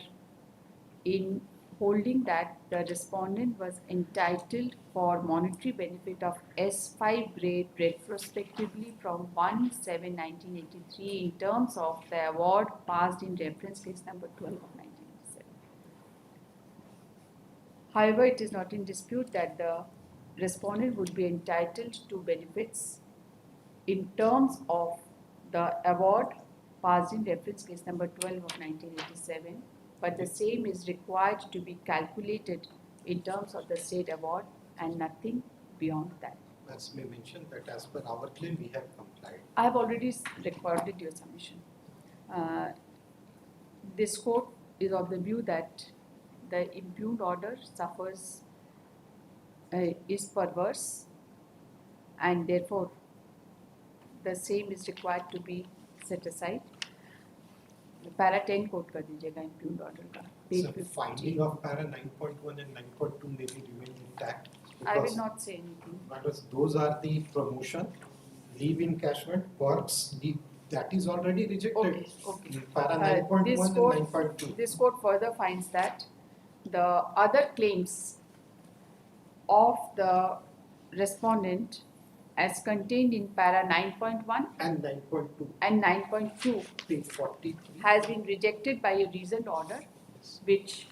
in holding that the respondent was entitled for monetary benefit of S5 grade retrospectively from 1/7/1983 in terms of the award passed in reference case number 12 of 1987. However, it is not in dispute that the respondent would be entitled to benefits in terms of the award passed in reference case number 12 of 1987, but the same is required to be calculated in terms of the state award and nothing beyond that. As we mentioned that as per our claim, we have complied. I have already recorded your submission. This court is of the view that the impugned order is perverse, and therefore the same is required to be set aside. Para 10 quote कर दीजिएगा impugned order का. So finding of para 9.1 and 9.2 may be remain intact. I will not say anything. Because those are the promotion, leave encashment, works, that is already rejected. Okay. Para 9.1 This and court, 9.2. this court further finds that the other claims of the respondent as contained in para 9.1 and 9.2 and 9.2 page 43 has been rejected by a reasoned order which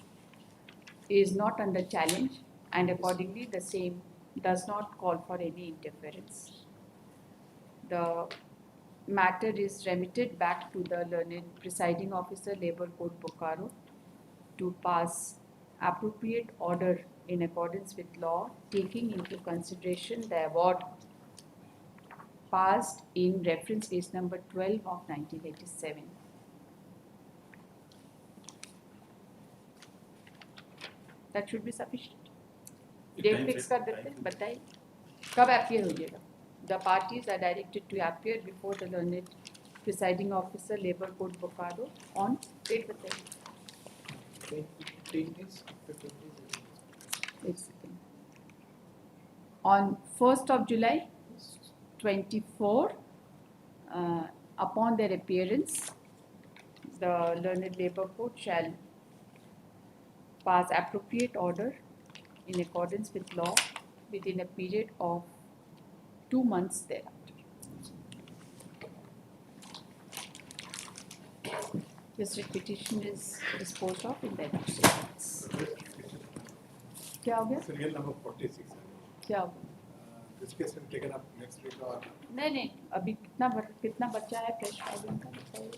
is not under challenge, and accordingly the same does not call for any interference. The matter is remitted back to the learned presiding officer, Labour Court Bokaro, to pass appropriate order in accordance with law, taking into consideration the award passed in reference case number 12 of 1987. That should be sufficient. Date fix कर देते हैं, बताइए कब appear होइएगा? The parties are directed to appear before the learned presiding officer, Labour Court Bokaro, on date बताइए. 15 days. Wait a second. On 1st of July 24, upon their appearance, the learned Labour Court shall pass appropriate order in accordance with law within a period of 2 months thereafter. This petition is disposed of in the abstentions. क्या हो गया? Serial number 46. क्या हो गया? This case will be taken up next week or नहीं अभी कितना बच्चा है फ्रेश फाइलिंग का बताइए.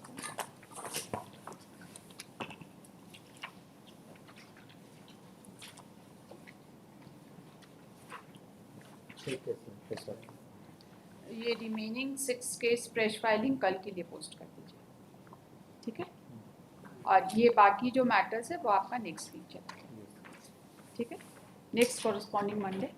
ये रिमेनिंग 6 केस फ्रेश फाइलिंग कल के लिए पोस्ट कर दीजिए, ठीक है? और ये बाकी जो मैटर्स है वो आपका नेक्स्ट वीक चलेगा, ठीक है? Next corresponding Monday.